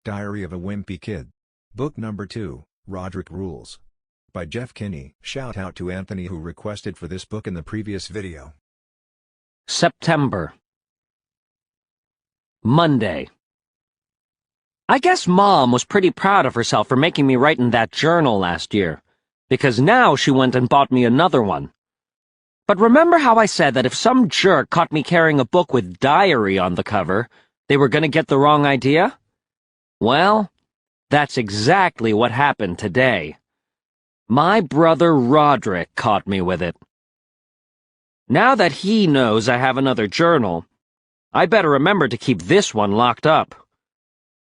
Diary of a Wimpy Kid. Book number 2, Roderick Rules. By Jeff Kinney. Shout out to Anthony who requested for this book in the previous video. September. Monday. I guess Mom was pretty proud of herself for making me write in that journal last year, because now she went and bought me another one. But remember how I said that if some jerk caught me carrying a book with diary on the cover, they were going to get the wrong idea? Well, that's exactly what happened today. My brother Roderick caught me with it. Now that he knows I have another journal, I better remember to keep this one locked up.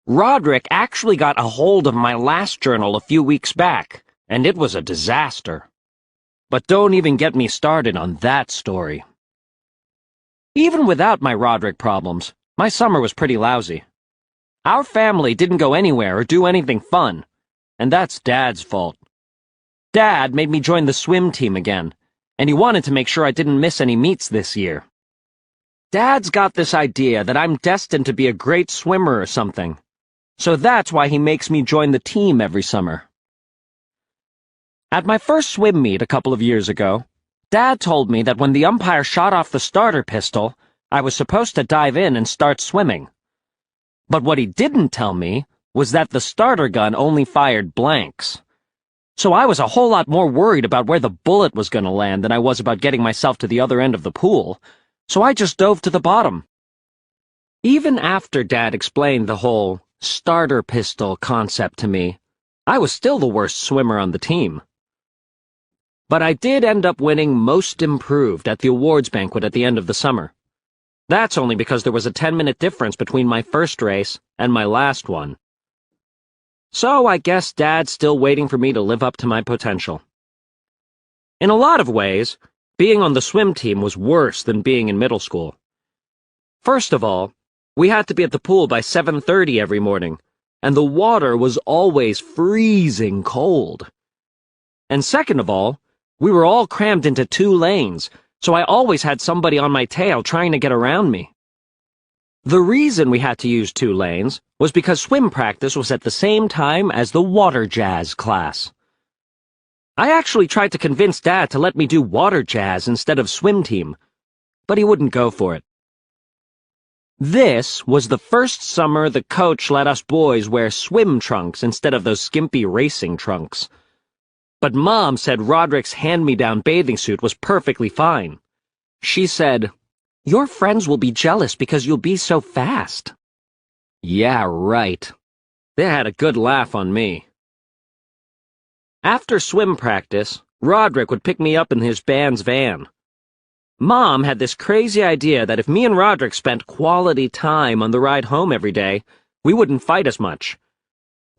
Roderick actually got a hold of my last journal a few weeks back, and it was a disaster. But don't even get me started on that story. Even without my Roderick problems, my summer was pretty lousy. Our family didn't go anywhere or do anything fun, and that's Dad's fault. Dad made me join the swim team again, and he wanted to make sure I didn't miss any meets this year. Dad's got this idea that I'm destined to be a great swimmer or something, so that's why he makes me join the team every summer. At my first swim meet a couple of years ago, Dad told me that when the umpire shot off the starter pistol, I was supposed to dive in and start swimming. But what he didn't tell me was that the starter gun only fired blanks. So I was a whole lot more worried about where the bullet was going to land than I was about getting myself to the other end of the pool, so I just dove to the bottom. Even after Dad explained the whole starter pistol concept to me, I was still the worst swimmer on the team. But I did end up winning Most Improved at the awards banquet at the end of the summer. That's only because there was a 10-minute difference between my first race and my last one. So I guess Dad's still waiting for me to live up to my potential. In a lot of ways, being on the swim team was worse than being in middle school. First of all, we had to be at the pool by 7:30 every morning, and the water was always freezing cold. And second of all, we were all crammed into 2 lanes, so I always had somebody on my tail trying to get around me. The reason we had to use 2 lanes was because swim practice was at the same time as the water jazz class. I actually tried to convince Dad to let me do water jazz instead of swim team, but he wouldn't go for it. This was the first summer the coach let us boys wear swim trunks instead of those skimpy racing trunks. But Mom said Roderick's hand-me-down bathing suit was perfectly fine. She said, "Your friends will be jealous because you'll be so fast." Yeah, right. They had a good laugh on me. After swim practice, Roderick would pick me up in his band's van. Mom had this crazy idea that if me and Roderick spent quality time on the ride home every day, we wouldn't fight as much.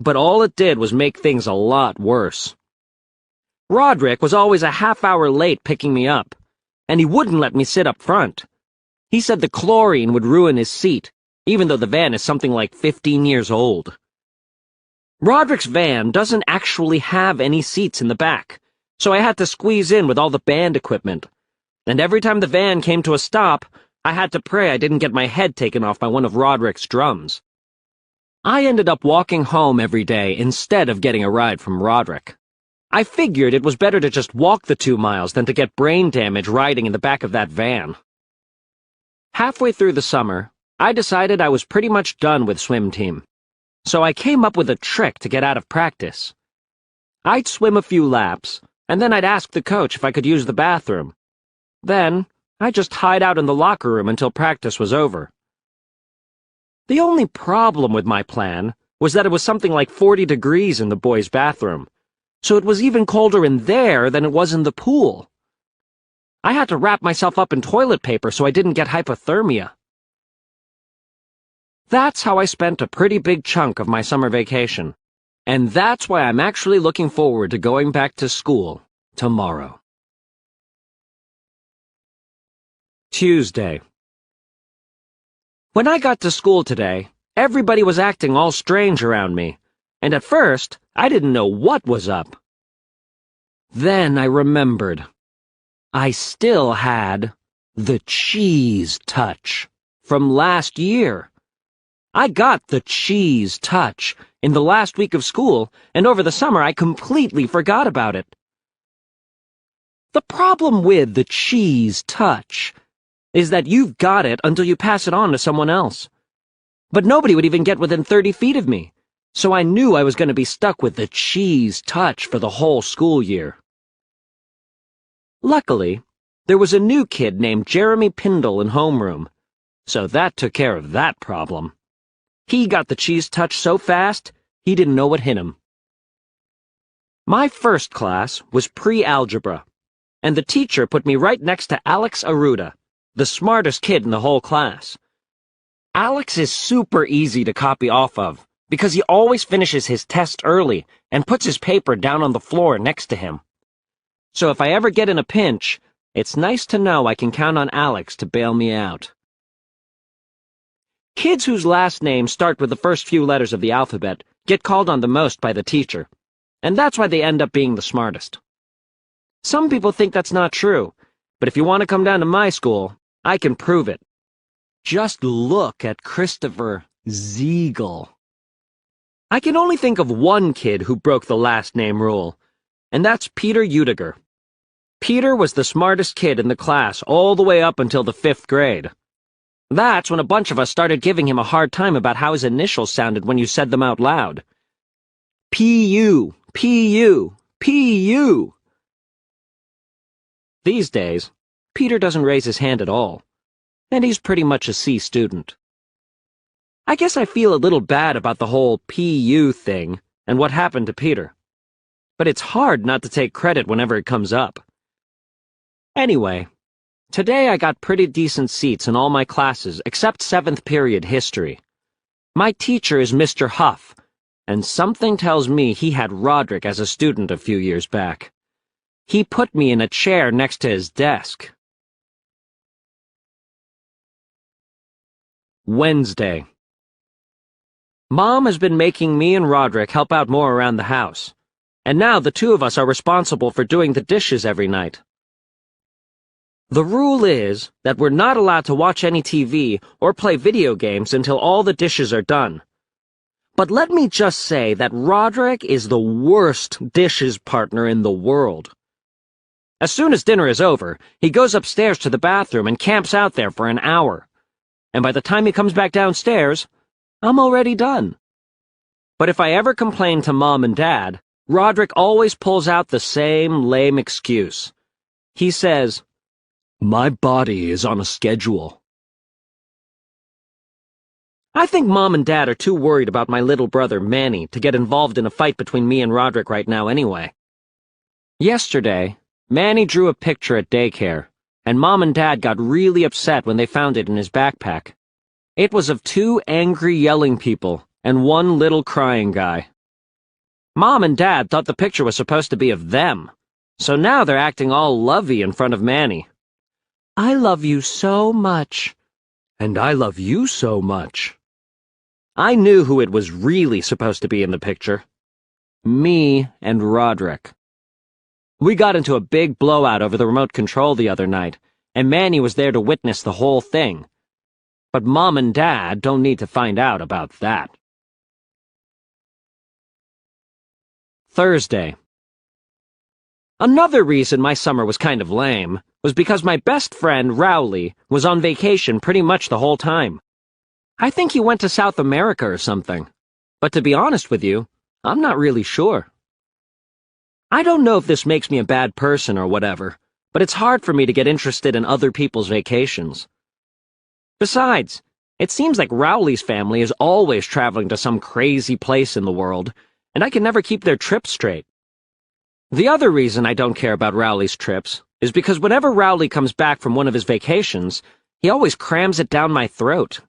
But all it did was make things a lot worse. Roderick was always a half-hour late picking me up, and he wouldn't let me sit up front. He said the chlorine would ruin his seat, even though the van is something like 15 years old. Roderick's van doesn't actually have any seats in the back, so I had to squeeze in with all the band equipment. And every time the van came to a stop, I had to pray I didn't get my head taken off by one of Roderick's drums. I ended up walking home every day instead of getting a ride from Roderick. I figured it was better to just walk the 2 miles than to get brain damage riding in the back of that van. Halfway through the summer, I decided I was pretty much done with swim team. So I came up with a trick to get out of practice. I'd swim a few laps, and then I'd ask the coach if I could use the bathroom. Then, I'd just hide out in the locker room until practice was over. The only problem with my plan was that it was something like 40 degrees in the boys' bathroom, so it was even colder in there than it was in the pool. I had to wrap myself up in toilet paper so I didn't get hypothermia. That's how I spent a pretty big chunk of my summer vacation, and that's why I'm actually looking forward to going back to school tomorrow. Tuesday. When I got to school today, everybody was acting all strange around me, and at first, I didn't know what was up. Then I remembered. I still had the cheese touch from last year. I got the cheese touch in the last week of school, and over the summer I completely forgot about it. The problem with the cheese touch is that you've got it until you pass it on to someone else. But nobody would even get within 30 feet of me, so I knew I was going to be stuck with the cheese touch for the whole school year. Luckily, there was a new kid named Jeremy Pindle in homeroom, so that took care of that problem. He got the cheese touch so fast, he didn't know what hit him. My first class was pre-algebra, and the teacher put me right next to Alex Aruda, the smartest kid in the whole class. Alex is super easy to copy off of, because he always finishes his test early and puts his paper down on the floor next to him. So if I ever get in a pinch, it's nice to know I can count on Alex to bail me out. Kids whose last names start with the first few letters of the alphabet get called on the most by the teacher, and that's why they end up being the smartest. Some people think that's not true, but if you want to come down to my school, I can prove it. Just look at Christopher Ziegel. I can only think of one kid who broke the last name rule, and that's Peter Udiger. Peter was the smartest kid in the class all the way up until the 5th grade. That's when a bunch of us started giving him a hard time about how his initials sounded when you said them out loud. P.U., P.U., P.U. These days, Peter doesn't raise his hand at all, and he's pretty much a C student. I guess I feel a little bad about the whole P.U. thing and what happened to Peter, but it's hard not to take credit whenever it comes up. Anyway, today I got pretty decent seats in all my classes except 7th period history. My teacher is Mr. Huff, and something tells me he had Roderick as a student a few years back. He put me in a chair next to his desk. Wednesday. Mom has been making me and Roderick help out more around the house, and now the two of us are responsible for doing the dishes every night. The rule is that we're not allowed to watch any TV or play video games until all the dishes are done. But let me just say that Roderick is the worst dishes partner in the world. As soon as dinner is over, he goes upstairs to the bathroom and camps out there for an hour. And by the time he comes back downstairs, I'm already done. But if I ever complain to Mom and Dad, Roderick always pulls out the same lame excuse. He says, "My body is on a schedule." I think Mom and Dad are too worried about my little brother, Manny, to get involved in a fight between me and Roderick right now anyway. Yesterday, Manny drew a picture at daycare, and Mom and Dad got really upset when they found it in his backpack. It was of 2 angry yelling people and 1 little crying guy. Mom and Dad thought the picture was supposed to be of them, so now they're acting all lovey in front of Manny. "I love you so much." "And I love you so much." I knew who it was really supposed to be in the picture. Me and Roderick. We got into a big blowout over the remote control the other night, and Manny was there to witness the whole thing. But Mom and Dad don't need to find out about that. Thursday. Another reason my summer was kind of lame was because my best friend, Rowley, was on vacation pretty much the whole time. I think he went to South America or something. But to be honest with you, I'm not really sure. I don't know if this makes me a bad person or whatever, but it's hard for me to get interested in other people's vacations. Besides, it seems like Rowley's family is always traveling to some crazy place in the world, and I can never keep their trips straight. The other reason I don't care about Rowley's trips is because whenever Rowley comes back from one of his vacations, he always crams it down my throat.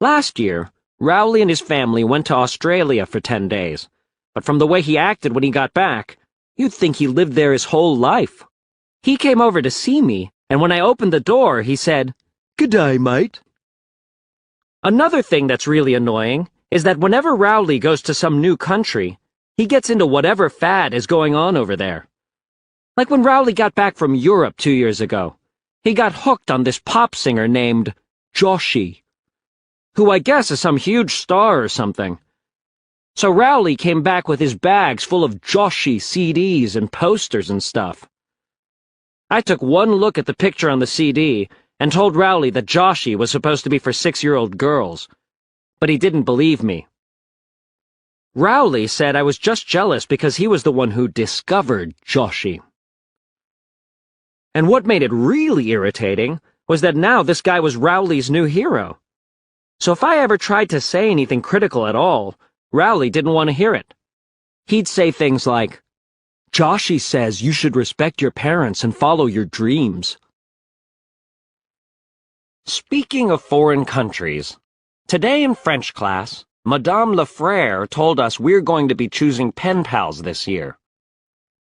Last year, Rowley and his family went to Australia for 10 days, but from the way he acted when he got back, you'd think he lived there his whole life. He came over to see me, and when I opened the door, he said, "G'day, mate." Another thing that's really annoying is that whenever Rowley goes to some new country, he gets into whatever fad is going on over there. Like when Rowley got back from Europe 2 years ago, he got hooked on this pop singer named Joshi. who I guess is some huge star or something. So Rowley came back with his bags full of Joshi CDs and posters and stuff. I took one look at the picture on the CD and told Rowley that Joshi was supposed to be for 6-year-old girls, but he didn't believe me. Rowley said I was just jealous because he was the one who discovered Joshi. And what made it really irritating was that now this guy was Rowley's new hero. So if I ever tried to say anything critical at all, Rowley didn't want to hear it. He'd say things like, "Joshi says you should respect your parents and follow your dreams." Speaking of foreign countries, today in French class, Madame Lefrère told us we're going to be choosing pen pals this year.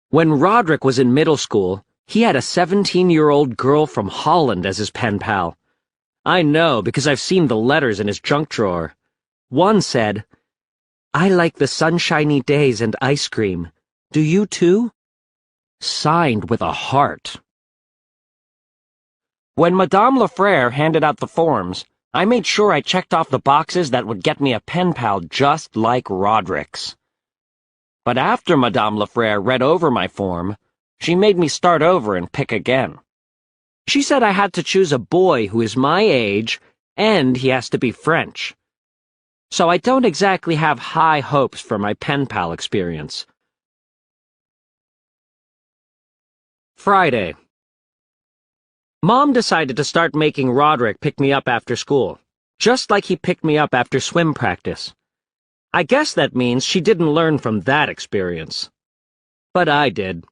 When Roderick was in middle school, he had a 17-year-old girl from Holland as his pen pal. I know because I've seen the letters in his junk drawer. One said, "I like the sunshiny days and ice cream. Do you too?" Signed with a heart. When Madame Lefrère handed out the forms, I made sure I checked off the boxes that would get me a pen pal just like Roderick's. But after Madame Lefrère read over my form, she made me start over and pick again. She said I had to choose a boy who is my age, and he has to be French. So I don't exactly have high hopes for my pen pal experience. Friday. Mom decided to start making Roderick pick me up after school, just like he picked me up after swim practice. I guess that means she didn't learn from that experience. But I did.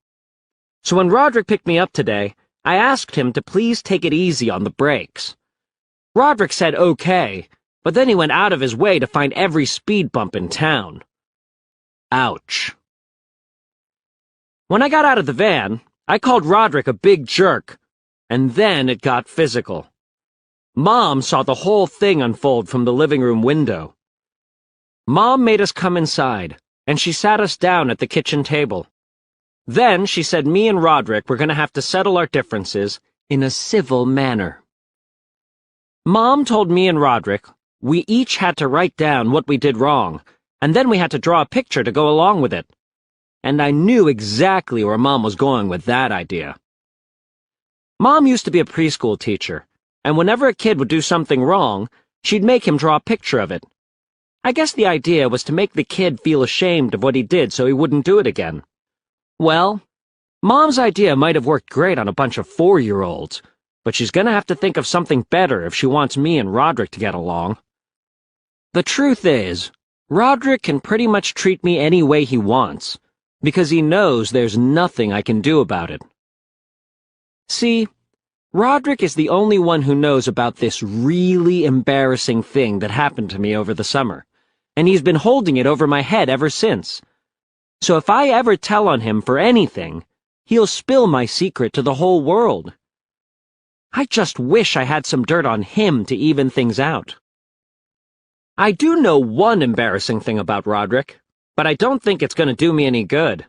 So when Roderick picked me up today, I asked him to please take it easy on the brakes. Roderick said okay, but then he went out of his way to find every speed bump in town. Ouch. When I got out of the van, I called Roderick a big jerk, and then it got physical. Mom saw the whole thing unfold from the living room window. Mom made us come inside, and she sat us down at the kitchen table. Then she said me and Roderick were going to have to settle our differences in a civil manner. Mom told me and Roderick we each had to write down what we did wrong, and then we had to draw a picture to go along with it. And I knew exactly where Mom was going with that idea. Mom used to be a preschool teacher, and whenever a kid would do something wrong, she'd make him draw a picture of it. I guess the idea was to make the kid feel ashamed of what he did so he wouldn't do it again. Well, Mom's idea might have worked great on a bunch of 4-year-olds, but she's gonna have to think of something better if she wants me and Roderick to get along. The truth is, Roderick can pretty much treat me any way he wants, because he knows there's nothing I can do about it. See, Roderick is the only one who knows about this really embarrassing thing that happened to me over the summer, and he's been holding it over my head ever since. So if I ever tell on him for anything, he'll spill my secret to the whole world. I just wish I had some dirt on him to even things out. I do know one embarrassing thing about Roderick, but I don't think it's going to do me any good.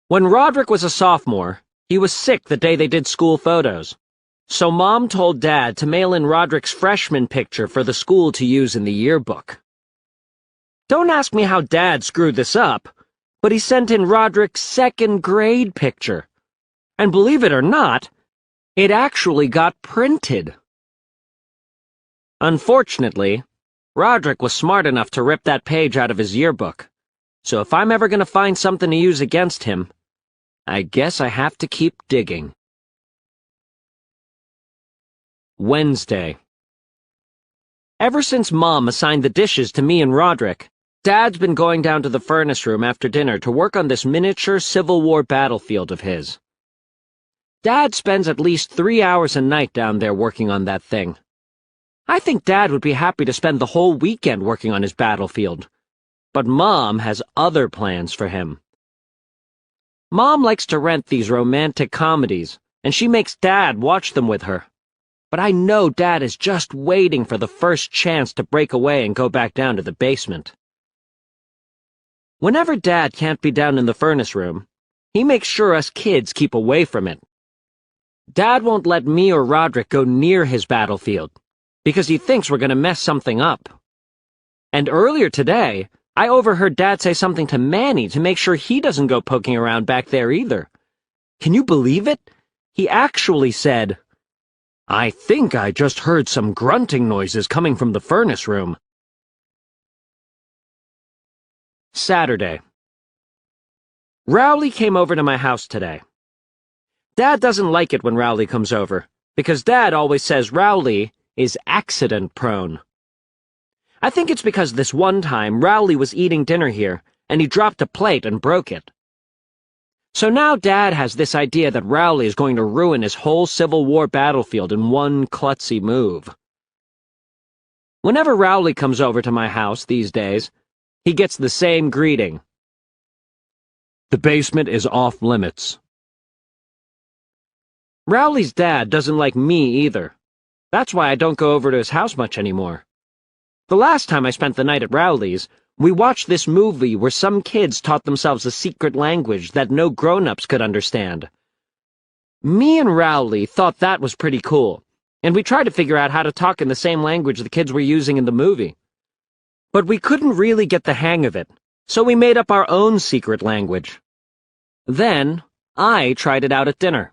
When Roderick was a sophomore, he was sick the day they did school photos. So Mom told Dad to mail in Roderick's freshman picture for the school to use in the yearbook. Don't ask me how Dad screwed this up, but he sent in Roderick's second grade picture. And believe it or not, it actually got printed. Unfortunately, Roderick was smart enough to rip that page out of his yearbook, so if I'm ever going to find something to use against him, I guess I have to keep digging. Wednesday. Ever since Mom assigned the dishes to me and Roderick, Dad's been going down to the furnace room after dinner to work on this miniature Civil War battlefield of his. Dad spends at least 3 hours a night down there working on that thing. I think Dad would be happy to spend the whole weekend working on his battlefield, but Mom has other plans for him. Mom likes to rent these romantic comedies, and she makes Dad watch them with her. But I know Dad is just waiting for the first chance to break away and go back down to the basement. Whenever Dad can't be down in the furnace room, he makes sure us kids keep away from it. Dad won't let me or Roderick go near his battlefield, because he thinks we're going to mess something up. And earlier today, I overheard Dad say something to Manny to make sure he doesn't go poking around back there either. Can you believe it? He actually said, "I think I just heard some grunting noises coming from the furnace room." Saturday. Rowley came over to my house today. Dad doesn't like it when Rowley comes over, because Dad always says Rowley is accident-prone. I think it's because this one time Rowley was eating dinner here, and he dropped a plate and broke it. So now Dad has this idea that Rowley is going to ruin his whole Civil War battlefield in one klutzy move. Whenever Rowley comes over to my house these days, he gets the same greeting. "The basement is off limits." Rowley's dad doesn't like me either. That's why I don't go over to his house much anymore. The last time I spent the night at Rowley's, we watched this movie where some kids taught themselves a secret language that no grown-ups could understand. Me and Rowley thought that was pretty cool, and we tried to figure out how to talk in the same language the kids were using in the movie. But we couldn't really get the hang of it, so we made up our own secret language. Then, I tried it out at dinner.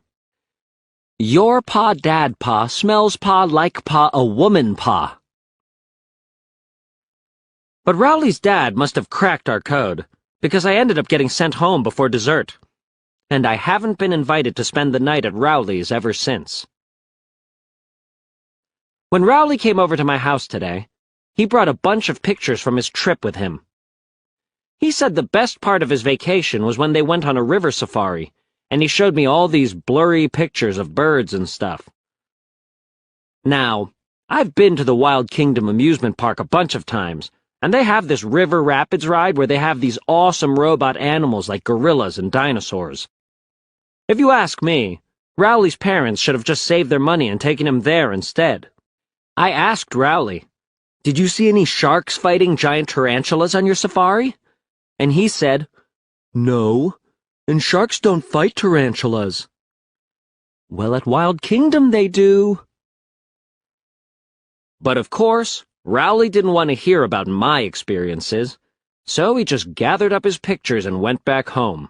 "Your pa, dad pa, smells pa like pa, a woman pa." But Rowley's dad must have cracked our code, because I ended up getting sent home before dessert, and I haven't been invited to spend the night at Rowley's ever since. When Rowley came over to my house today, he brought a bunch of pictures from his trip with him. He said the best part of his vacation was when they went on a river safari, and he showed me all these blurry pictures of birds and stuff. Now, I've been to the Wild Kingdom amusement park a bunch of times, and they have this river rapids ride where they have these awesome robot animals like gorillas and dinosaurs. If you ask me, Rowley's parents should have just saved their money and taken him there instead. I asked Rowley, "Did you see any sharks fighting giant tarantulas on your safari?" And he said, "No, and sharks don't fight tarantulas." Well, at Wild Kingdom they do. But of course, Rowley didn't want to hear about my experiences, so he just gathered up his pictures and went back home.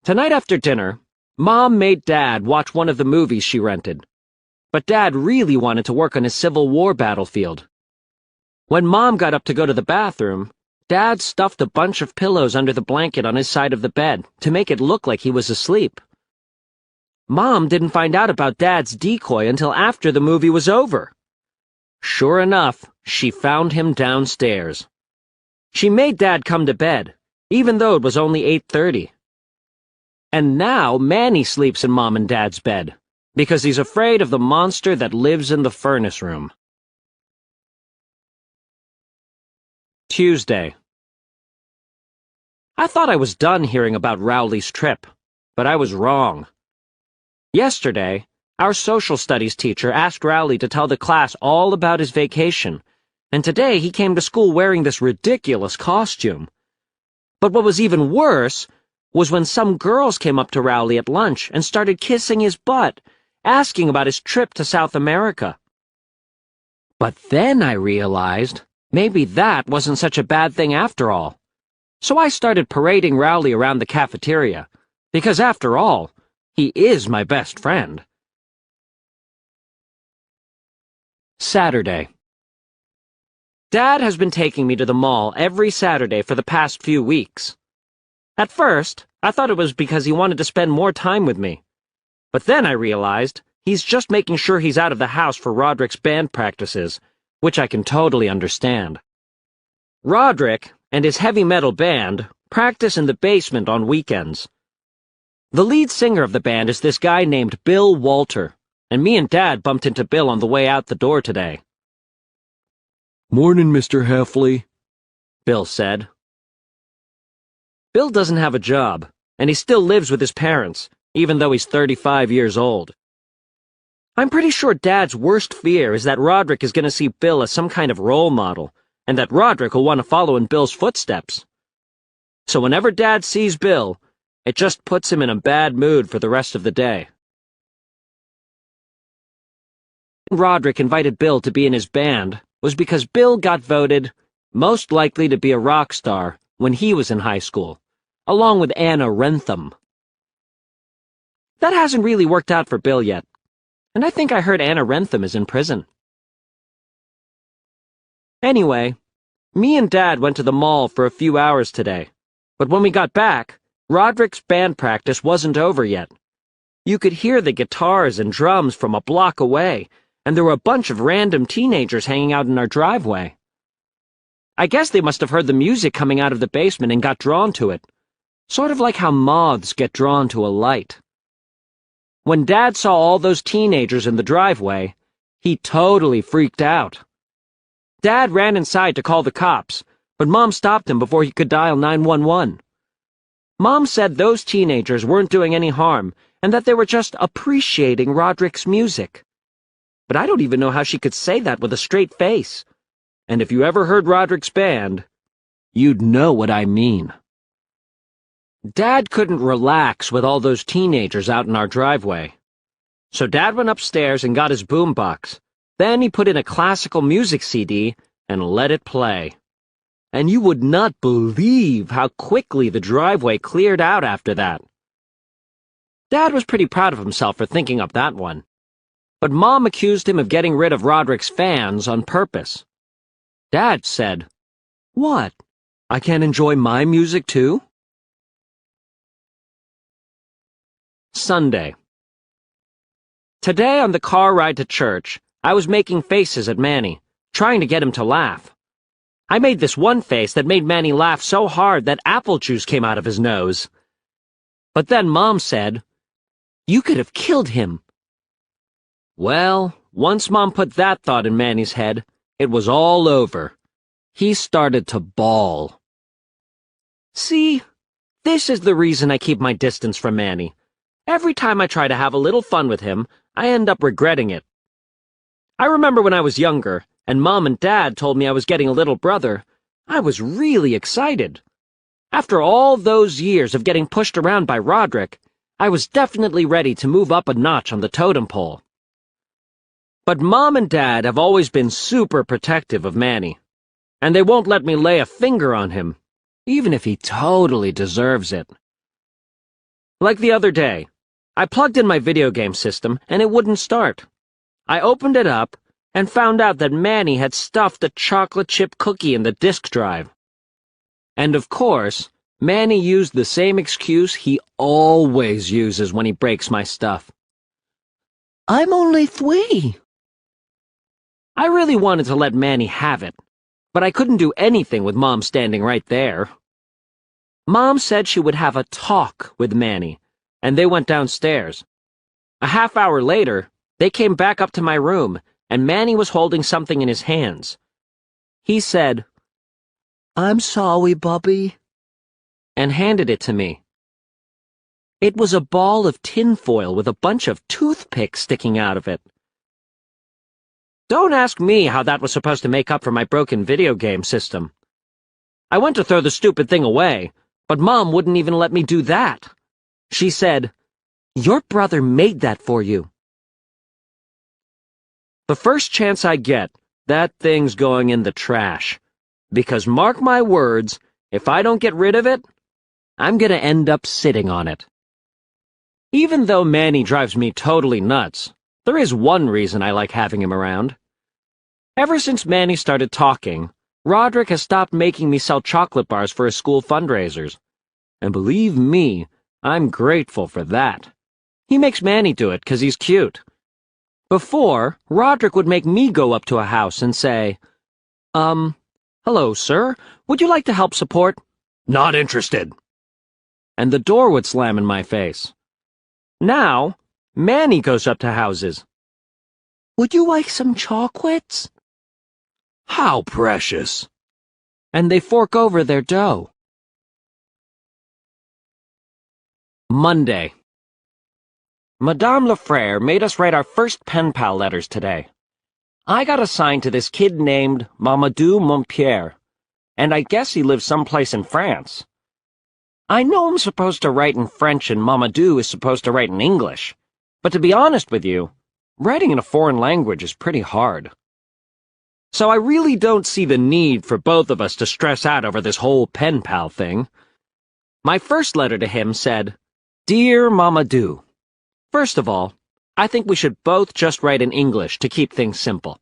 Tonight after dinner, Mom made Dad watch one of the movies she rented, but Dad really wanted to work on his Civil War battlefield. When Mom got up to go to the bathroom, Dad stuffed a bunch of pillows under the blanket on his side of the bed to make it look like he was asleep. Mom didn't find out about Dad's decoy until after the movie was over. Sure enough, she found him downstairs. She made Dad come to bed, even though it was only 8:30. And now Manny sleeps in Mom and Dad's bed, because he's afraid of the monster that lives in the furnace room. Tuesday. I thought I was done hearing about Rowley's trip, but I was wrong. Yesterday, our social studies teacher asked Rowley to tell the class all about his vacation, and today he came to school wearing this ridiculous costume. But what was even worse was when some girls came up to Rowley at lunch and started kissing his butt, asking about his trip to South America. But then I realized maybe that wasn't such a bad thing after all. So I started parading Rowley around the cafeteria, because after all, he is my best friend. Saturday. Dad has been taking me to the mall every Saturday for the past few weeks. At first, I thought it was because he wanted to spend more time with me. But then I realized he's just making sure he's out of the house for Roderick's band practices, which I can totally understand. Roderick and his heavy metal band practice in the basement on weekends. The lead singer of the band is this guy named Bill Walter, and me and Dad bumped into Bill on the way out the door today. "Morning, Mr. Heffley," Bill said. Bill doesn't have a job, and he still lives with his parents, even though he's 35 years old. I'm pretty sure Dad's worst fear is that Roderick is going to see Bill as some kind of role model, and that Roderick will want to follow in Bill's footsteps. So whenever Dad sees Bill, it just puts him in a bad mood for the rest of the day. Roderick invited Bill to be in his band was because Bill got voted most likely to be a rock star when he was in high school, along with Anna Rentham. That hasn't really worked out for Bill yet, and I think I heard Anna Rentham is in prison. Anyway, me and Dad went to the mall for a few hours today, but when we got back, Roderick's band practice wasn't over yet. You could hear the guitars and drums from a block away, and there were a bunch of random teenagers hanging out in our driveway. I guess they must have heard the music coming out of the basement and got drawn to it, sort of like how moths get drawn to a light. When Dad saw all those teenagers in the driveway, he totally freaked out. Dad ran inside to call the cops, but Mom stopped him before he could dial 911. Mom said those teenagers weren't doing any harm and that they were just appreciating Roderick's music. But I don't even know how she could say that with a straight face. And if you ever heard Roderick's band, you'd know what I mean. Dad couldn't relax with all those teenagers out in our driveway. So Dad went upstairs and got his boombox. Then he put in a classical music CD and let it play. And you would not believe how quickly the driveway cleared out after that. Dad was pretty proud of himself for thinking up that one. But Mom accused him of getting rid of Roderick's fans on purpose. Dad said, "What? I can't enjoy my music too?" Sunday. Today on the car ride to church, I was making faces at Manny, trying to get him to laugh. I made this one face that made Manny laugh so hard that apple juice came out of his nose. But then Mom said, "You could have killed him." Well, once Mom put that thought in Manny's head, it was all over. He started to bawl. See, this is the reason I keep my distance from Manny. Every time I try to have a little fun with him, I end up regretting it. I remember when I was younger, and Mom and Dad told me I was getting a little brother, I was really excited. After all those years of getting pushed around by Roderick, I was definitely ready to move up a notch on the totem pole. But Mom and Dad have always been super protective of Manny, and they won't let me lay a finger on him, even if he totally deserves it. Like the other day, I plugged in my video game system and it wouldn't start. I opened it up and found out that Manny had stuffed a chocolate chip cookie in the disk drive. And of course, Manny used the same excuse he always uses when he breaks my stuff. "I'm only 3. I really wanted to let Manny have it, but I couldn't do anything with Mom standing right there. Mom said she would have a talk with Manny, and they went downstairs. A half hour later, they came back up to my room, and Manny was holding something in his hands. He said, "I'm sorry, Bubby," and handed it to me. It was a ball of tinfoil with a bunch of toothpicks sticking out of it. Don't ask me how that was supposed to make up for my broken video game system. I went to throw the stupid thing away, but Mom wouldn't even let me do that. She said, "Your brother made that for you." The first chance I get, that thing's going in the trash. Because mark my words, if I don't get rid of it, I'm gonna end up sitting on it. Even though Manny drives me totally nuts, there is one reason I like having him around. Ever since Manny started talking, Roderick has stopped making me sell chocolate bars for his school fundraisers. And believe me, I'm grateful for that. He makes Manny do it 'cause he's cute. Before, Roderick would make me go up to a house and say, "Hello, sir. Would you like to help support?" "Not interested." And the door would slam in my face. Now, Manny goes up to houses. "Would you like some chocolates?" "How precious." And they fork over their dough. Monday. Madame Lefrère made us write our first pen pal letters today. I got assigned to this kid named Mamadou Montpierre, and I guess he lives someplace in France. I know I'm supposed to write in French and Mamadou is supposed to write in English, but to be honest with you, writing in a foreign language is pretty hard. So I really don't see the need for both of us to stress out over this whole pen pal thing. My first letter to him said, "Dear Mamadou, first of all, I think we should both just write in English to keep things simple.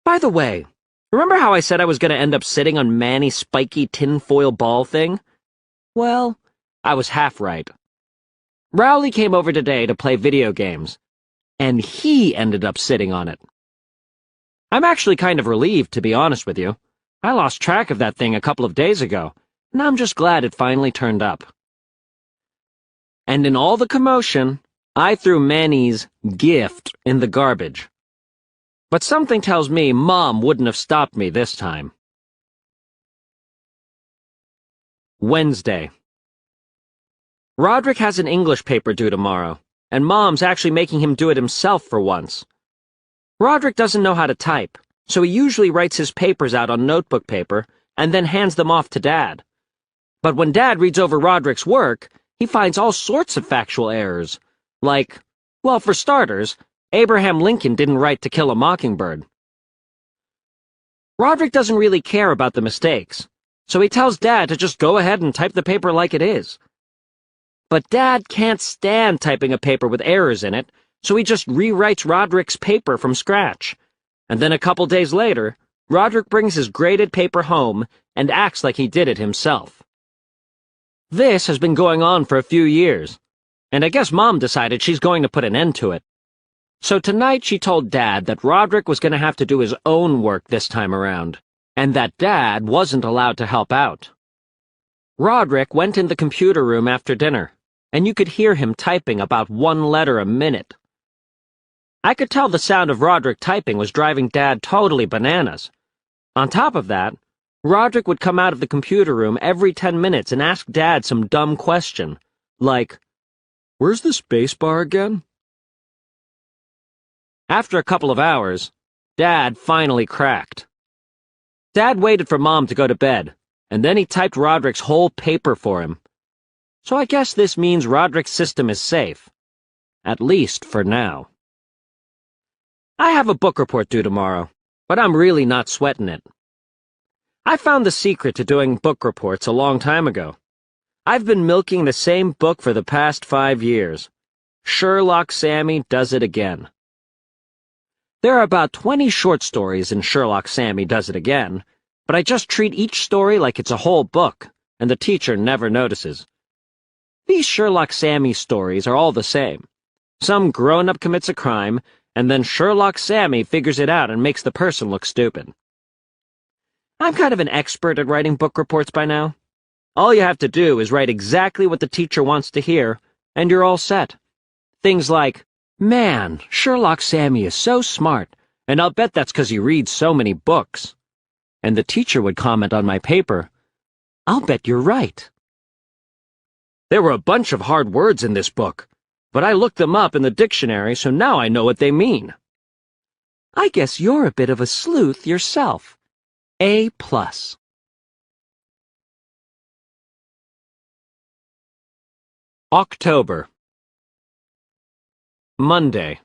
By the way, remember how I said I was going to end up sitting on Manny's spiky tinfoil ball thing? Well, I was half right. Rowley came over today to play video games, and he ended up sitting on it. I'm actually kind of relieved, to be honest with you. I lost track of that thing a couple of days ago, and I'm just glad it finally turned up. And in all the commotion, I threw Manny's gift in the garbage. But something tells me Mom wouldn't have stopped me this time. Wednesday. Roderick has an English paper due tomorrow, and Mom's actually making him do it himself for once. Roderick doesn't know how to type, so he usually writes his papers out on notebook paper and then hands them off to Dad. But when Dad reads over Roderick's work, he finds all sorts of factual errors, like, well, for starters, Abraham Lincoln didn't write To Kill a Mockingbird. Roderick doesn't really care about the mistakes, so he tells Dad to just go ahead and type the paper like it is. But Dad can't stand typing a paper with errors in it, so he just rewrites Roderick's paper from scratch. And then a couple days later, Roderick brings his graded paper home and acts like he did it himself. This has been going on for a few years, and I guess Mom decided she's going to put an end to it. So tonight she told Dad that Roderick was going to have to do his own work this time around, and that Dad wasn't allowed to help out. Roderick went in the computer room after dinner, and you could hear him typing about 1 letter a minute. I could tell the sound of Roderick typing was driving Dad totally bananas. On top of that, Roderick would come out of the computer room every 10 minutes and ask Dad some dumb question, like, "Where's the space bar again?" After a couple of hours, Dad finally cracked. Dad waited for Mom to go to bed, and then he typed Roderick's whole paper for him. So I guess this means Roderick's system is safe. At least for now. I have a book report due tomorrow, but I'm really not sweating it. I found the secret to doing book reports a long time ago. I've been milking the same book for the past 5 years. Sherlock Sammy Does It Again. There are about 20 short stories in Sherlock Sammy Does It Again, but I just treat each story like it's a whole book, and the teacher never notices. These Sherlock Sammy stories are all the same. Some grown-up commits a crime, and then Sherlock Sammy figures it out and makes the person look stupid. I'm kind of an expert at writing book reports by now. All you have to do is write exactly what the teacher wants to hear, and you're all set. Things like, "Man, Sherlock Sammy is so smart, and I'll bet that's 'cause he reads so many books." And the teacher would comment on my paper, "I'll bet you're right." There were a bunch of hard words in this book, but I looked them up in the dictionary, so now I know what they mean. I guess you're a bit of a sleuth yourself. A+. October. Monday.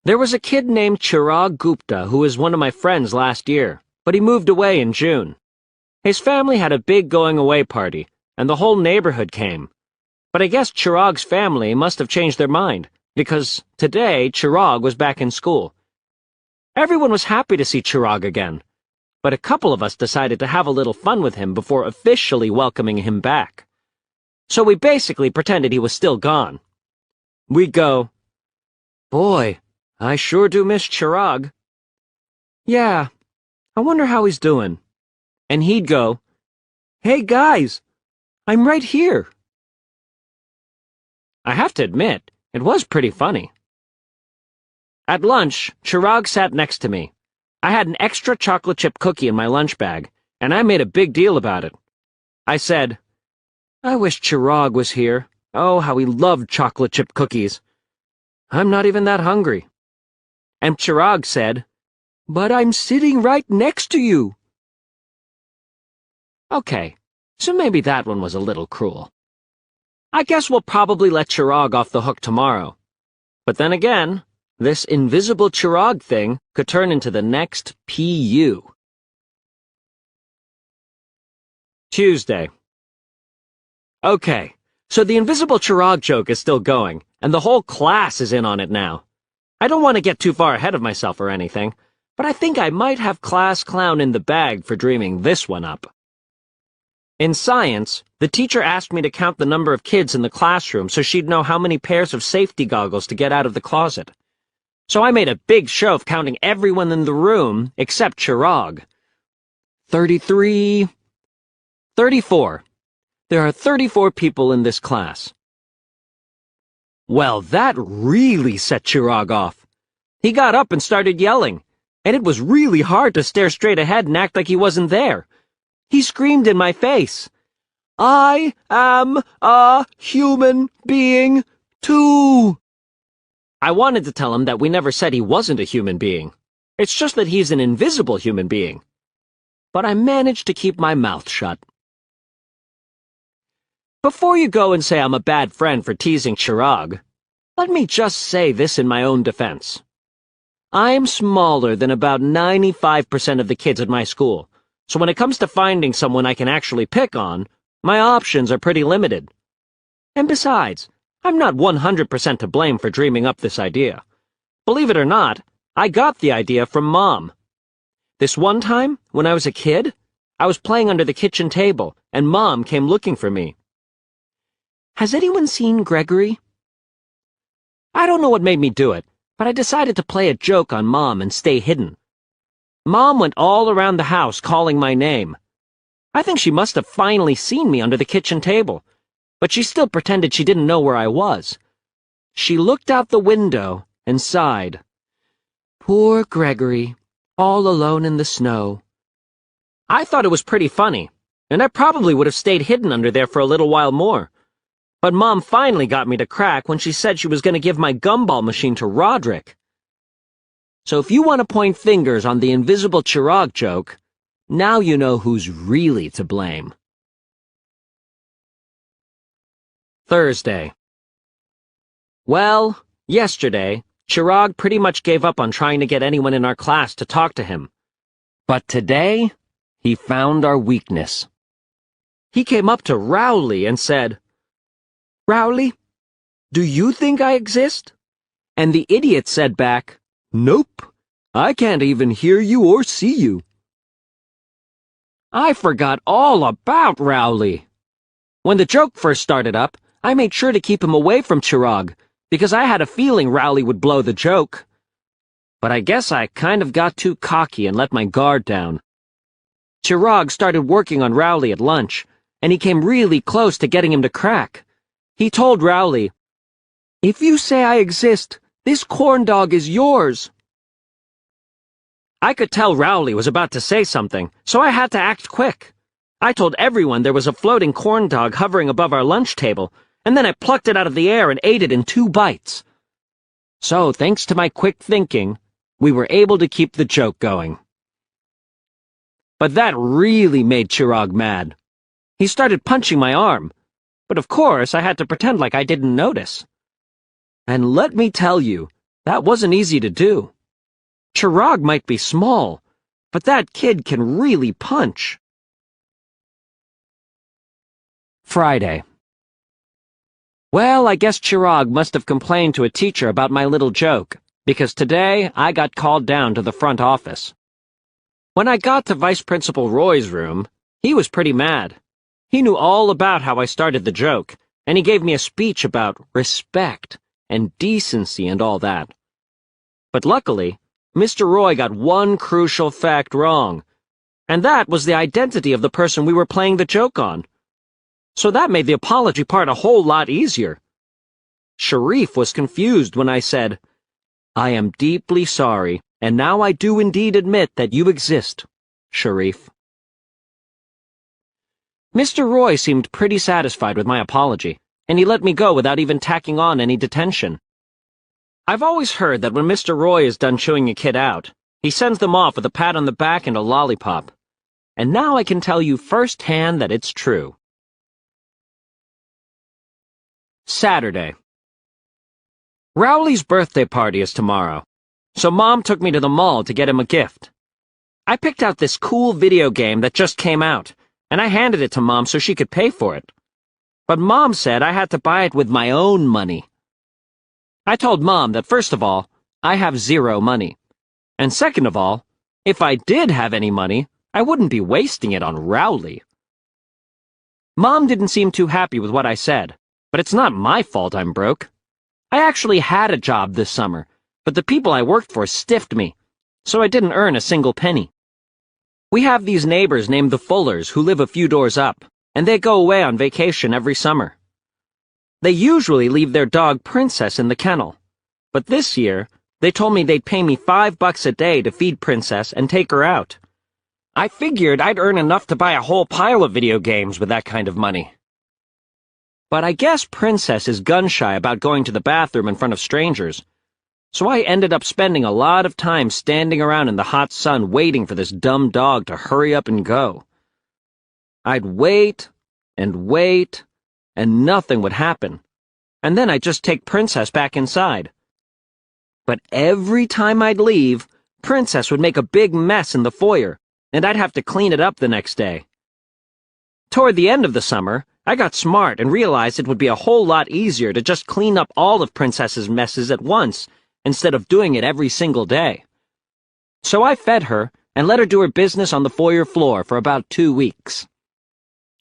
There was a kid named Chirag Gupta who was one of my friends last year, but he moved away in June. His family had a big going-away party, and the whole neighborhood came. But I guess Chirag's family must have changed their mind, because today Chirag was back in school. Everyone was happy to see Chirag again, but a couple of us decided to have a little fun with him before officially welcoming him back. So we basically pretended he was still gone. We'd go, "Boy, I sure do miss Chirag." "Yeah, I wonder how he's doing." And he'd go, "Hey guys, I'm right here." I have to admit, it was pretty funny. At lunch, Chirag sat next to me. I had an extra chocolate chip cookie in my lunch bag, and I made a big deal about it. I said, "I wish Chirag was here. Oh, how he loved chocolate chip cookies. I'm not even that hungry." And Chirag said, "But I'm sitting right next to you." Okay, so maybe that one was a little cruel. I guess we'll probably let Chirag off the hook tomorrow. But then again, this invisible Chirag thing could turn into the next PU. Tuesday. Okay, so the invisible Chirag joke is still going, and the whole class is in on it now. I don't want to get too far ahead of myself or anything, but I think I might have class clown in the bag for dreaming this one up. In science, the teacher asked me to count the number of kids in the classroom so she'd know how many pairs of safety goggles to get out of the closet. So I made a big show of counting everyone in the room except Chirag. 33... 34. There are 34 people in this class. Well, that really set Chirag off. He got up and started yelling, and it was really hard to stare straight ahead and act like he wasn't there. He screamed in my face, "I am a human being, too!" I wanted to tell him that we never said he wasn't a human being. It's just that he's an invisible human being. But I managed to keep my mouth shut. Before you go and say I'm a bad friend for teasing Chirag, let me just say this in my own defense. I am smaller than about 95% of the kids at my school, so when it comes to finding someone I can actually pick on, my options are pretty limited. And besides, I'm not 100% to blame for dreaming up this idea. Believe it or not, I got the idea from Mom. This one time, when I was a kid, I was playing under the kitchen table, and Mom came looking for me. Has anyone seen Gregory? I don't know what made me do it, but I decided to play a joke on Mom and stay hidden. Mom went all around the house calling my name. I think she must have finally seen me under the kitchen table, but she still pretended she didn't know where I was. She looked out the window and sighed. Poor Gregory, all alone in the snow. I thought it was pretty funny, and I probably would have stayed hidden under there for a little while more. But Mom finally got me to crack when she said she was going to give my gumball machine to Roderick. So if you want to point fingers on the invisible Chirag joke, now you know who's really to blame. Thursday. Well, yesterday, Chirag pretty much gave up on trying to get anyone in our class to talk to him. But today, he found our weakness. He came up to Rowley and said, "Rowley, do you think I exist?" And the idiot said back, "Nope, I can't even hear you or see you." I forgot all about Rowley. When the joke first started up, I made sure to keep him away from Chirag, because I had a feeling Rowley would blow the joke. But I guess I kind of got too cocky and let my guard down. Chirag started working on Rowley at lunch, and he came really close to getting him to crack. He told Rowley, "If you say I exist, this corn dog is yours." I could tell Rowley was about to say something, so I had to act quick. I told everyone there was a floating corn dog hovering above our lunch table, and then I plucked it out of the air and ate it in 2 bites. So, thanks to my quick thinking, we were able to keep the joke going. But that really made Chirag mad. He started punching my arm, but of course I had to pretend like I didn't notice. And let me tell you, that wasn't easy to do. Chirag might be small, but that kid can really punch. Friday. Well, I guess Chirag must have complained to a teacher about my little joke, because today I got called down to the front office. When I got to Vice Principal Roy's room, he was pretty mad. He knew all about how I started the joke, and he gave me a speech about respect and decency and all that. But luckily, Mr. Roy got one crucial fact wrong, and that was the identity of the person we were playing the joke on. So that made the apology part a whole lot easier. Sharif was confused when I said, "I am deeply sorry, and now I do indeed admit that you exist, Sharif." Mr. Roy seemed pretty satisfied with my apology, and he let me go without even tacking on any detention. I've always heard that when Mr. Roy is done chewing a kid out, he sends them off with a pat on the back and a lollipop. And now I can tell you firsthand that it's true. Saturday. Rowley's birthday party is tomorrow, so Mom took me to the mall to get him a gift. I picked out this cool video game that just came out, and I handed it to Mom so she could pay for it. But Mom said I had to buy it with my own money. I told Mom that first of all, I have zero money, and second of all, if I did have any money, I wouldn't be wasting it on Rowley. Mom didn't seem too happy with what I said, but it's not my fault I'm broke. I actually had a job this summer, but the people I worked for stiffed me, so I didn't earn a single penny. We have these neighbors named the Fullers who live a few doors up, and they go away on vacation every summer. They usually leave their dog Princess in the kennel, but this year, they told me they'd pay me $5 a day to feed Princess and take her out. I figured I'd earn enough to buy a whole pile of video games with that kind of money. But I guess Princess is gun-shy about going to the bathroom in front of strangers, so I ended up spending a lot of time standing around in the hot sun waiting for this dumb dog to hurry up and go. I'd wait, and nothing would happen, and then I'd just take Princess back inside. But every time I'd leave, Princess would make a big mess in the foyer, and I'd have to clean it up the next day. Toward the end of the summer, I got smart and realized it would be a whole lot easier to just clean up all of Princess's messes at once, instead of doing it every single day. So I fed her and let her do her business on the foyer floor for about 2 weeks.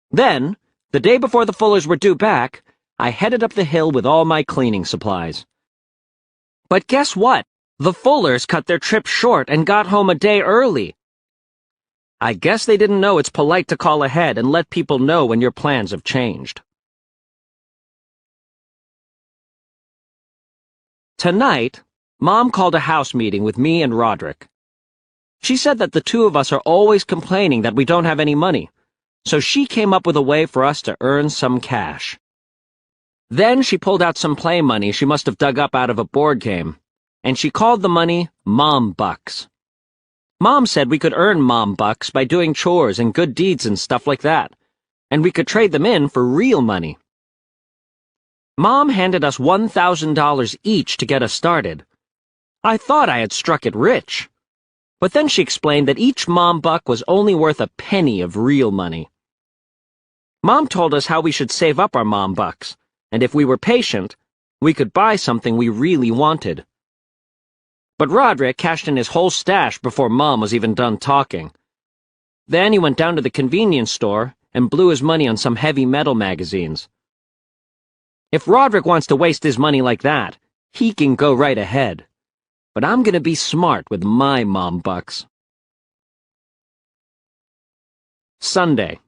Then, the day before the Fullers were due back, I headed up the hill with all my cleaning supplies. But guess what? The Fullers cut their trip short and got home a day early. I guess they didn't know it's polite to call ahead and let people know when your plans have changed. Tonight, Mom called a house meeting with me and Roderick. She said that the two of us are always complaining that we don't have any money, so she came up with a way for us to earn some cash. Then she pulled out some play money she must have dug up out of a board game, and she called the money Mom Bucks. Mom said we could earn Mom Bucks by doing chores and good deeds and stuff like that, and we could trade them in for real money. Mom handed us $1,000 each to get us started. I thought I had struck it rich. But then she explained that each Mom Buck was only worth a penny of real money. Mom told us how we should save up our Mom Bucks, and if we were patient, we could buy something we really wanted. But Roderick cashed in his whole stash before Mom was even done talking. Then he went down to the convenience store and blew his money on some heavy metal magazines. If Roderick wants to waste his money like that, he can go right ahead. But I'm gonna be smart with my Mom Bucks. Sunday.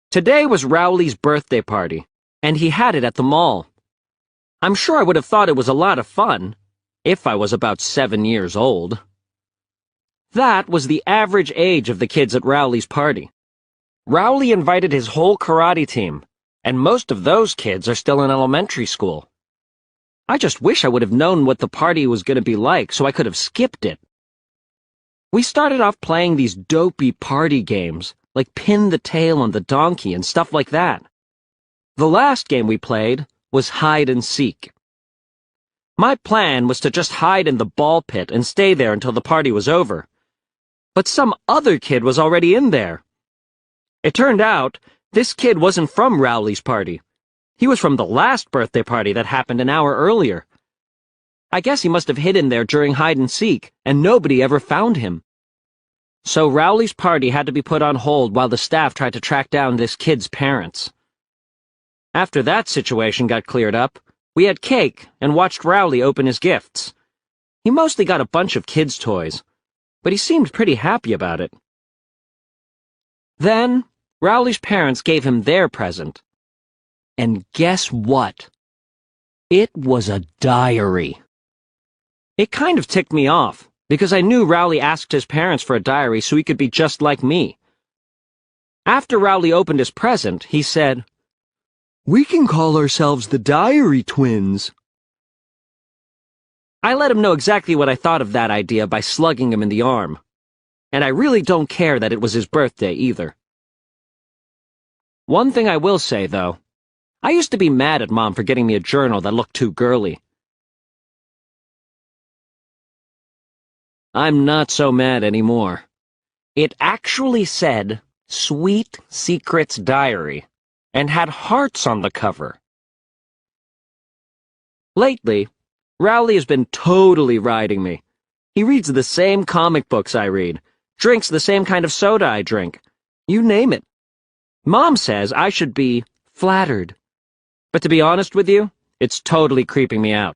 Today was Rowley's birthday party, and he had it at the mall. I'm sure I would have thought it was a lot of fun, if I was about 7 years old. That was the average age of the kids at Rowley's party. Rowley invited his whole karate team, and most of those kids are still in elementary school. I just wish I would have known what the party was going to be like so I could have skipped it. We started off playing these dopey party games, like pin the tail on the donkey and stuff like that. The last game we played was hide and seek. My plan was to just hide in the ball pit and stay there until the party was over. But some other kid was already in there. It turned out, this kid wasn't from Rowley's party. He was from the last birthday party that happened an hour earlier. I guess he must have hid in there during hide and seek, and nobody ever found him. So Rowley's party had to be put on hold while the staff tried to track down this kid's parents. After that situation got cleared up, we had cake and watched Rowley open his gifts. He mostly got a bunch of kids' toys, but he seemed pretty happy about it. Then, Rowley's parents gave him their present. And guess what? It was a diary. It kind of ticked me off, because I knew Rowley asked his parents for a diary so he could be just like me. After Rowley opened his present, he said, "We can call ourselves the Diary Twins." I let him know exactly what I thought of that idea by slugging him in the arm. And I really don't care that it was his birthday either. One thing I will say, though, I used to be mad at Mom for getting me a journal that looked too girly. I'm not so mad anymore. It actually said Sweet Secrets Diary and had hearts on the cover. Lately, Rowley has been totally riding me. He reads the same comic books I read, drinks the same kind of soda I drink. You name it. Mom says I should be flattered. But to be honest with you, it's totally creeping me out.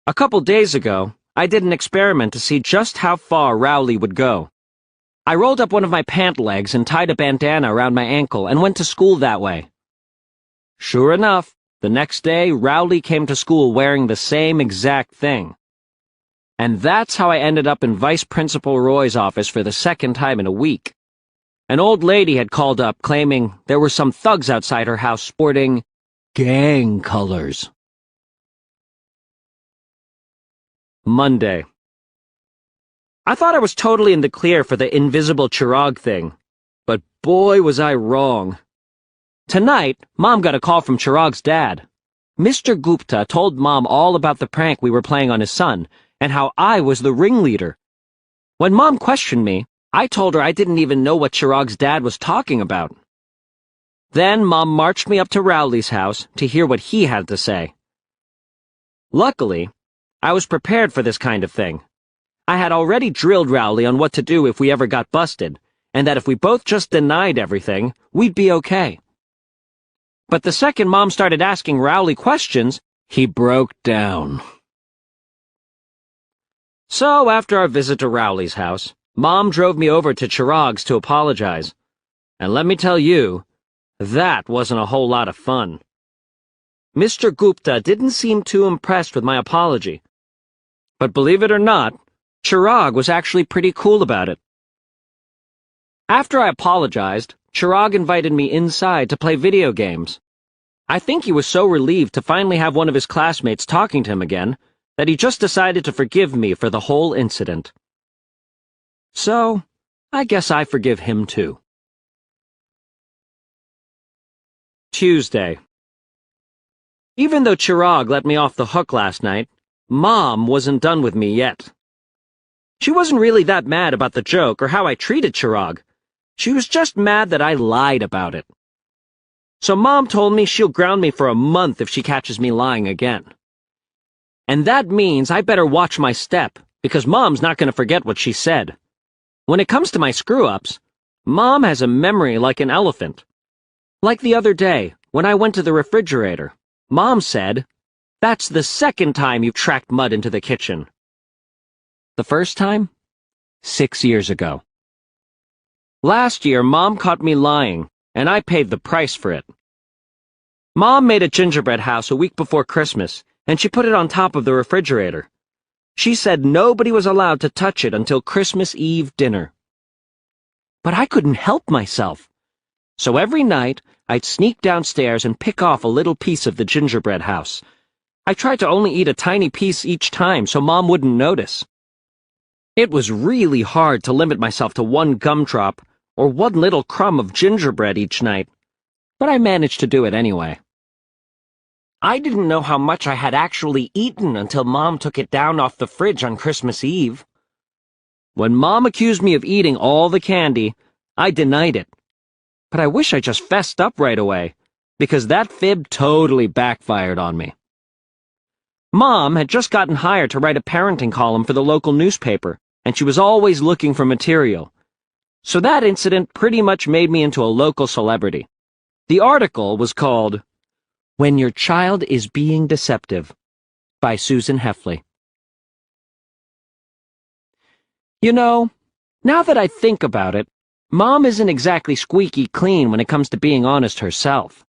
A couple days ago, I did an experiment to see just how far Rowley would go. I rolled up one of my pant legs and tied a bandana around my ankle and went to school that way. Sure enough, the next day, Rowley came to school wearing the same exact thing. And that's how I ended up in Vice Principal Roy's office for the second time in a week. An old lady had called up claiming there were some thugs outside her house sporting gang colors. Monday. I thought I was totally in the clear for the invisible Chirag thing, but boy was I wrong. Tonight, Mom got a call from Chirag's dad. Mr. Gupta told Mom all about the prank we were playing on his son, and how I was the ringleader. When Mom questioned me, I told her I didn't even know what Chirag's dad was talking about. Then Mom marched me up to Rowley's house to hear what he had to say. Luckily, I was prepared for this kind of thing. I had already drilled Rowley on what to do if we ever got busted, and that if we both just denied everything, we'd be okay. But the second Mom started asking Rowley questions, he broke down. So after our visit to Rowley's house, Mom drove me over to Chirag's to apologize. And let me tell you, that wasn't a whole lot of fun. Mr. Gupta didn't seem too impressed with my apology. But believe it or not, Chirag was actually pretty cool about it. After I apologized, Chirag invited me inside to play video games. I think he was so relieved to finally have one of his classmates talking to him again that he just decided to forgive me for the whole incident. So, I guess I forgive him too. Tuesday. Even though Chirag let me off the hook last night, Mom wasn't done with me yet. She wasn't really that mad about the joke or how I treated Chirag. She was just mad that I lied about it. So Mom told me she'll ground me for a month if she catches me lying again. And that means I better watch my step, because Mom's not going to forget what she said. When it comes to my screw-ups, Mom has a memory like an elephant. Like the other day, when I went to the refrigerator, Mom said, "That's the second time you've tracked mud into the kitchen." The first time? 6 years ago. Last year, Mom caught me lying, and I paid the price for it. Mom made a gingerbread house a week before Christmas, and she put it on top of the refrigerator. She said nobody was allowed to touch it until Christmas Eve dinner. But I couldn't help myself. So every night, I'd sneak downstairs and pick off a little piece of the gingerbread house. I tried to only eat a tiny piece each time so Mom wouldn't notice. It was really hard to limit myself to one gumdrop or one little crumb of gingerbread each night, but I managed to do it anyway. I didn't know how much I had actually eaten until Mom took it down off the fridge on Christmas Eve. When Mom accused me of eating all the candy, I denied it. But I wish I just fessed up right away, because that fib totally backfired on me. Mom had just gotten hired to write a parenting column for the local newspaper, and she was always looking for material. So that incident pretty much made me into a local celebrity. The article was called, "When Your Child is Being Deceptive," by Susan Heffley. You know, now that I think about it, Mom isn't exactly squeaky clean when it comes to being honest herself.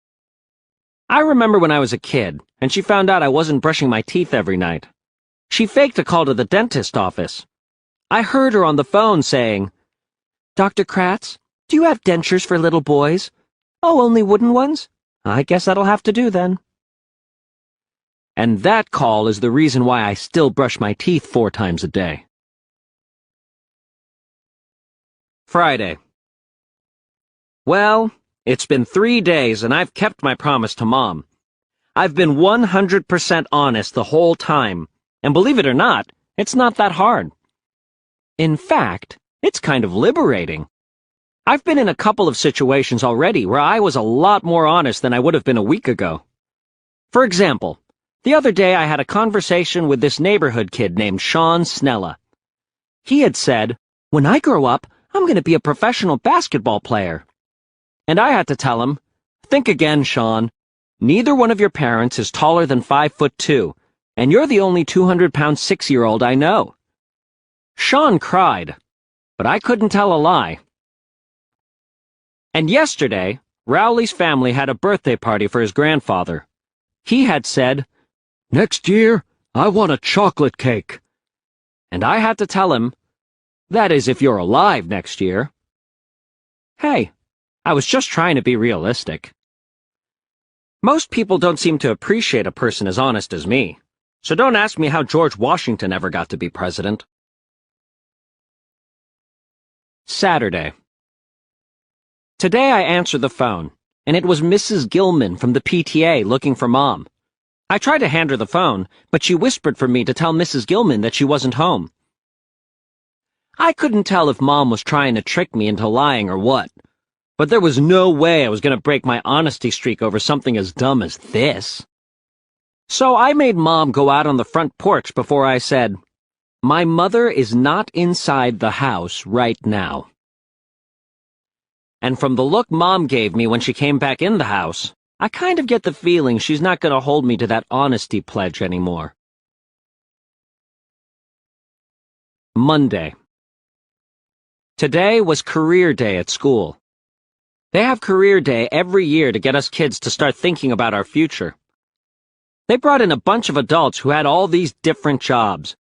I remember when I was a kid, and she found out I wasn't brushing my teeth every night. She faked a call to the dentist office. I heard her on the phone saying, "Dr. Kratz, do you have dentures for little boys? Oh, only wooden ones? I guess that'll have to do then." And that call is the reason why I still brush my teeth 4 times a day. Friday. Well, It's been 3 days and I've kept my promise to Mom. I've been 100% honest the whole time, and believe it or not, it's not that hard. In fact, it's kind of liberating. I've been in a couple of situations already where I was a lot more honest than I would have been a week ago. For example, the other day I had a conversation with this neighborhood kid named Sean Snella. He had said, "When I grow up, I'm going to be a professional basketball player." And I had to tell him, "Think again, Sean. Neither one of your parents is taller than 5'2", and you're the only 200-pound 6-year-old I know." Sean cried, but I couldn't tell a lie. And yesterday, Rowley's family had a birthday party for his grandfather. He had said, "Next year, I want a chocolate cake." And I had to tell him, "That is if you're alive next year." Hey, I was just trying to be realistic. Most people don't seem to appreciate a person as honest as me, so don't ask me how George Washington ever got to be president. Saturday. Today I answered the phone, and it was Mrs. Gilman from the PTA looking for Mom. I tried to hand her the phone, but she whispered for me to tell Mrs. Gilman that she wasn't home. I couldn't tell if Mom was trying to trick me into lying or what, but there was no way I was going to break my honesty streak over something as dumb as this. So I made Mom go out on the front porch before I said, "My mother is not inside the house right now." And from the look Mom gave me when she came back in the house, I kind of get the feeling she's not going to hold me to that honesty pledge anymore. Monday. Today was career day at school. They have career day every year to get us kids to start thinking about our future. They brought in a bunch of adults who had all these different jobs.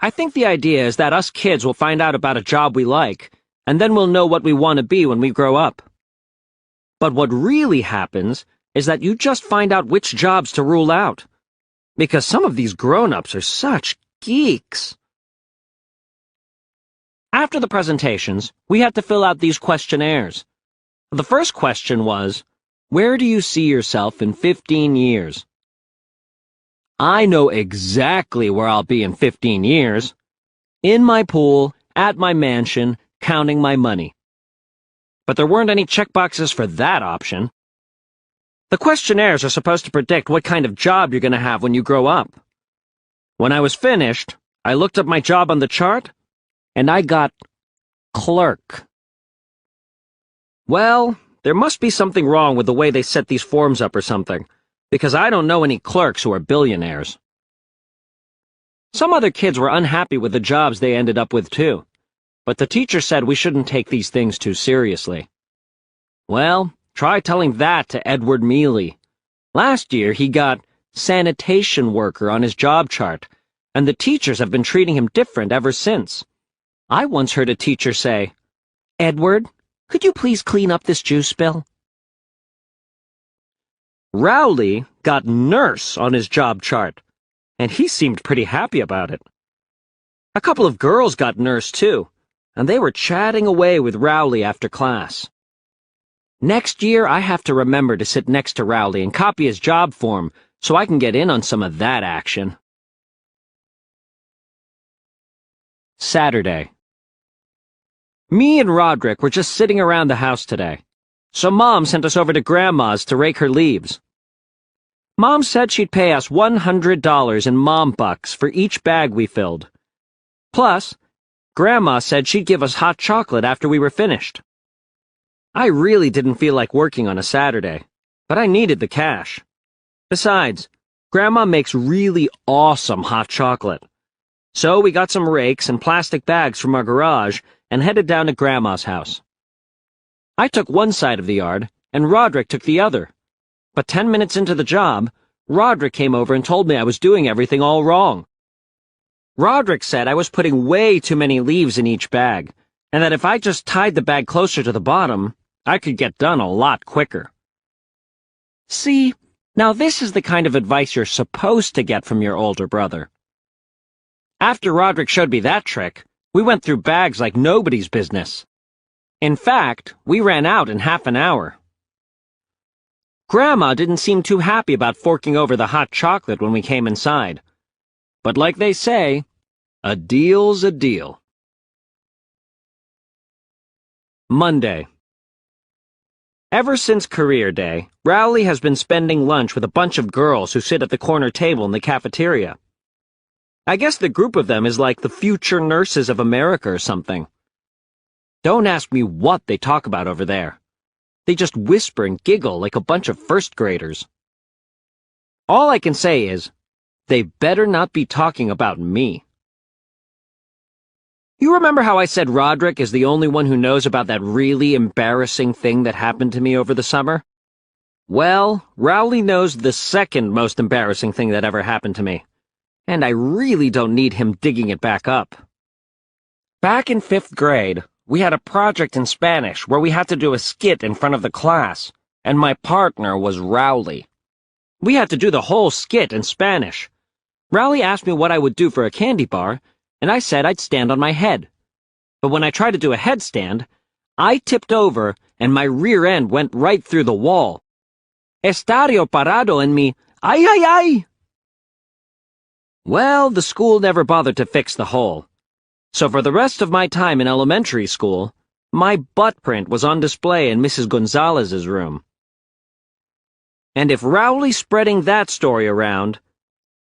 I think the idea is that us kids will find out about a job we like, and then we'll know what we want to be when we grow up. But what really happens is that you just find out which jobs to rule out, because some of these grown-ups are such geeks. After the presentations, we had to fill out these questionnaires. The first question was, where do you see yourself in 15 years? I know exactly where I'll be in 15 years. In my pool, at my mansion, counting my money. But there weren't any checkboxes for that option. The questionnaires are supposed to predict what kind of job you're going to have when you grow up. When I was finished, I looked up my job on the chart, and I got clerk. Well, there must be something wrong with the way they set these forms up or something, because I don't know any clerks who are billionaires. Some other kids were unhappy with the jobs they ended up with, too, but the teacher said we shouldn't take these things too seriously. Well, try telling that to Edward Mealy. Last year, he got sanitation worker on his job chart, and the teachers have been treating him different ever since. I once heard a teacher say, "Edward, could you please clean up this juice spill?" Rowley got nurse on his job chart, and he seemed pretty happy about it. A couple of girls got nurse, too, and they were chatting away with Rowley after class. Next year, I have to remember to sit next to Rowley and copy his job form so I can get in on some of that action. Saturday. Me and Roderick were just sitting around the house today, so Mom sent us over to Grandma's to rake her leaves. Mom said she'd pay us $100 in Mom bucks for each bag we filled. Plus, Grandma said she'd give us hot chocolate after we were finished. I really didn't feel like working on a Saturday, but I needed the cash. Besides, Grandma makes really awesome hot chocolate. So we got some rakes and plastic bags from our garage and headed down to Grandma's house. I took one side of the yard, and Roderick took the other. But 10 minutes into the job, Roderick came over and told me I was doing everything all wrong. Roderick said I was putting way too many leaves in each bag, and that if I just tied the bag closer to the bottom, I could get done a lot quicker. See, now this is the kind of advice you're supposed to get from your older brother. After Roderick showed me that trick, we went through bags like nobody's business. In fact, we ran out in half an hour, Grandma didn't seem too happy about forking over the hot chocolate when we came inside. But like they say, a deal's a deal. Monday. Ever since career day, Rowley has been spending lunch with a bunch of girls who sit at the corner table in the cafeteria. I guess the group of them is like the future nurses of America or something. Don't ask me what they talk about over there. They just whisper and giggle like a bunch of first graders. All I can say is, they better not be talking about me. You remember how I said Roderick is the only one who knows about that really embarrassing thing that happened to me over the summer? Well, Rowley knows the second most embarrassing thing that ever happened to me, and I really don't need him digging it back up. Back in 5th grade, we had a project in Spanish where we had to do a skit in front of the class, and my partner was Rowley. We had to do the whole skit in Spanish. Rowley asked me what I would do for a candy bar, and I said I'd stand on my head. But when I tried to do a headstand, I tipped over and my rear end went right through the wall. Estario parado en mi, ay ay ay! Well, the school never bothered to fix the hole. So for the rest of my time in elementary school, my butt print was on display in Mrs. Gonzalez's room. And if Rowley's spreading that story around,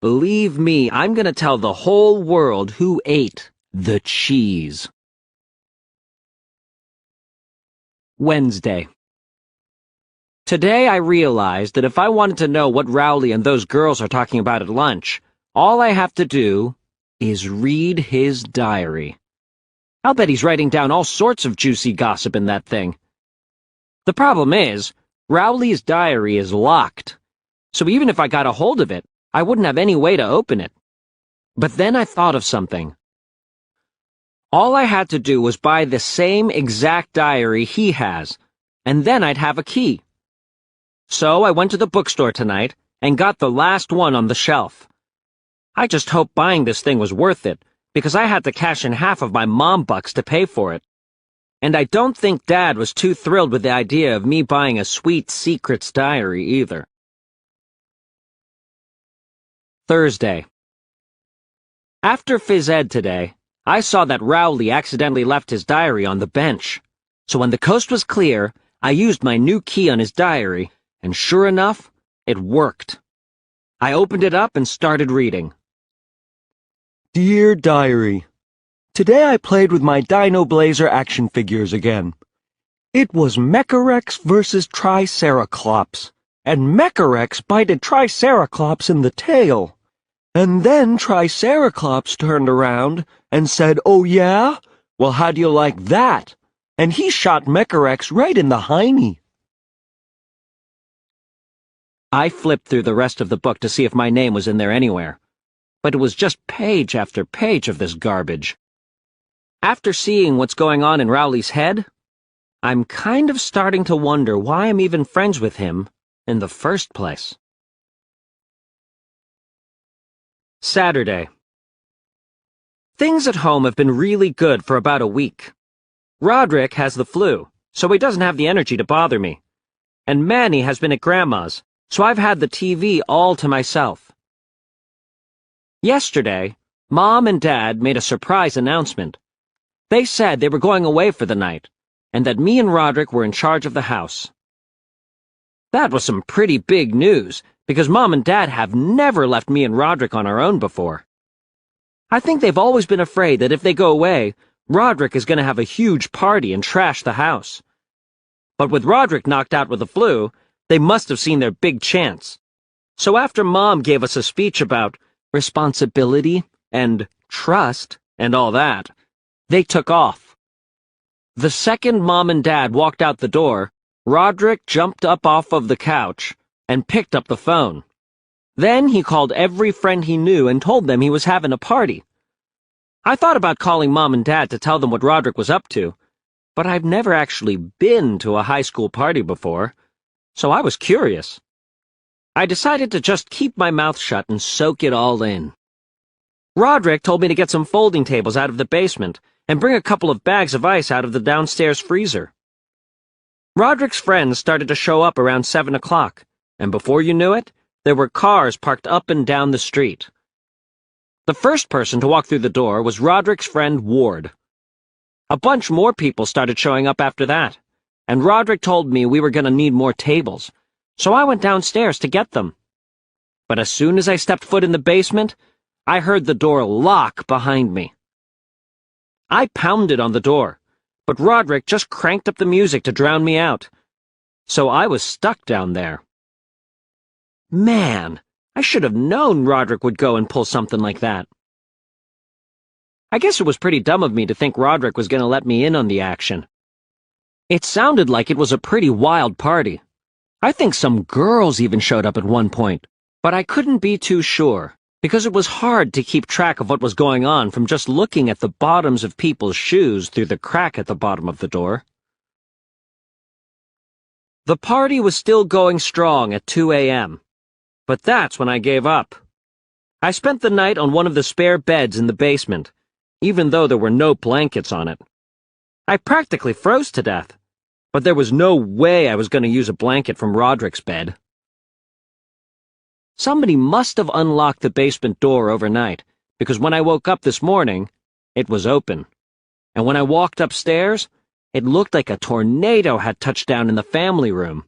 believe me, I'm going to tell the whole world who ate the cheese. Wednesday. Today I realized that if I wanted to know what Rowley and those girls are talking about at lunch, all I have to do is read his diary. I'll bet he's writing down all sorts of juicy gossip in that thing. The problem is, Rowley's diary is locked, so even if I got a hold of it, I wouldn't have any way to open it. But then I thought of something. All I had to do was buy the same exact diary he has, and then I'd have a key. So I went to the bookstore tonight and got the last one on the shelf. I just hoped buying this thing was worth it, because I had to cash in half of my mom bucks to pay for it. And I don't think Dad was too thrilled with the idea of me buying a sweet secrets diary either. Thursday. After phys ed today, I saw that Rowley accidentally left his diary on the bench. So when the coast was clear, I used my new key on his diary, and sure enough, it worked. I opened it up and started reading. Dear Diary, today I played with my Dino Blazer action figures again. It was Mecharex versus Triceraclops, and Mecharex bited Triceraclops in the tail. And then Triceraclops turned around and said, "Oh yeah? Well, how do you like that?" And he shot Mecharex right in the hiney. I flipped through the rest of the book to see if my name was in there anywhere, but it was just page after page of this garbage. After seeing what's going on in Rowley's head, I'm kind of starting to wonder why I'm even friends with him in the first place. Saturday. Things at home have been really good for about a week. Roderick has the flu, so he doesn't have the energy to bother me. And Manny has been at Grandma's, so I've had the TV all to myself. Yesterday, Mom and Dad made a surprise announcement. They said they were going away for the night, and that me and Roderick were in charge of the house. That was some pretty big news, because Mom and Dad have never left me and Roderick on our own before. I think they've always been afraid that if they go away, Roderick is going to have a huge party and trash the house. But with Roderick knocked out with the flu, they must have seen their big chance. So after Mom gave us a speech about responsibility and trust and all that, they took off. The second Mom and Dad walked out the door, Roderick jumped up off of the couch and picked up the phone. Then he called every friend he knew and told them he was having a party. I thought about calling Mom and Dad to tell them what Roderick was up to, but I've never actually been to a high school party before, so I was curious. I decided to just keep my mouth shut and soak it all in. Roderick told me to get some folding tables out of the basement and bring a couple of bags of ice out of the downstairs freezer. Roderick's friends started to show up around 7 o'clock, and before you knew it, there were cars parked up and down the street. The first person to walk through the door was Roderick's friend Ward. A bunch more people started showing up after that, and Roderick told me we were going to need more tables, so I went downstairs to get them. But as soon as I stepped foot in the basement, I heard the door lock behind me. I pounded on the door, but Roderick just cranked up the music to drown me out, so I was stuck down there. Man, I should have known Roderick would go and pull something like that. I guess it was pretty dumb of me to think Roderick was going to let me in on the action. It sounded like it was a pretty wild party. I think some girls even showed up at one point, but I couldn't be too sure, because it was hard to keep track of what was going on from just looking at the bottoms of people's shoes through the crack at the bottom of the door. The party was still going strong at 2 a.m., but that's when I gave up. I spent the night on one of the spare beds in the basement, even though there were no blankets on it. I practically froze to death, but there was no way I was going to use a blanket from Roderick's bed. Somebody must have unlocked the basement door overnight, because when I woke up this morning, it was open. And when I walked upstairs, it looked like a tornado had touched down in the family room.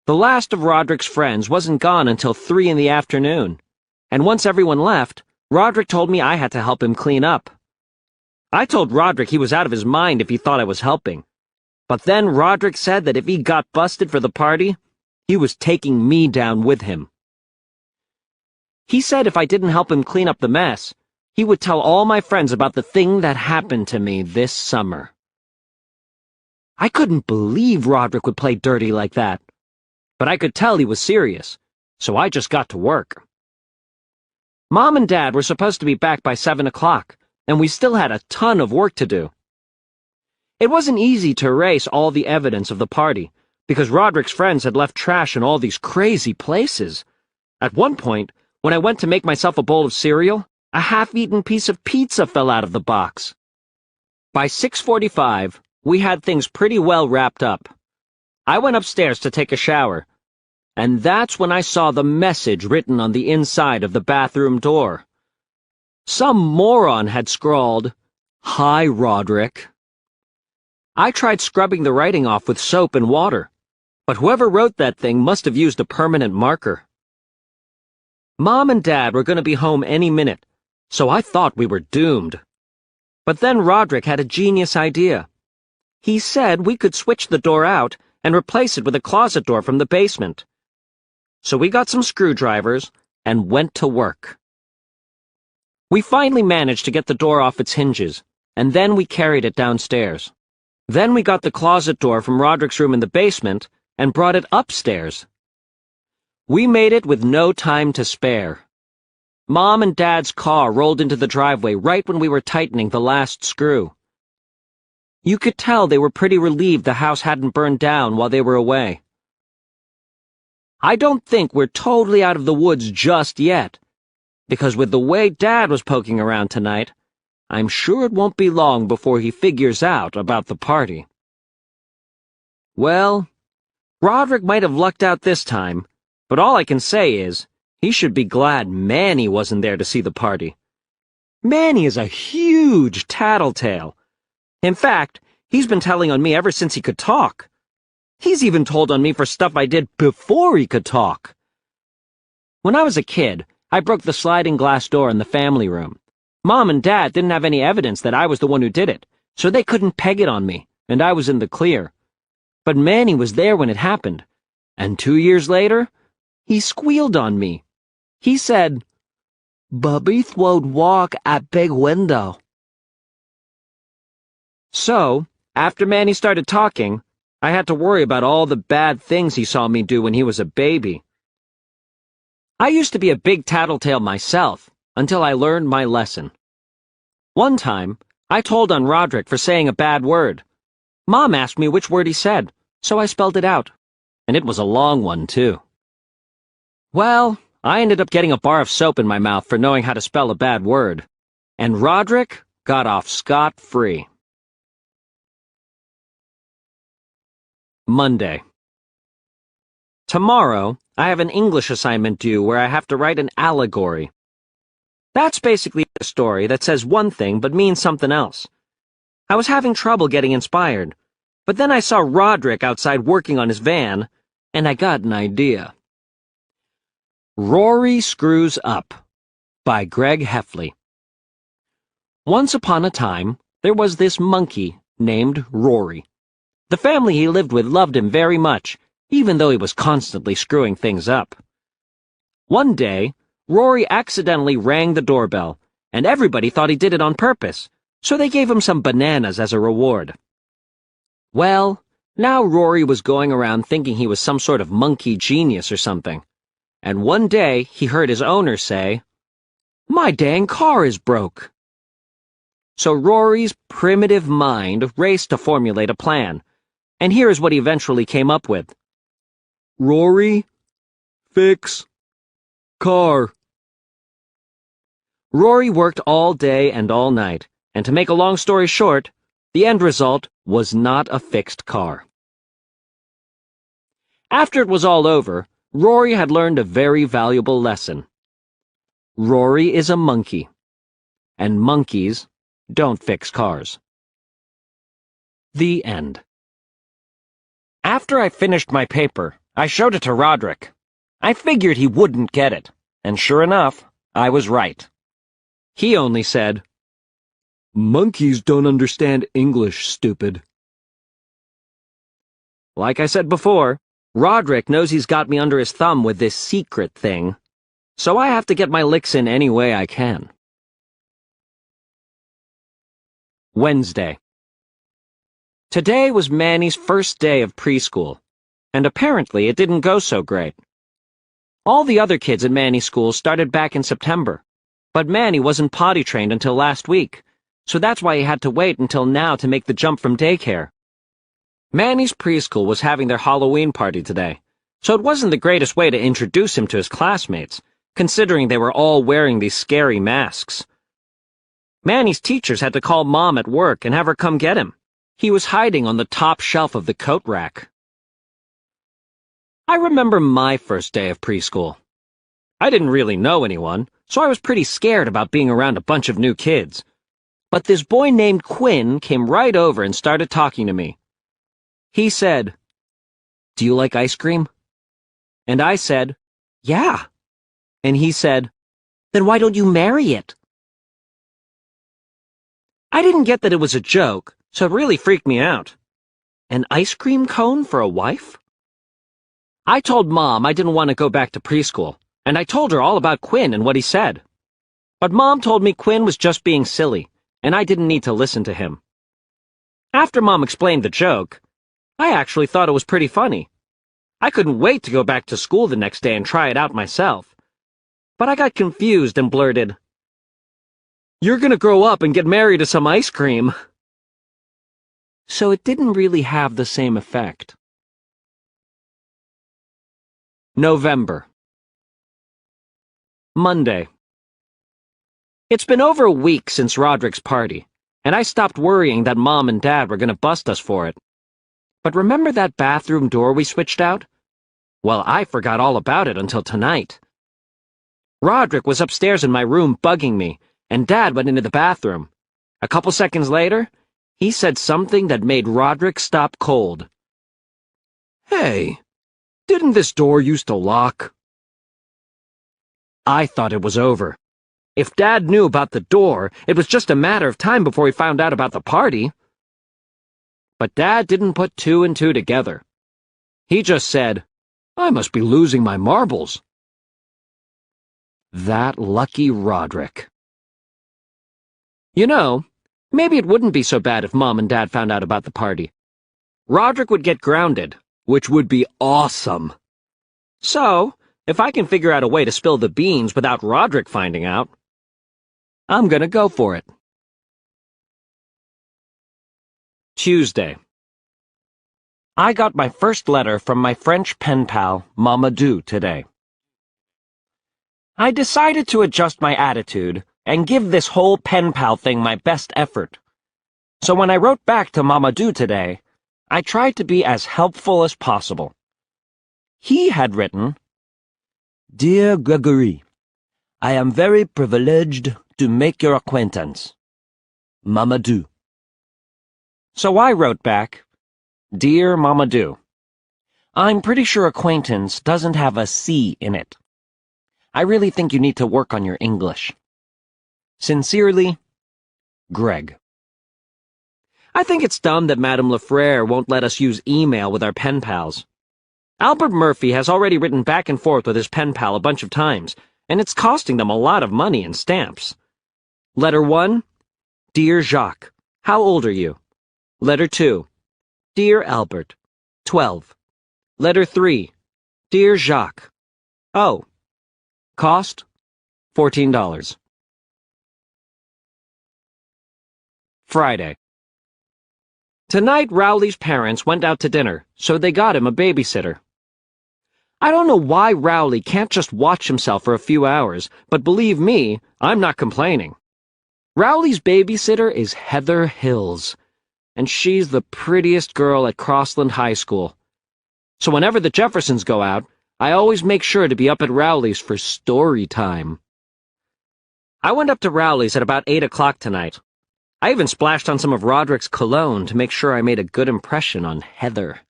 The last of Roderick's friends wasn't gone until 3 in the afternoon, and once everyone left, Roderick told me I had to help him clean up. I told Roderick he was out of his mind if he thought I was helping, but then Roderick said that if he got busted for the party, he was taking me down with him. He said if I didn't help him clean up the mess, he would tell all my friends about the thing that happened to me this summer. I couldn't believe Roderick would play dirty like that, but I could tell he was serious, so I just got to work. Mom and Dad were supposed to be back by 7 o'clock, and we still had a ton of work to do. It wasn't easy to erase all the evidence of the party, because Roderick's friends had left trash in all these crazy places. At one point, when I went to make myself a bowl of cereal, a half-eaten piece of pizza fell out of the box. By 6:45, we had things pretty well wrapped up. I went upstairs to take a shower, and that's when I saw the message written on the inside of the bathroom door. Some moron had scrawled, "Hi, Roderick." I tried scrubbing the writing off with soap and water, but whoever wrote that thing must have used a permanent marker. Mom and Dad were going to be home any minute, so I thought we were doomed. But then Roderick had a genius idea. He said we could switch the door out and replace it with a closet door from the basement. So we got some screwdrivers and went to work. We finally managed to get the door off its hinges, and then we carried it downstairs. Then we got the closet door from Roderick's room in the basement and brought it upstairs. We made it with no time to spare. Mom and Dad's car rolled into the driveway right when we were tightening the last screw. You could tell they were pretty relieved the house hadn't burned down while they were away. I don't think we're totally out of the woods just yet, because with the way Dad was poking around tonight, I'm sure it won't be long before he figures out about the party. Well, Roderick might have lucked out this time, but all I can say is, he should be glad Manny wasn't there to see the party. Manny is a huge tattletale. In fact, he's been telling on me ever since he could talk. He's even told on me for stuff I did before he could talk. When I was a kid, I broke the sliding glass door in the family room. Mom and Dad didn't have any evidence that I was the one who did it, so they couldn't peg it on me, and I was in the clear. But Manny was there when it happened, and 2 years later, he squealed on me. He said, "Bubby would walk at big window." So, after Manny started talking, I had to worry about all the bad things he saw me do when he was a baby. I used to be a big tattletale myself, until I learned my lesson. One time, I told on Roderick for saying a bad word. Mom asked me which word he said, so I spelled it out. And it was a long one, too. Well, I ended up getting a bar of soap in my mouth for knowing how to spell a bad word. And Roderick got off scot-free. Monday. Tomorrow, I have an English assignment due where I have to write an allegory. That's basically a story that says one thing but means something else. I was having trouble getting inspired, but then I saw Roderick outside working on his van, and I got an idea. Rory Screws Up by Greg Heffley. Once upon a time, there was this monkey named Rory. The family he lived with loved him very much, even though he was constantly screwing things up. One day, Rory accidentally rang the doorbell, and everybody thought he did it on purpose, so they gave him some bananas as a reward. Well, now Rory was going around thinking he was some sort of monkey genius or something, and one day he heard his owner say, "My dang car is broke." So Rory's primitive mind raced to formulate a plan, and here is what he eventually came up with. Rory, fix, car. Rory worked all day and all night, and to make a long story short, the end result was not a fixed car. After it was all over, Rory had learned a very valuable lesson. Rory is a monkey, and monkeys don't fix cars. The end. After I finished my paper, I showed it to Roderick. I figured he wouldn't get it, and sure enough, I was right. He only said, "Monkeys don't understand English, stupid." Like I said before, Roderick knows he's got me under his thumb with this secret thing, so I have to get my licks in any way I can. Wednesday. Today was Manny's first day of preschool, and apparently it didn't go so great. All the other kids at Manny's school started back in September, but Manny wasn't potty trained until last week, so that's why he had to wait until now to make the jump from daycare. Manny's preschool was having their Halloween party today, so it wasn't the greatest way to introduce him to his classmates, considering they were all wearing these scary masks. Manny's teachers had to call Mom at work and have her come get him. He was hiding on the top shelf of the coat rack. I remember my first day of preschool. I didn't really know anyone, so I was pretty scared about being around a bunch of new kids. But this boy named Quinn came right over and started talking to me. He said, "Do you like ice cream?" And I said, "Yeah." And he said, "Then why don't you marry it?" I didn't get that it was a joke, so it really freaked me out. An ice cream cone for a wife? I told Mom I didn't want to go back to preschool, and I told her all about Quinn and what he said. But Mom told me Quinn was just being silly, and I didn't need to listen to him. After Mom explained the joke, I actually thought it was pretty funny. I couldn't wait to go back to school the next day and try it out myself. But I got confused and blurted, "You're gonna grow up and get married to some ice cream." So it didn't really have the same effect. November. Monday. It's been over a week since Roderick's party, and I stopped worrying that Mom and Dad were gonna bust us for it. But remember that bathroom door we switched out? Well, I forgot all about it until tonight. Roderick was upstairs in my room bugging me, and Dad went into the bathroom. A couple seconds later, he said something that made Roderick stop cold. "Hey, didn't this door used to lock?" I thought it was over. If Dad knew about the door, it was just a matter of time before he found out about the party. But Dad didn't put two and two together. He just said, "I must be losing my marbles." That lucky Roderick. You know, maybe it wouldn't be so bad if Mom and Dad found out about the party. Roderick would get grounded, which would be awesome. So, if I can figure out a way to spill the beans without Roderick finding out, I'm gonna go for it. Tuesday. I got my first letter from my French pen pal, Mamadou, today. I decided to adjust my attitude and give this whole pen pal thing my best effort. So when I wrote back to Mamadou today, I tried to be as helpful as possible. He had written, "Dear Gregory, I am very privileged to make your acquaintance. Mamadou." So I wrote back, "Dear Mamadou, I'm pretty sure acquaintance doesn't have a C in it. I really think you need to work on your English. Sincerely, Greg." I think it's dumb that Madame Lefrere won't let us use email with our pen pals. Albert Murphy has already written back and forth with his pen pal a bunch of times, and it's costing them a lot of money in stamps. Letter 1, Dear Jacques, how old are you? Letter 2, Dear Albert, 12. Letter 3, Dear Jacques. Oh. Cost, $14. Friday. Tonight, Rowley's parents went out to dinner, so they got him a babysitter. I don't know why Rowley can't just watch himself for a few hours, but believe me, I'm not complaining. Rowley's babysitter is Heather Hills, and she's the prettiest girl at Crossland High School. So whenever the Jeffersons go out, I always make sure to be up at Rowley's for story time. I went up to Rowley's at about 8 o'clock tonight. I even splashed on some of Roderick's cologne to make sure I made a good impression on Heather.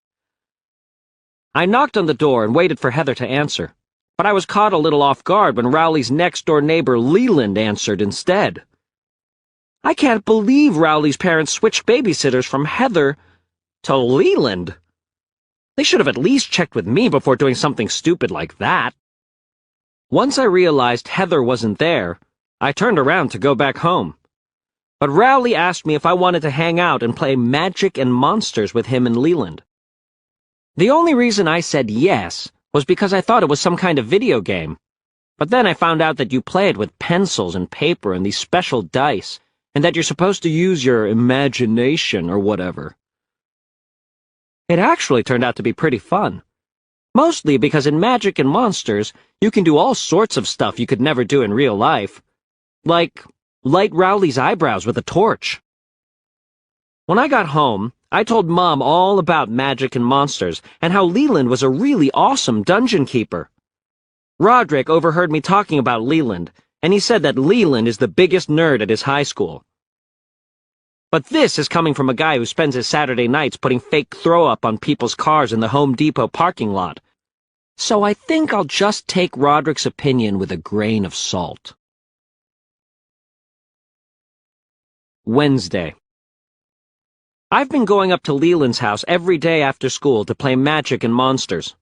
I knocked on the door and waited for Heather to answer, but I was caught a little off guard when Rowley's next-door neighbor Leland answered instead. I can't believe Rowley's parents switched babysitters from Heather to Leland. They should have at least checked with me before doing something stupid like that. Once I realized Heather wasn't there, I turned around to go back home. But Rowley asked me if I wanted to hang out and play Magic and Monsters with him and Leland. The only reason I said yes was because I thought it was some kind of video game. But then I found out that you play it with pencils and paper and these special dice, and that you're supposed to use your imagination or whatever. It actually turned out to be pretty fun. Mostly because in Magic and Monsters, you can do all sorts of stuff you could never do in real life. Like light Rowley's eyebrows with a torch. When I got home, I told Mom all about Magic and Monsters and how Leland was a really awesome dungeon keeper. Roderick overheard me talking about Leland, and he said that Leland is the biggest nerd at his high school. But this is coming from a guy who spends his Saturday nights putting fake throw-up on people's cars in the Home Depot parking lot. So I think I'll just take Roderick's opinion with a grain of salt. Wednesday. I've been going up to Leland's house every day after school to play Magic and Monsters.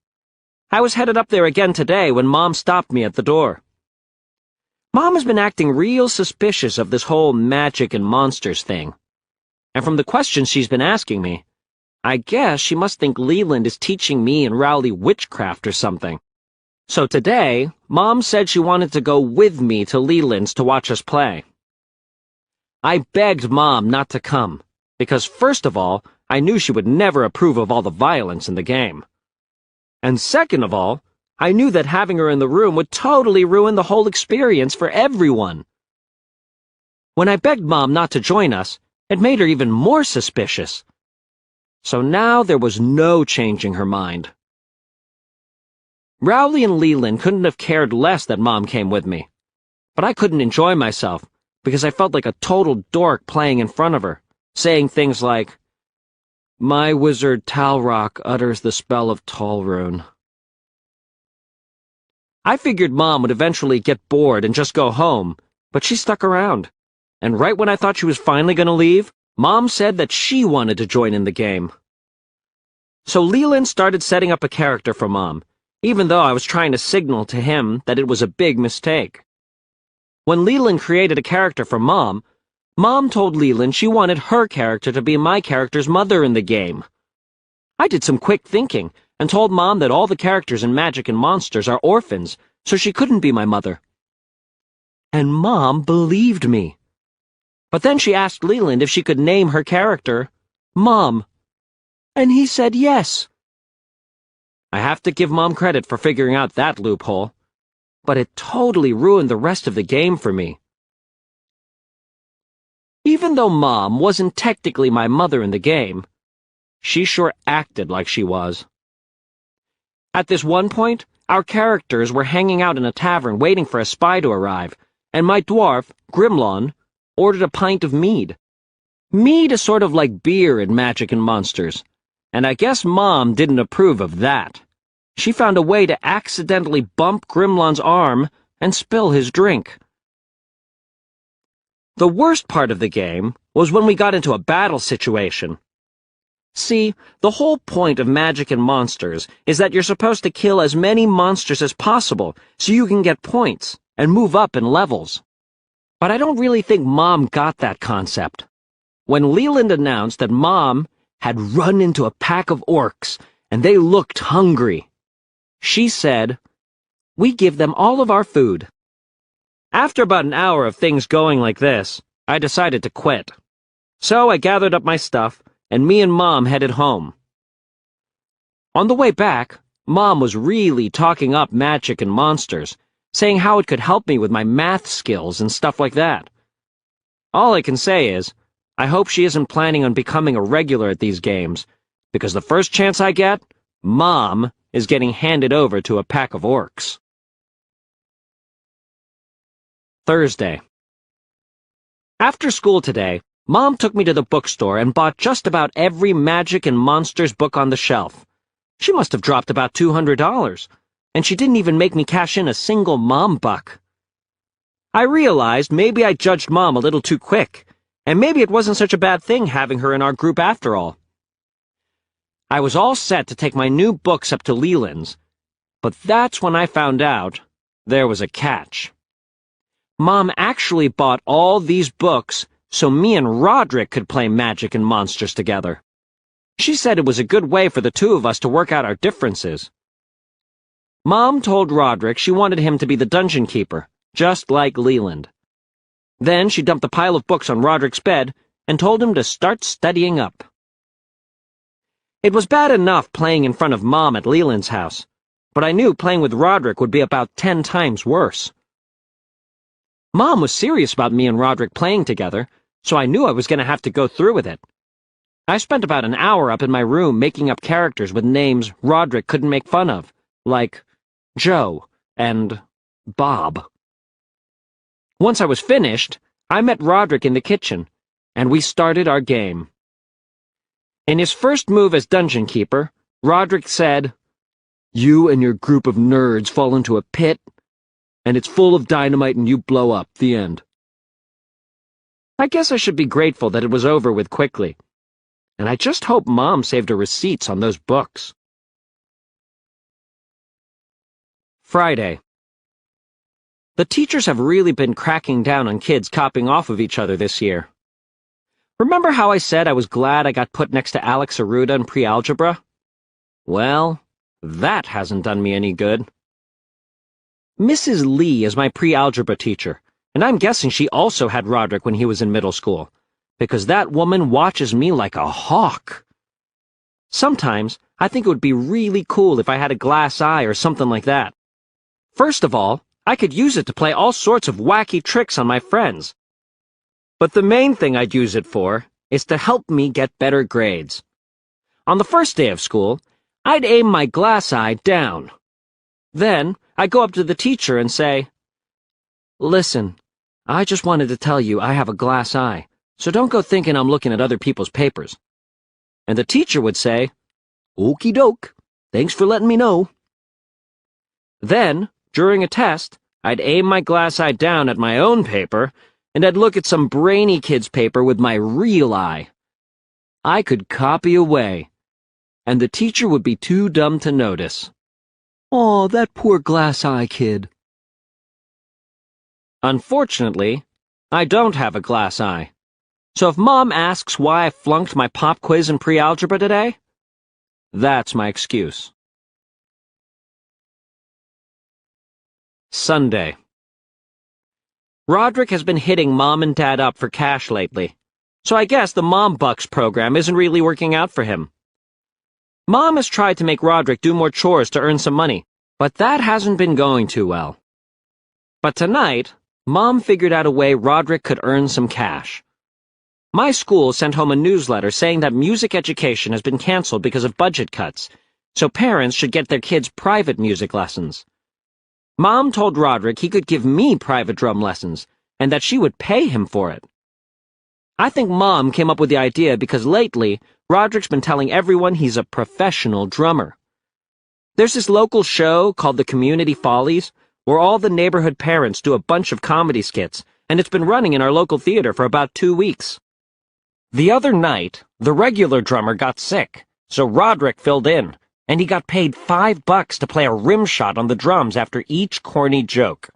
I was headed up there again today when Mom stopped me at the door. Mom has been acting real suspicious of this whole Magic and Monsters thing. And from the questions she's been asking me, I guess she must think Leland is teaching me and Rowley witchcraft or something. So today, Mom said she wanted to go with me to Leland's to watch us play. I begged Mom not to come, because first of all, I knew she would never approve of all the violence in the game. And second of all, I knew that having her in the room would totally ruin the whole experience for everyone. When I begged Mom not to join us, it made her even more suspicious. So now there was no changing her mind. Rowley and Leland couldn't have cared less that Mom came with me, but I couldn't enjoy myself because I felt like a total dork playing in front of her, saying things like, "My wizard Talrock utters the spell of Tallrune." I figured Mom would eventually get bored and just go home, but she stuck around. And right when I thought she was finally going to leave, Mom said that she wanted to join in the game. So Leland started setting up a character for Mom, even though I was trying to signal to him that it was a big mistake. When Leland created a character for Mom, Mom told Leland she wanted her character to be my character's mother in the game. I did some quick thinking and told Mom that all the characters in Magic and Monsters are orphans, so she couldn't be my mother. And Mom believed me. But then she asked Leland if she could name her character Mom, and he said yes. I have to give Mom credit for figuring out that loophole, but it totally ruined the rest of the game for me. Even though Mom wasn't technically my mother in the game, she sure acted like she was. At this one point, our characters were hanging out in a tavern waiting for a spy to arrive, and my dwarf, Grimlawn, ordered a pint of mead. Mead is sort of like beer in Magic and Monsters, and I guess Mom didn't approve of that. She found a way to accidentally bump Grimlawn's arm and spill his drink. The worst part of the game was when we got into a battle situation. See, the whole point of Magic and Monsters is that you're supposed to kill as many monsters as possible so you can get points and move up in levels. But I don't really think Mom got that concept. When Leland announced that Mom had run into a pack of orcs and they looked hungry, she said, "We give them all of our food." After about an hour of things going like this, I decided to quit. So I gathered up my stuff, and me and Mom headed home. On the way back, Mom was really talking up Magic and Monsters, saying how it could help me with my math skills and stuff like that. All I can say is, I hope she isn't planning on becoming a regular at these games, because the first chance I get, Mom is getting handed over to a pack of orcs. Thursday. After school today, Mom took me to the bookstore and bought just about every Magic and Monsters book on the shelf. She must have dropped about $200, and she didn't even make me cash in a single Mom buck. I realized maybe I judged Mom a little too quick, and maybe it wasn't such a bad thing having her in our group after all. I was all set to take my new books up to Leland's, but that's when I found out there was a catch. Mom actually bought all these books so me and Roderick could play Magic and Monsters together. She said it was a good way for the two of us to work out our differences. Mom told Roderick she wanted him to be the dungeon keeper, just like Leland. Then she dumped the pile of books on Roderick's bed and told him to start studying up. It was bad enough playing in front of Mom at Leland's house, but I knew playing with Roderick would be about 10 times worse. Mom was serious about me and Roderick playing together, so I knew I was going to have to go through with it. I spent about an hour up in my room making up characters with names Roderick couldn't make fun of, like Joe and Bob. Once I was finished, I met Roderick in the kitchen, and we started our game. In his first move as dungeon keeper, Roderick said, "You and your group of nerds fall into a pit, and it's full of dynamite and you blow up. The end." I guess I should be grateful that it was over with quickly, and I just hope Mom saved her receipts on those books. Friday. The teachers have really been cracking down on kids copying off of each other this year. Remember how I said I was glad I got put next to Alex Aruda in pre-algebra? Well, that hasn't done me any good. Mrs. Lee is my pre-algebra teacher, and I'm guessing she also had Roderick when he was in middle school, because that woman watches me like a hawk. Sometimes I think it would be really cool if I had a glass eye or something like that. First of all, I could use it to play all sorts of wacky tricks on my friends. But the main thing I'd use it for is to help me get better grades. On the first day of school, I'd aim my glass eye down. Then, I'd go up to the teacher and say, "Listen, I just wanted to tell you I have a glass eye, so don't go thinking I'm looking at other people's papers." And the teacher would say, "Okie doke, thanks for letting me know." Then, during a test, I'd aim my glass eye down at my own paper, and I'd look at some brainy kid's paper with my real eye. I could copy away, and the teacher would be too dumb to notice. "Aw, that poor glass eye kid." Unfortunately, I don't have a glass eye. So if Mom asks why I flunked my pop quiz in pre-algebra today, that's my excuse. Sunday. Roderick has been hitting Mom and Dad up for cash lately, so I guess the Mom Bucks program isn't really working out for him. Mom has tried to make Roderick do more chores to earn some money, but that hasn't been going too well. But tonight, Mom figured out a way Roderick could earn some cash. My school sent home a newsletter saying that music education has been canceled because of budget cuts, so parents should get their kids private music lessons. Mom told Roderick he could give me private drum lessons, and that she would pay him for it. I think Mom came up with the idea because lately, Roderick's been telling everyone he's a professional drummer. There's this local show called the Community Follies, where all the neighborhood parents do a bunch of comedy skits, and it's been running in our local theater for about 2 weeks. The other night, the regular drummer got sick, so Roderick filled in, and he got paid $5 to play a rim shot on the drums after each corny joke.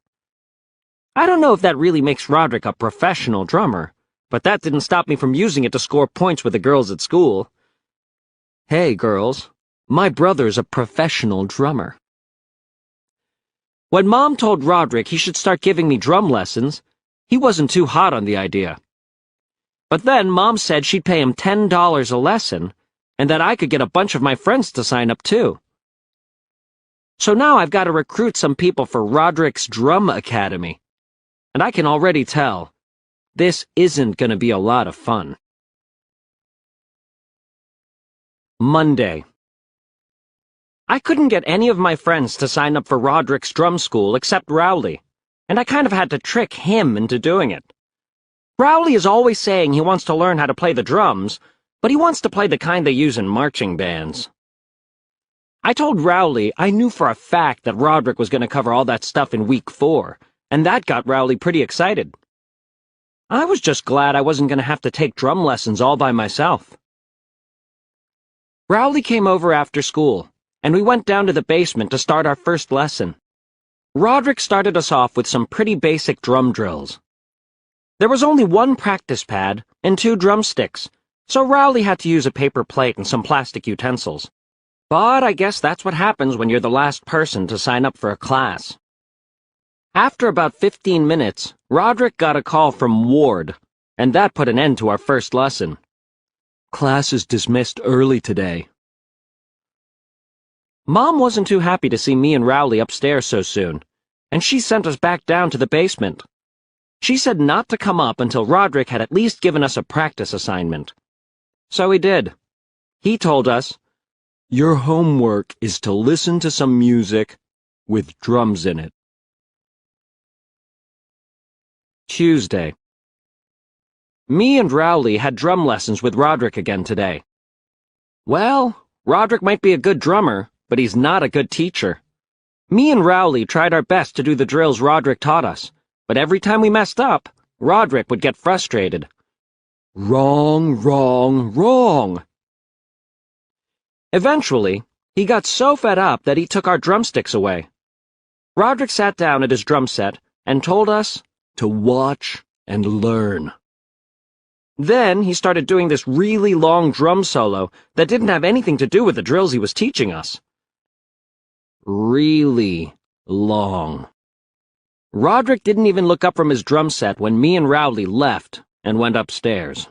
I don't know if that really makes Roderick a professional drummer, but that didn't stop me from using it to score points with the girls at school. Hey, girls, my brother's a professional drummer. When Mom told Roderick he should start giving me drum lessons, he wasn't too hot on the idea. But then Mom said she'd pay him $10 a lesson, and that I could get a bunch of my friends to sign up too. So now I've got to recruit some people for Roderick's Drum Academy. And I can already tell, this isn't going to be a lot of fun. Monday. I couldn't get any of my friends to sign up for Roderick's drum school except Rowley, and I kind of had to trick him into doing it. Rowley is always saying he wants to learn how to play the drums, but he wants to play the kind they use in marching bands. I told Rowley I knew for a fact that Roderick was going to cover all that stuff in week 4, and that got Rowley pretty excited. I was just glad I wasn't going to have to take drum lessons all by myself. Rowley came over after school, and we went down to the basement to start our first lesson. Roderick started us off with some pretty basic drum drills. There was only 1 practice pad and 2 drumsticks, so Rowley had to use a paper plate and some plastic utensils. But I guess that's what happens when you're the last person to sign up for a class. After about 15 minutes, Roderick got a call from Ward, and that put an end to our first lesson. Class is dismissed early today. Mom wasn't too happy to see me and Rowley upstairs so soon, and she sent us back down to the basement. She said not to come up until Roderick had at least given us a practice assignment. So he did. He told us, "Your homework is to listen to some music with drums in it." Tuesday. Me and Rowley had drum lessons with Roderick again today. Well, Roderick might be a good drummer, but he's not a good teacher. Me and Rowley tried our best to do the drills Roderick taught us, but every time we messed up, Roderick would get frustrated. Wrong, wrong, wrong. Eventually, he got so fed up that he took our drumsticks away. Roderick sat down at his drum set and told us to watch and learn. Then he started doing this really long drum solo that didn't have anything to do with the drills he was teaching us. Really long. Roderick didn't even look up from his drum set when me and Rowley left and went upstairs.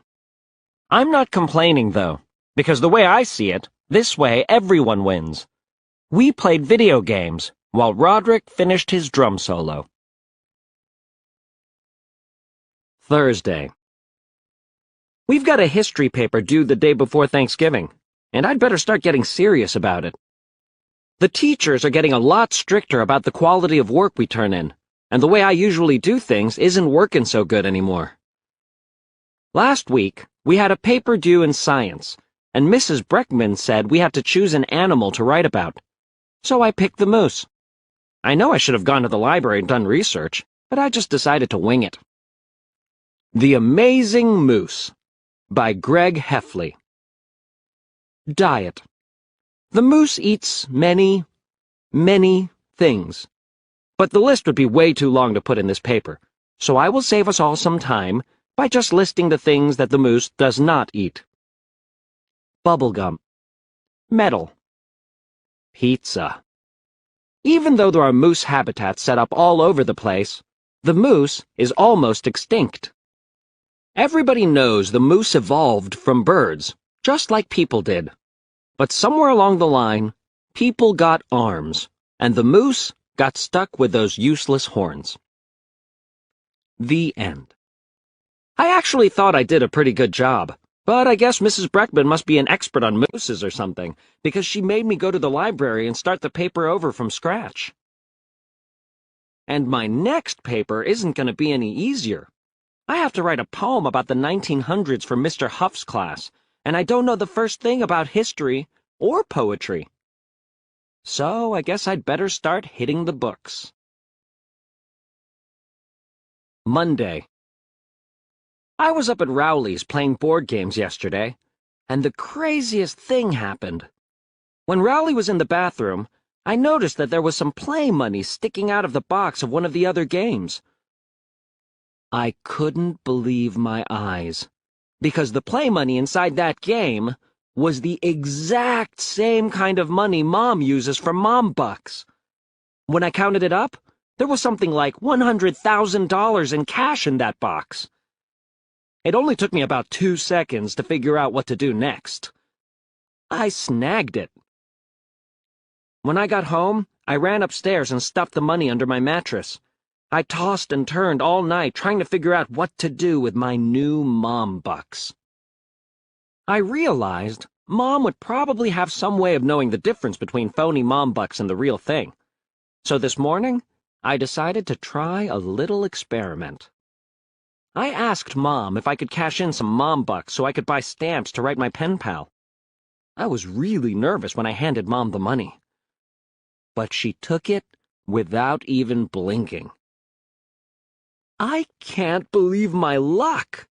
I'm not complaining, though, because the way I see it, this way everyone wins. We played video games while Roderick finished his drum solo. Thursday. We've got a history paper due the day before Thanksgiving, and I'd better start getting serious about it. The teachers are getting a lot stricter about the quality of work we turn in, and the way I usually do things isn't working so good anymore. Last week, we had a paper due in science, and Mrs. Breckman said we had to choose an animal to write about. So I picked the moose. I know I should have gone to the library and done research, but I just decided to wing it. The Amazing Moose by Greg Heffley. Diet. The moose eats many, many things. But the list would be way too long to put in this paper, so I will save us all some time by just listing the things that the moose does not eat. Bubblegum. Metal. Pizza. Even though there are moose habitats set up all over the place, the moose is almost extinct. Everybody knows the moose evolved from birds, just like people did. But somewhere along the line, people got arms, and the moose got stuck with those useless horns. The end. I actually thought I did a pretty good job, But I guess Mrs. Breckman must be an expert on mooses or something, because she made me go to the library and start the paper over from scratch. And my next paper isn't going to be any easier. I have to write a poem about the 1900s for Mr. Huff's class, and I don't know the first thing about history or poetry. So I guess I'd better start hitting the books. Monday. I was up at Rowley's playing board games yesterday, and the craziest thing happened. When Rowley was in the bathroom, I noticed that there was some play money sticking out of the box of one of the other games. I couldn't believe my eyes, because the play money inside that game was the exact same kind of money Mom uses for Mom Bucks. When I counted it up, there was something like $100,000 in cash in that box. It only took me about 2 seconds to figure out what to do next. I snagged it. When I got home, I ran upstairs and stuffed the money under my mattress. I tossed and turned all night trying to figure out what to do with my new Mom Bucks. I realized Mom would probably have some way of knowing the difference between phony Mom Bucks and the real thing. So this morning, I decided to try a little experiment. I asked Mom if I could cash in some Mom Bucks so I could buy stamps to write my pen pal. I was really nervous when I handed Mom the money. But she took it without even blinking. I can't believe my luck.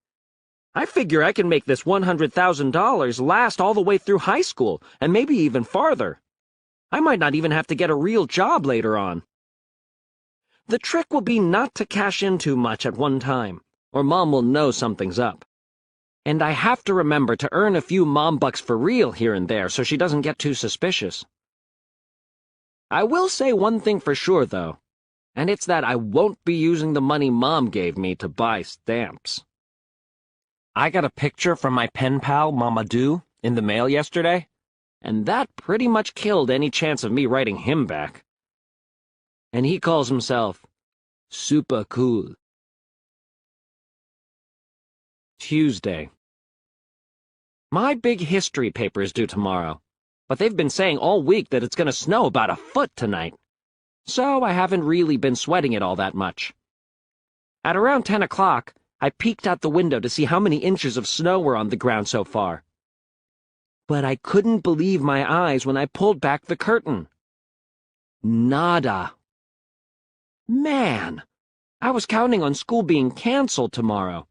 I figure I can make this $100,000 last all the way through high school, and maybe even farther. I might not even have to get a real job later on. The trick will be not to cash in too much at one time, or Mom will know something's up. And I have to remember to earn a few Mom Bucks for real here and there so she doesn't get too suspicious. I will say one thing for sure, though, and it's that I won't be using the money Mom gave me to buy stamps. I got a picture from my pen pal, Mamadou, in the mail yesterday, and that pretty much killed any chance of me writing him back. And he calls himself super cool. Tuesday. My big history paper is due tomorrow, but they've been saying all week that it's going to snow about a foot tonight, so I haven't really been sweating it all that much. At around 10 o'clock, I peeked out the window to see how many inches of snow were on the ground so far. But I couldn't believe my eyes when I pulled back the curtain. Nada. Man, I was counting on school being canceled tomorrow.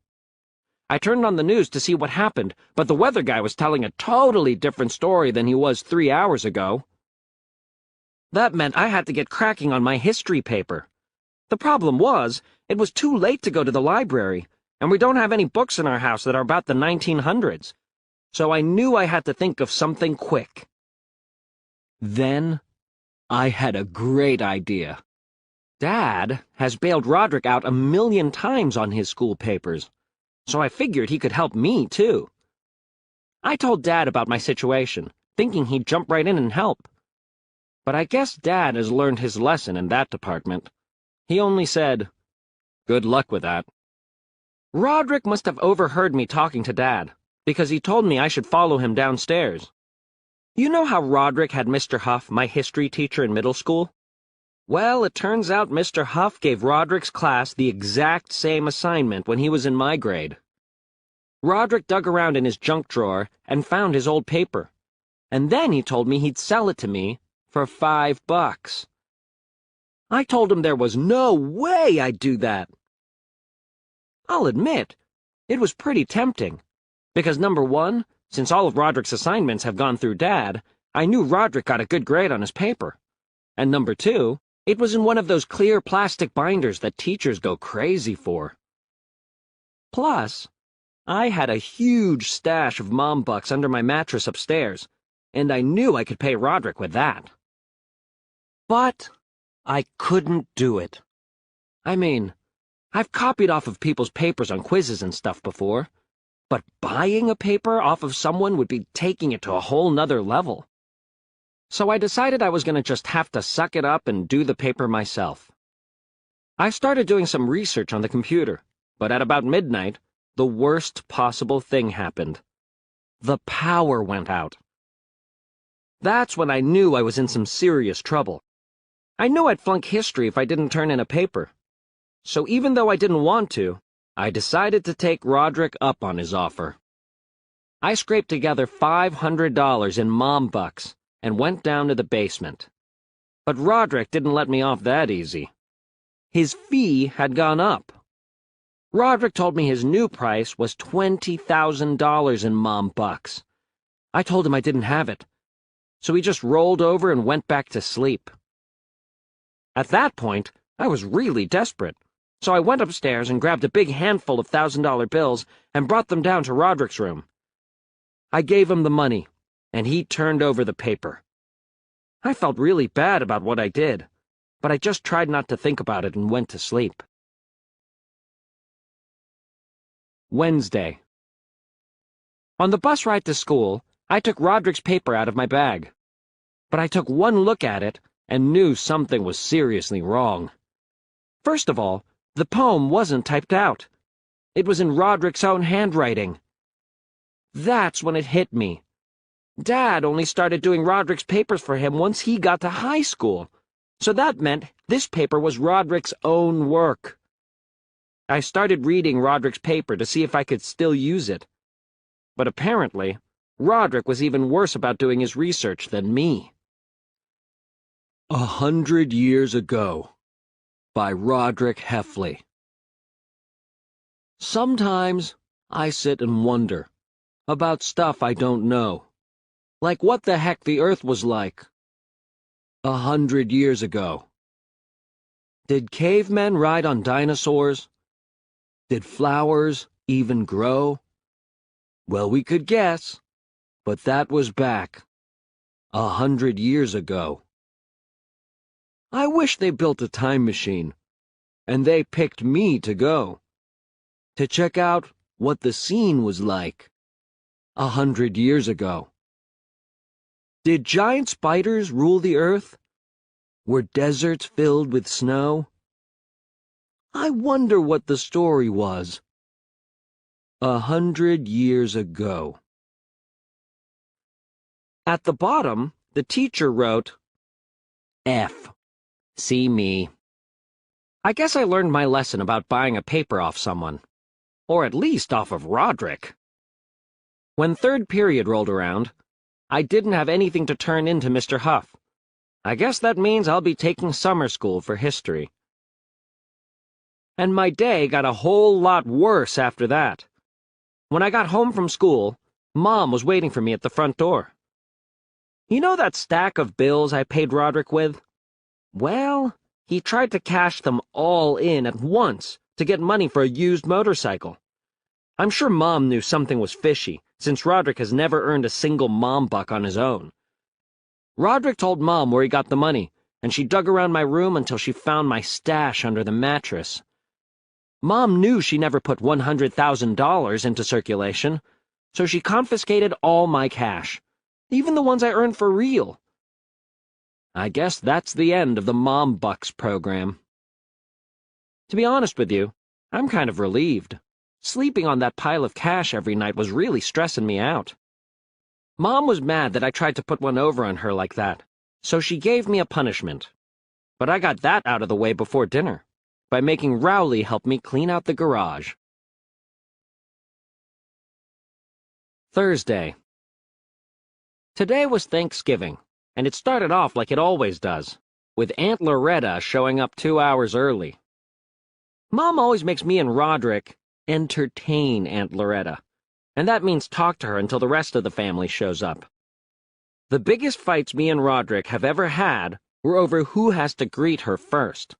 I turned on the news to see what happened, but the weather guy was telling a totally different story than he was 3 hours ago. That meant I had to get cracking on my history paper. The problem was, it was too late to go to the library, and we don't have any books in our house that are about the 1900s, so I knew I had to think of something quick. Then, I had a great idea. Dad has bailed Roderick out 1,000,000 times on his school papers, so I figured he could help me, too. I told Dad about my situation, thinking he'd jump right in and help. But I guess Dad has learned his lesson in that department. He only said, "Good luck with that." Roderick must have overheard me talking to Dad, because he told me I should follow him downstairs. You know how Roderick had Mr. Huff, my history teacher in middle school? Well, it turns out Mr. Huff gave Roderick's class the exact same assignment when he was in my grade. Roderick dug around in his junk drawer and found his old paper, and then he told me he'd sell it to me for $5. I told him there was no way I'd do that. I'll admit, it was pretty tempting, because number one, since all of Roderick's assignments have gone through Dad, I knew Roderick got a good grade on his paper, and number two, it was in one of those clear plastic binders that teachers go crazy for. Plus, I had a huge stash of Mom Bucks under my mattress upstairs, and I knew I could pay Roderick with that. But I couldn't do it. I mean, I've copied off of people's papers on quizzes and stuff before, but buying a paper off of someone would be taking it to a whole nother level. So I decided I was going to just have to suck it up and do the paper myself. I started doing some research on the computer, but at about midnight, the worst possible thing happened. The power went out. That's when I knew I was in some serious trouble. I knew I'd flunk history if I didn't turn in a paper. So even though I didn't want to, I decided to take Roderick up on his offer. I scraped together $500 in mom bucks and went down to the basement. But Roderick didn't let me off that easy. His fee had gone up. Roderick told me his new price was $20,000 in mom bucks. I told him I didn't have it, so he just rolled over and went back to sleep. At that point, I was really desperate, so I went upstairs and grabbed a big handful of $1,000 bills and brought them down to Roderick's room. I gave him the money, and he turned over the paper. I felt really bad about what I did, but I just tried not to think about it and went to sleep. Wednesday. On the bus ride to school, I took Roderick's paper out of my bag. But I took one look at it and knew something was seriously wrong. First of all, the poem wasn't typed out. It was in Roderick's own handwriting. That's when it hit me. Dad only started doing Roderick's papers for him once he got to high school, so that meant this paper was Roderick's own work. I started reading Roderick's paper to see if I could still use it. But apparently, Roderick was even worse about doing his research than me. 100 Years Ago by Roderick Heffley. Sometimes I sit and wonder about stuff I don't know, like what the heck the Earth was like 100 years ago. Did cavemen ride on dinosaurs? Did flowers even grow? Well, we could guess, but that was back 100 years ago. I wish they built a time machine, and they picked me to go, to check out what the scene was like 100 years ago. Did giant spiders rule the earth? Were deserts filled with snow? I wonder what the story was 100 years ago. At the bottom, the teacher wrote, F. See me. I guess I learned my lesson about buying a paper off someone. Or at least off of Roderick. When third period rolled around, I didn't have anything to turn in to Mr. Huff. I guess that means I'll be taking summer school for history. And my day got a whole lot worse after that. When I got home from school, Mom was waiting for me at the front door. You know that stack of bills I paid Roderick with? Well, he tried to cash them all in at once to get money for a used motorcycle. I'm sure Mom knew something was fishy, since Roderick has never earned a single mom buck on his own. Roderick told Mom where he got the money, and she dug around my room until she found my stash under the mattress. Mom knew she never put $100,000 into circulation, so she confiscated all my cash, even the ones I earned for real. I guess that's the end of the Mom Bucks program. To be honest with you, I'm kind of relieved. Sleeping on that pile of cash every night was really stressing me out. Mom was mad that I tried to put one over on her like that, so she gave me a punishment. But I got that out of the way before dinner, by making Rowley help me clean out the garage. Thursday. Today was Thanksgiving, and it started off like it always does, with Aunt Loretta showing up 2 hours early. Mom always makes me and Roderick entertain Aunt Loretta, and that means talk to her until the rest of the family shows up. The biggest fights me and Roderick have ever had were over who has to greet her first.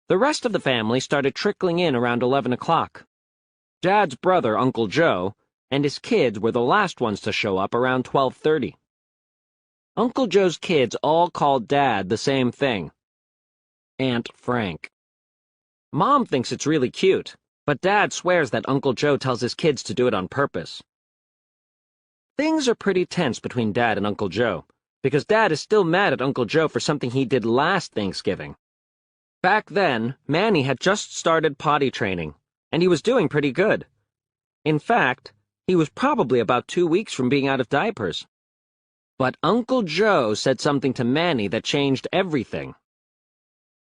The rest of the family started trickling in around 11 o'clock. Dad's brother, Uncle Joe, and his kids were the last ones to show up around 12:30. Uncle Joe's kids all called Dad the same thing, Aunt Frank. Mom thinks it's really cute, but Dad swears that Uncle Joe tells his kids to do it on purpose. Things are pretty tense between Dad and Uncle Joe, because Dad is still mad at Uncle Joe for something he did last Thanksgiving. Back then, Manny had just started potty training, and he was doing pretty good. In fact, He was probably about 2 weeks from being out of diapers. But Uncle Joe said something to Manny that changed everything.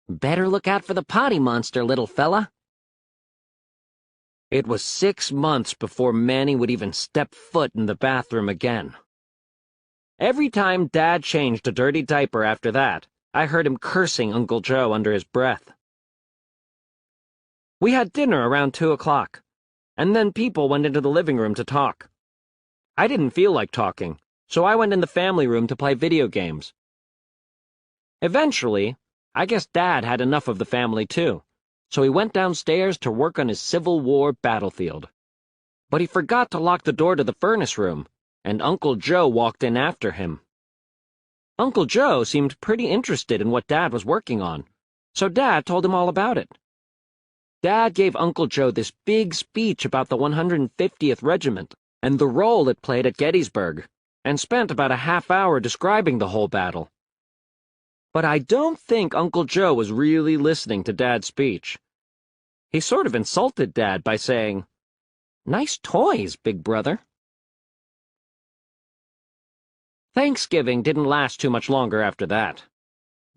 "Better look out for the potty monster, little fella." It was 6 months before Manny would even step foot in the bathroom again. Every time Dad changed a dirty diaper after that, I heard him cursing Uncle Joe under his breath. We had dinner around 2 o'clock, and then people went into the living room to talk. I didn't feel like talking, so I went in the family room to play video games. Eventually, I guess Dad had enough of the family too, so he went downstairs to work on his Civil War battlefield. But he forgot to lock the door to the furnace room, and Uncle Joe walked in after him. Uncle Joe seemed pretty interested in what Dad was working on, so Dad told him all about it. Dad gave Uncle Joe this big speech about the 150th Regiment and the role it played at Gettysburg, and spent about a half hour describing the whole battle. But I don't think Uncle Joe was really listening to Dad's speech. He sort of insulted Dad by saying, "Nice toys, big brother." Thanksgiving didn't last too much longer after that.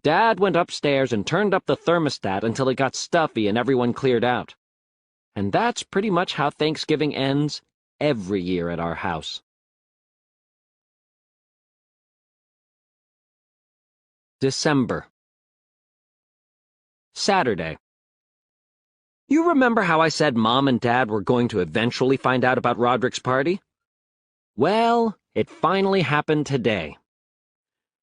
Dad went upstairs and turned up the thermostat until it got stuffy and everyone cleared out. And that's pretty much how Thanksgiving ends every year at our house. December. Saturday. You remember how I said Mom and Dad were going to eventually find out about Roderick's party? Well, it finally happened today.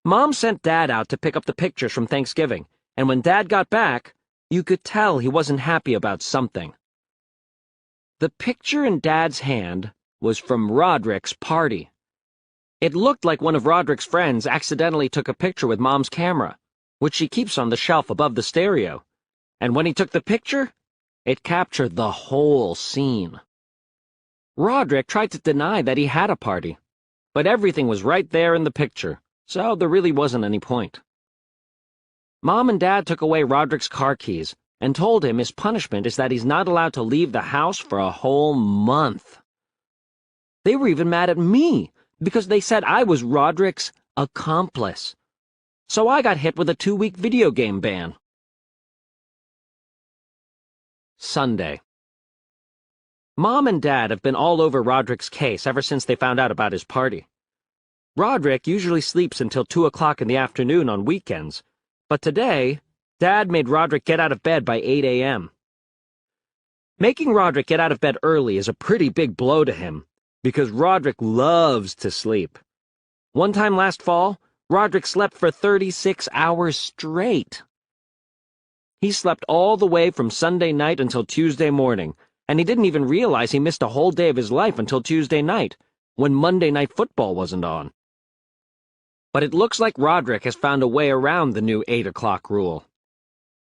Mom sent Dad out to pick up the pictures from Thanksgiving, and when Dad got back, you could tell he wasn't happy about something. The picture in Dad's hand was from Roderick's party. It looked like one of Roderick's friends accidentally took a picture with Mom's camera, which she keeps on the shelf above the stereo, and when he took the picture, it captured the whole scene. Roderick tried to deny that he had a party, but everything was right there in the picture, so there really wasn't any point. Mom and Dad took away Roderick's car keys and told him his punishment is that he's not allowed to leave the house for a whole month. They were even mad at me because they said I was Roderick's accomplice. So I got hit with a 2-week video game ban. Sunday. Mom and Dad have been all over Roderick's case ever since they found out about his party. Roderick usually sleeps until 2 o'clock in the afternoon on weekends, but today, Dad made Roderick get out of bed by 8 a.m. Making Roderick get out of bed early is a pretty big blow to him, because Roderick loves to sleep. One time last fall, Roderick slept for 36 hours straight. He slept all the way from Sunday night until Tuesday morning, and he didn't even realize he missed a whole day of his life until Tuesday night, when Monday Night Football wasn't on. But it looks like Roderick has found a way around the new 8 o'clock rule.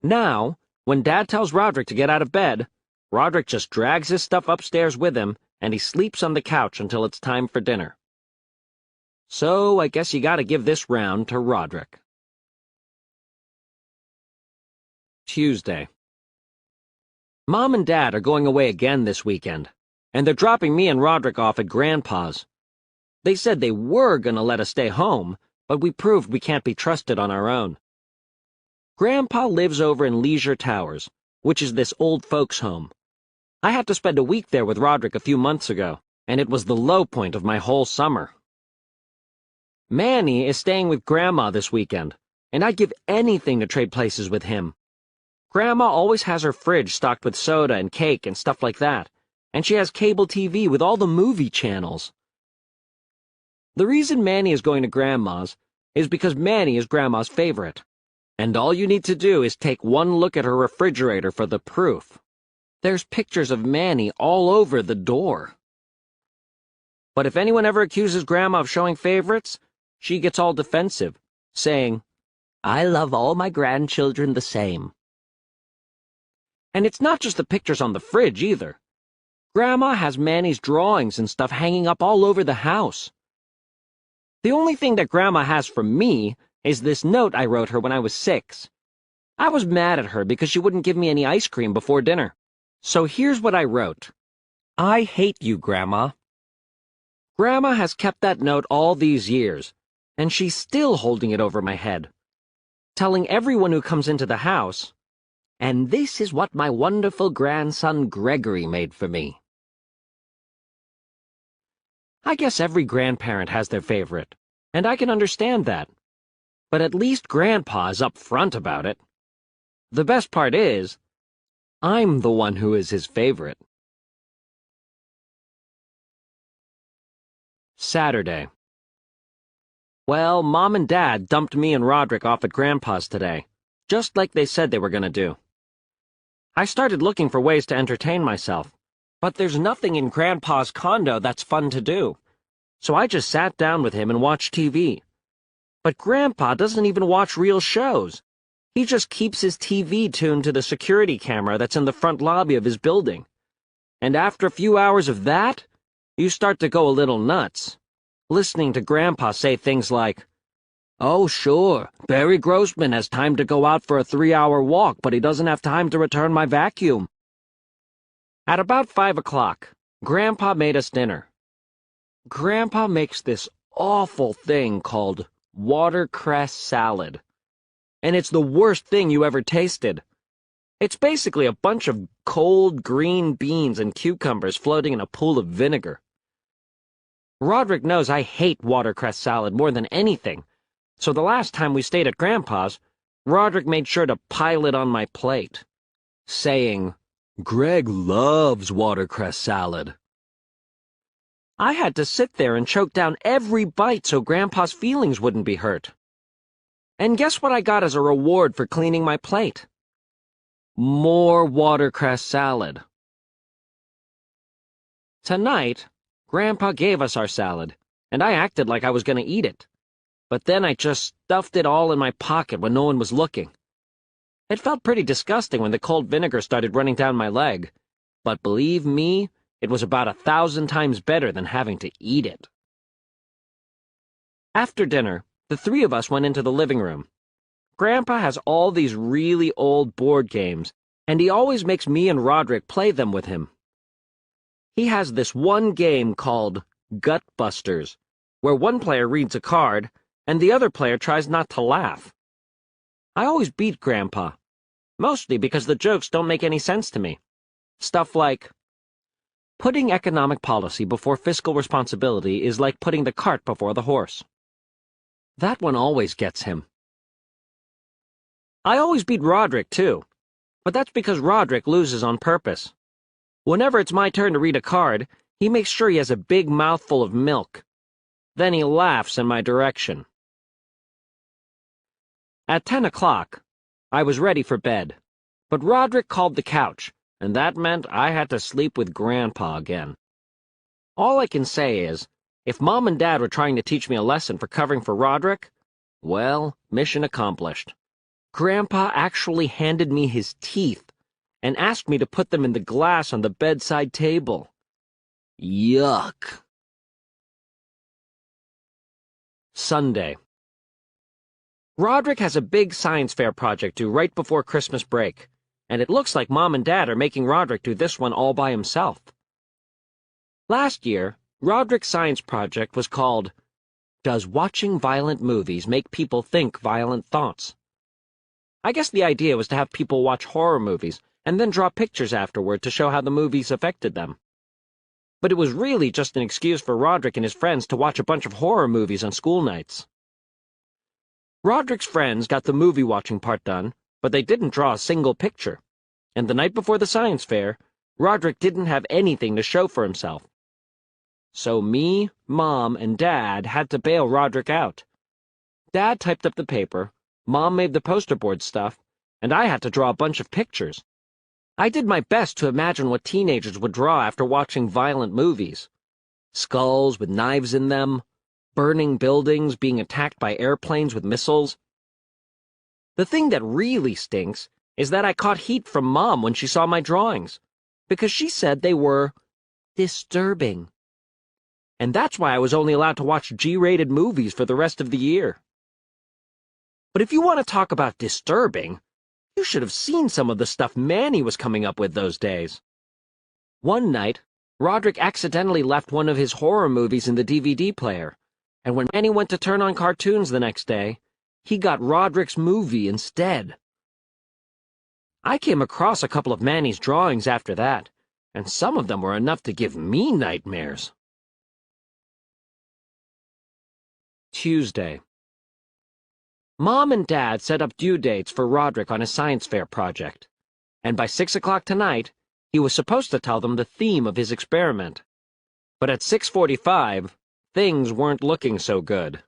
Now, when Dad tells Roderick to get out of bed, Roderick just drags his stuff upstairs with him, and he sleeps on the couch until it's time for dinner. So I guess you gotta give this round to Roderick. Tuesday. Mom and Dad are going away again this weekend, and they're dropping me and Roderick off at Grandpa's. They said they were gonna let us stay home, but we proved we can't be trusted on our own. Grandpa lives over in Leisure Towers, which is this old folks' home. I had to spend a week there with Roderick a few months ago, and it was the low point of my whole summer. Manny is staying with Grandma this weekend, and I'd give anything to trade places with him. Grandma always has her fridge stocked with soda and cake and stuff like that, and she has cable TV with all the movie channels. The reason Manny is going to Grandma's is because Manny is Grandma's favorite, and all you need to do is take one look at her refrigerator for the proof. There's pictures of Manny all over the door. But if anyone ever accuses Grandma of showing favorites, she gets all defensive, saying, "I love all my grandchildren the same." And it's not just the pictures on the fridge, either. Grandma has Manny's drawings and stuff hanging up all over the house. The only thing that Grandma has from me is this note I wrote her when I was 6. I was mad at her because she wouldn't give me any ice cream before dinner. So here's what I wrote. "I hate you, Grandma. Grandma has kept that note all these years, and she's still holding it over my head, telling everyone who comes into the house, "And this is what my wonderful grandson Gregory made for me." I guess every grandparent has their favorite, and I can understand that. But at least Grandpa is up front about it. The best part is, I'm the one who is his favorite. Saturday. Well, Mom and Dad dumped me and Roderick off at Grandpa's today, just like they said they were going to do. I started looking for ways to entertain myself, but there's nothing in Grandpa's condo that's fun to do, so I just sat down with him and watched TV. But Grandpa doesn't even watch real shows. He just keeps his TV tuned to the security camera that's in the front lobby of his building. And after a few hours of that, you start to go a little nuts, listening to Grandpa say things like, "Oh, sure, Barry Grossman has time to go out for a 3-hour walk, but he doesn't have time to return my vacuum." At about 5 o'clock, Grandpa made us dinner. Grandpa makes this awful thing called watercress salad, and it's the worst thing you ever tasted. It's basically a bunch of cold green beans and cucumbers floating in a pool of vinegar. Roderick knows I hate watercress salad more than anything, so the last time we stayed at Grandpa's, Roderick made sure to pile it on my plate, saying, "Greg loves watercress salad." I had to sit there and choke down every bite so Grandpa's feelings wouldn't be hurt. And guess what I got as a reward for cleaning my plate? More watercress salad. Tonight, Grandpa gave us our salad, and I acted like I was going to eat it. But then I just stuffed it all in my pocket when no one was looking. It felt pretty disgusting when the cold vinegar started running down my leg, but believe me, it was about 1,000 times better than having to eat it. After dinner, the three of us went into the living room. Grandpa has all these really old board games, and he always makes me and Roderick play them with him. He has this one game called Gut Busters, where one player reads a card, and the other player tries not to laugh. I always beat Grandpa, mostly because the jokes don't make any sense to me. Stuff like, "Putting economic policy before fiscal responsibility is like putting the cart before the horse." That one always gets him. I always beat Roderick, too, but that's because Roderick loses on purpose. Whenever it's my turn to read a card, he makes sure he has a big mouthful of milk. Then he laughs in my direction. At 10 o'clock, I was ready for bed, but Roderick called the couch, and that meant I had to sleep with Grandpa again. All I can say is, if Mom and Dad were trying to teach me a lesson for covering for Roderick, well, mission accomplished. Grandpa actually handed me his teeth and asked me to put them in the glass on the bedside table. Yuck. Sunday. Roderick has a big science fair project due right before Christmas break, and it looks like Mom and Dad are making Roderick do this one all by himself. Last year, Roderick's science project was called, "Does Watching Violent Movies Make People Think Violent Thoughts?" I guess the idea was to have people watch horror movies and then draw pictures afterward to show how the movies affected them. But it was really just an excuse for Roderick and his friends to watch a bunch of horror movies on school nights. Roderick's friends got the movie-watching part done, but they didn't draw a single picture. And the night before the science fair, Roderick didn't have anything to show for himself. So me, Mom, and Dad had to bail Roderick out. Dad typed up the paper, Mom made the poster board stuff, and I had to draw a bunch of pictures. I did my best to imagine what teenagers would draw after watching violent movies. Skulls with knives in them, burning buildings being attacked by airplanes with missiles. The thing that really stinks is that I caught heat from Mom when she saw my drawings, because she said they were disturbing. And that's why I was only allowed to watch G-rated movies for the rest of the year. But if you want to talk about disturbing, you should have seen some of the stuff Manny was coming up with those days. One night, Roderick accidentally left one of his horror movies in the DVD player, and when Manny went to turn on cartoons the next day, he got Roderick's movie instead. I came across a couple of Manny's drawings after that, and some of them were enough to give me nightmares. Tuesday. Mom and Dad set up due dates for Roderick on his science fair project, and by 6 o'clock tonight, he was supposed to tell them the theme of his experiment. But at 6:45, things weren't looking so good.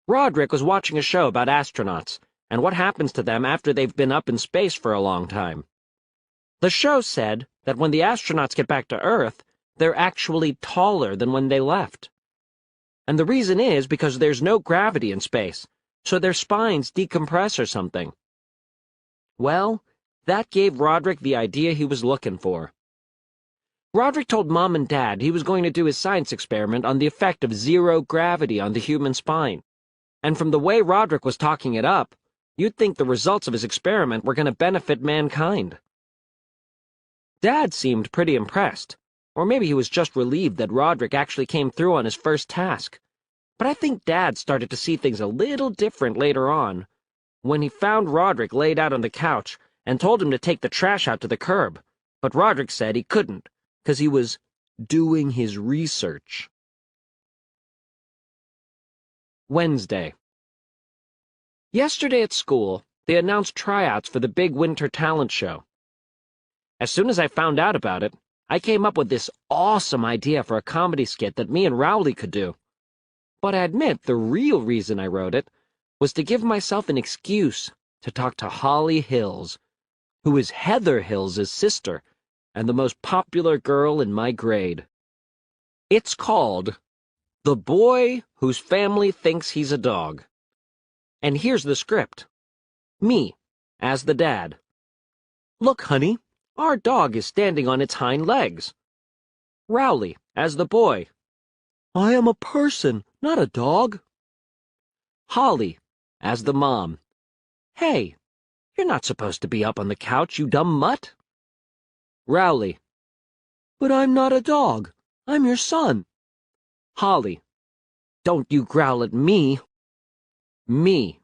Roderick was watching a show about astronauts and what happens to them after they've been up in space for a long time. The show said that when the astronauts get back to Earth, they're actually taller than when they left. And the reason is because there's no gravity in space, so their spines decompress or something. Well, that gave Roderick the idea he was looking for. Roderick told Mom and Dad he was going to do his science experiment on the effect of zero gravity on the human spine. And from the way Roderick was talking it up, you'd think the results of his experiment were going to benefit mankind. Dad seemed pretty impressed, or maybe he was just relieved that Roderick actually came through on his first task. But I think Dad started to see things a little different later on, when he found Roderick laid out on the couch and told him to take the trash out to the curb, but Roderick said he couldn't, because he was doing his research. Wednesday. Yesterday at school, they announced tryouts for the big winter talent show. As soon as I found out about it, I came up with this awesome idea for a comedy skit that me and Rowley could do. But I admit the real reason I wrote it was to give myself an excuse to talk to Holly Hills, who is Heather Hills' sister and the most popular girl in my grade. It's called The Boy Whose Family Thinks He's a Dog. And here's the script. Me, as the dad. Look, honey, our dog is standing on its hind legs. Rowley, as the boy. I am a person, not a dog. Holly, as the mom. Hey, you're not supposed to be up on the couch, you dumb mutt. Rowley. But I'm not a dog. I'm your son. Holly. Don't you growl at me. Me.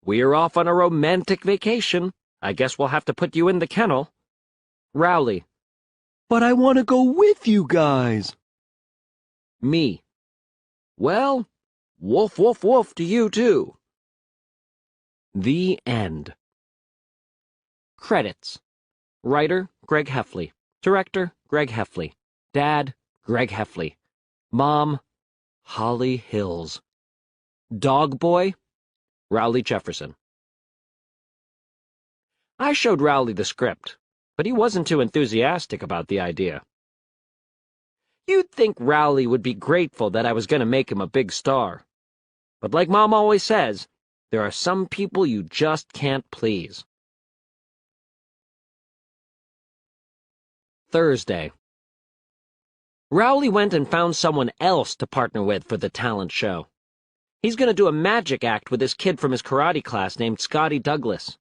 We're off on a romantic vacation. I guess we'll have to put you in the kennel. Rowley. But I want to go with you guys. Me. Well, woof woof woof to you too. The end. Credits. Writer, Greg Heffley. Director, Greg Heffley. Dad, Greg Heffley. Mom, Holly Hills. Dog boy, Rowley Jefferson. I showed Rowley the script, but he wasn't too enthusiastic about the idea. You'd think Rowley would be grateful that I was going to make him a big star. But like Mom always says, there are some people you just can't please. Thursday. Rowley went and found someone else to partner with for the talent show. He's going to do a magic act with this kid from his karate class named Scotty Douglas.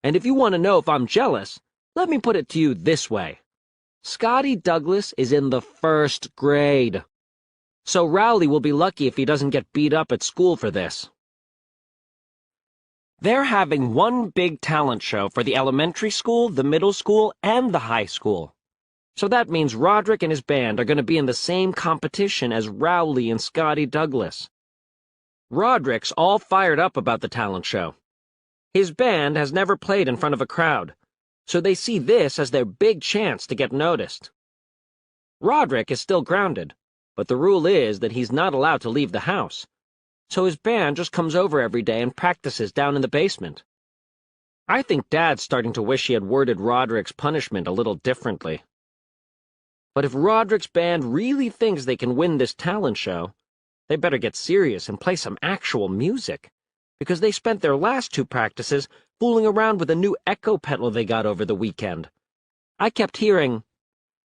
And if you want to know if I'm jealous, let me put it to you this way. Scotty Douglas is in the 1st grade. So Rowley will be lucky if he doesn't get beat up at school for this. They're having one big talent show for the elementary school, the middle school, and the high school. So that means Roderick and his band are going to be in the same competition as Rowley and Scotty Douglas. Roderick's all fired up about the talent show. His band has never played in front of a crowd, so they see this as their big chance to get noticed. Roderick is still grounded, but the rule is that he's not allowed to leave the house. So his band just comes over every day and practices down in the basement. I think Dad's starting to wish he had worded Roderick's punishment a little differently. But if Roderick's band really thinks they can win this talent show, they better get serious and play some actual music, because they spent their last 2 practices fooling around with a new echo pedal they got over the weekend. I kept hearing,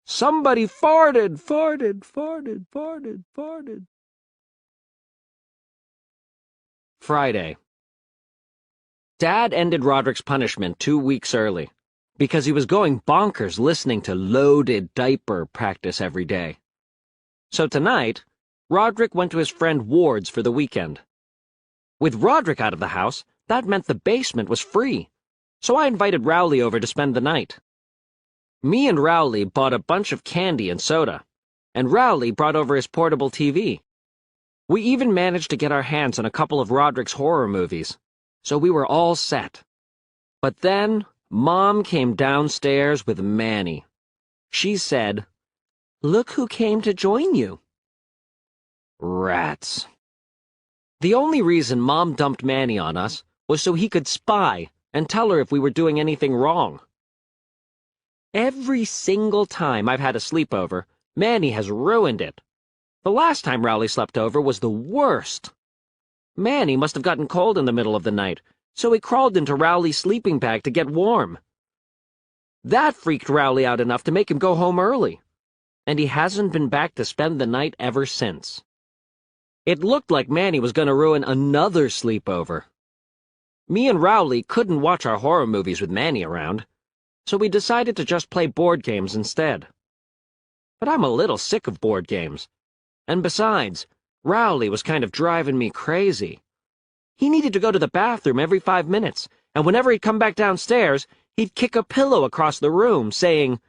"Somebody farted, farted, farted, farted, farted." Friday. Dad ended Roderick's punishment 2 weeks early, because he was going bonkers listening to loaded diaper practice every day. So tonight, Roderick went to his friend Ward's for the weekend. With Roderick out of the house, that meant the basement was free, so I invited Rowley over to spend the night. Me and Rowley bought a bunch of candy and soda, and Rowley brought over his portable TV. We even managed to get our hands on a couple of Roderick's horror movies, so we were all set. But then, Mom came downstairs with Manny. She said, "Look who came to join you." Rats. The only reason Mom dumped Manny on us was so he could spy and tell her if we were doing anything wrong. Every single time I've had a sleepover, Manny has ruined it. The last time Rowley slept over was the worst. Manny must have gotten cold in the middle of the night, so he crawled into Rowley's sleeping bag to get warm. That freaked Rowley out enough to make him go home early, and he hasn't been back to spend the night ever since. It looked like Manny was going to ruin another sleepover. Me and Rowley couldn't watch our horror movies with Manny around, so we decided to just play board games instead. But I'm a little sick of board games, and besides, Rowley was kind of driving me crazy. He needed to go to the bathroom every 5 minutes, and whenever he'd come back downstairs, he'd kick a pillow across the room, saying,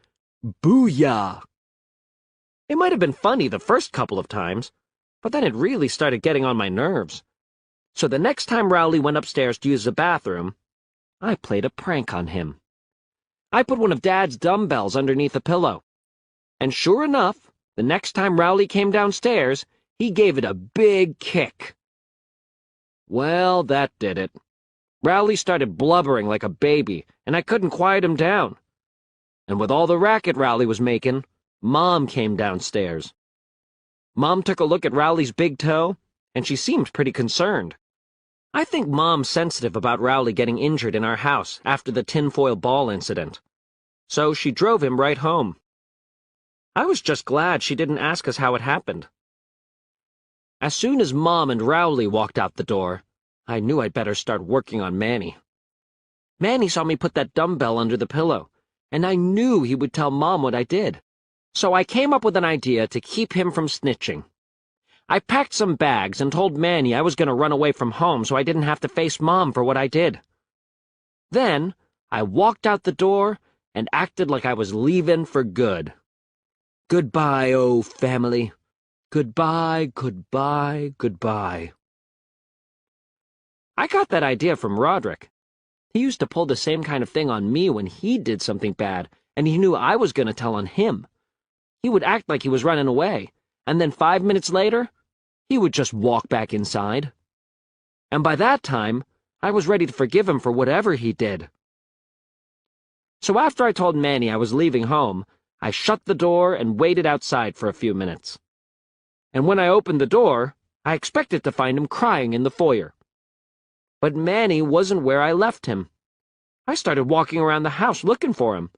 "Booyah!" It might have been funny the first couple of times, but then it really started getting on my nerves. So the next time Rowley went upstairs to use the bathroom, I played a prank on him. I put one of Dad's dumbbells underneath the pillow, and sure enough, the next time Rowley came downstairs, he gave it a big kick. Well, that did it. Rowley started blubbering like a baby, and I couldn't quiet him down. And with all the racket Rowley was making, Mom came downstairs. Mom took a look at Rowley's big toe, and she seemed pretty concerned. I think Mom's sensitive about Rowley getting injured in our house after the tinfoil ball incident, so she drove him right home. I was just glad she didn't ask us how it happened. As soon as Mom and Rowley walked out the door, I knew I'd better start working on Manny. Manny saw me put that dumbbell under the pillow, and I knew he would tell Mom what I did. So I came up with an idea to keep him from snitching. I packed some bags and told Manny I was going to run away from home so I didn't have to face Mom for what I did. Then I walked out the door and acted like I was leaving for good. Goodbye, oh family. Goodbye, goodbye, goodbye. I got that idea from Roderick. He used to pull the same kind of thing on me when he did something bad, and he knew I was going to tell on him. He would act like he was running away, and then 5 minutes later, he would just walk back inside. And by that time, I was ready to forgive him for whatever he did. So after I told Manny I was leaving home, I shut the door and waited outside for a few minutes. And when I opened the door, I expected to find him crying in the foyer. But Manny wasn't where I left him. I started walking around the house looking for him.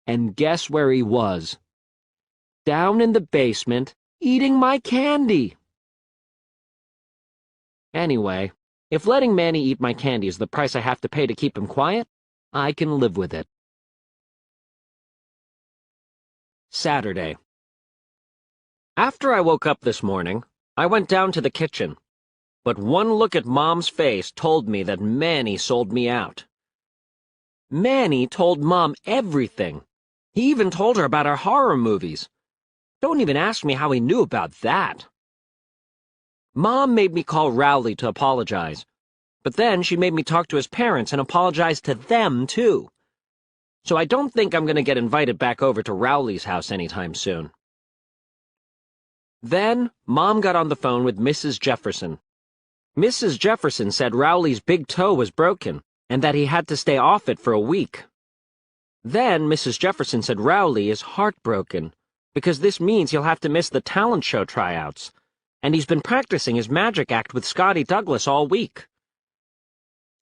And guess where he was? Down in the basement, eating my candy. Anyway, if letting Manny eat my candy is the price I have to pay to keep him quiet, I can live with it. Saturday. After I woke up this morning, I went down to the kitchen. But one look at Mom's face told me that Manny sold me out. Manny told Mom everything. He even told her about our horror movies. Don't even ask me how he knew about that. Mom made me call Rowley to apologize, but then she made me talk to his parents and apologize to them, too. So I don't think I'm going to get invited back over to Rowley's house anytime soon. Then, Mom got on the phone with Mrs. Jefferson. Mrs. Jefferson said Rowley's big toe was broken, and that he had to stay off it for a week. Then Mrs. Jefferson said Rowley is heartbroken, because this means he'll have to miss the talent show tryouts, and he's been practicing his magic act with Scotty Douglas all week.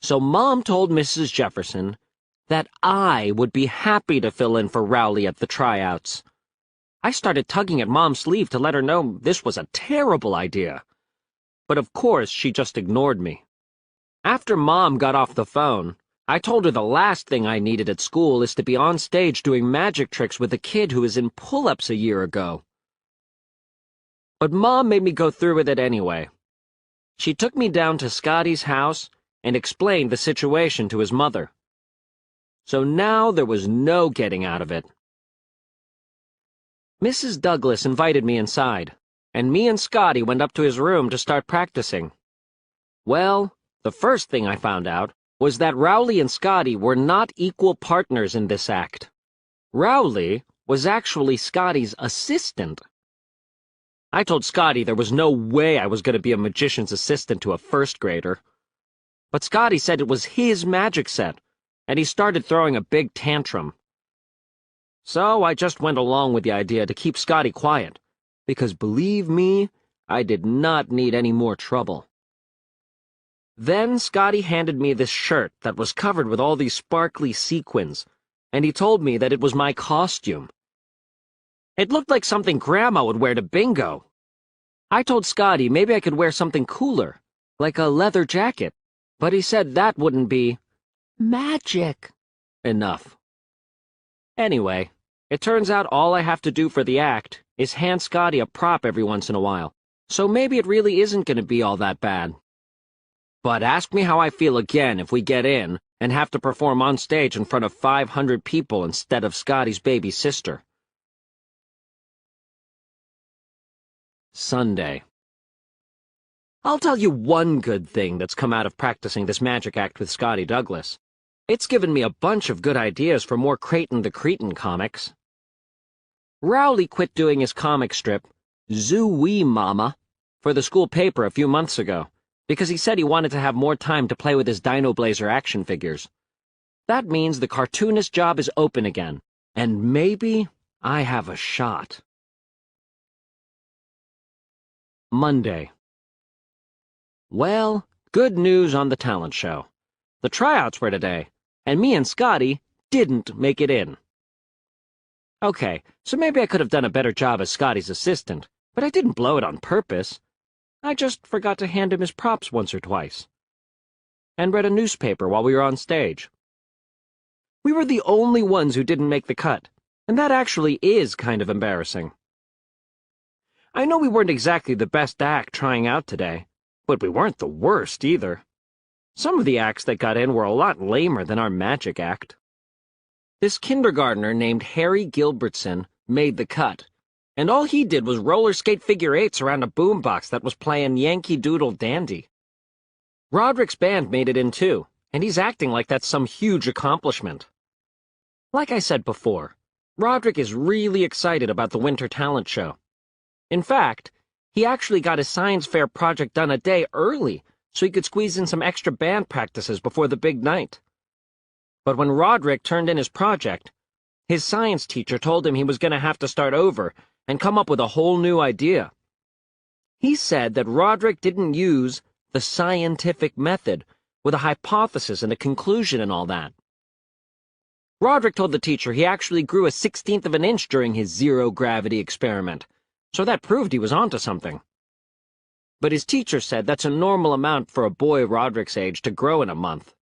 So Mom told Mrs. Jefferson that I would be happy to fill in for Rowley at the tryouts. I started tugging at Mom's sleeve to let her know this was a terrible idea. But of course she just ignored me. After Mom got off the phone, I told her the last thing I needed at school is to be on stage doing magic tricks with a kid who was in pull-ups a year ago. But Mom made me go through with it anyway. She took me down to Scotty's house and explained the situation to his mother. So now there was no getting out of it. Mrs. Douglas invited me inside, and me and Scotty went up to his room to start practicing. Well, the first thing I found out was that Rowley and Scotty were not equal partners in this act. Rowley was actually Scotty's assistant. I told Scotty there was no way I was going to be a magician's assistant to a first grader. But Scotty said it was his magic set, and he started throwing a big tantrum. So I just went along with the idea to keep Scotty quiet, because believe me, I did not need any more trouble. Then Scotty handed me this shirt that was covered with all these sparkly sequins, and he told me that it was my costume. It looked like something Grandma would wear to bingo. I told Scotty maybe I could wear something cooler, like a leather jacket, but he said that wouldn't be magic enough. Anyway, it turns out all I have to do for the act is hand Scotty a prop every once in a while, so maybe it really isn't going to be all that bad. But ask me how I feel again if we get in and have to perform on stage in front of 500 people instead of Scotty's baby sister. Sunday. I'll tell you one good thing that's come out of practicing this magic act with Scotty Douglas. It's given me a bunch of good ideas for more Creighton the Cretin comics. Rowley quit doing his comic strip, Zoo-Wee Mama, for the school paper a few months ago, because he said he wanted to have more time to play with his Dino Blazer action figures. That means the cartoonist job is open again, and maybe I have a shot. Monday. Well, good news on the talent show. The tryouts were today, and me and Scotty didn't make it in. Okay, so maybe I could have done a better job as Scotty's assistant, but I didn't blow it on purpose. I just forgot to hand him his props once or twice. And read a newspaper while we were on stage. We were the only ones who didn't make the cut, and that actually is kind of embarrassing. I know we weren't exactly the best act trying out today, but we weren't the worst either. Some of the acts that got in were a lot lamer than our magic act. This kindergartner named Harry Gilbertson made the cut, and all he did was roller skate figure eights around a boombox that was playing Yankee Doodle Dandy. Roderick's band made it in too, and he's acting like that's some huge accomplishment. Like I said before, Roderick is really excited about the Winter Talent Show. In fact, he actually got his science fair project done a day early so he could squeeze in some extra band practices before the big night. But when Roderick turned in his project, his science teacher told him he was going to have to start over and come up with a whole new idea. He said that Roderick didn't use the scientific method with a hypothesis and a conclusion and all that. Roderick told the teacher he actually grew a 1/16 of an inch during his zero-gravity experiment, so that proved he was onto something. But his teacher said that's a normal amount for a boy Roderick's age to grow in a month.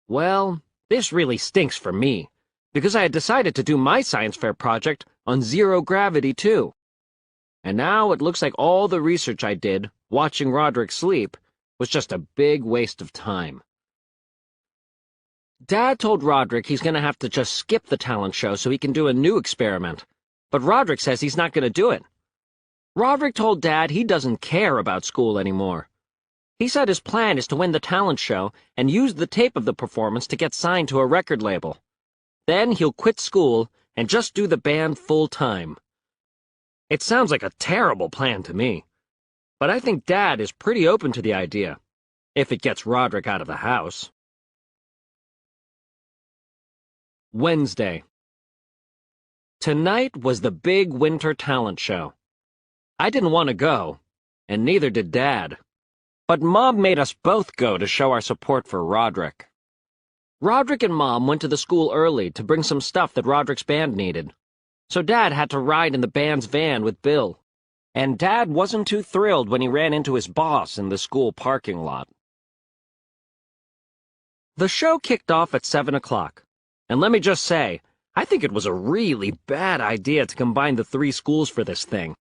Well, this really stinks for me, because I had decided to do my science fair project on zero gravity too. And now it looks like all the research I did, watching Roderick sleep, was just a big waste of time. Dad told Roderick he's going to have to just skip the talent show so he can do a new experiment, but Roderick says he's not going to do it. Roderick told Dad he doesn't care about school anymore. He said his plan is to win the talent show and use the tape of the performance to get signed to a record label. Then he'll quit school and just do the band full-time. It sounds like a terrible plan to me, but I think Dad is pretty open to the idea, if it gets Roderick out of the house. Wednesday. Tonight was the big winter talent show. I didn't want to go, and neither did Dad. But Mom made us both go to show our support for Roderick. Roderick and Mom went to the school early to bring some stuff that Roderick's band needed. So Dad had to ride in the band's van with Bill. And Dad wasn't too thrilled when he ran into his boss in the school parking lot. The show kicked off at 7 o'clock, and let me just say, I think it was a really bad idea to combine the three schools for this thing.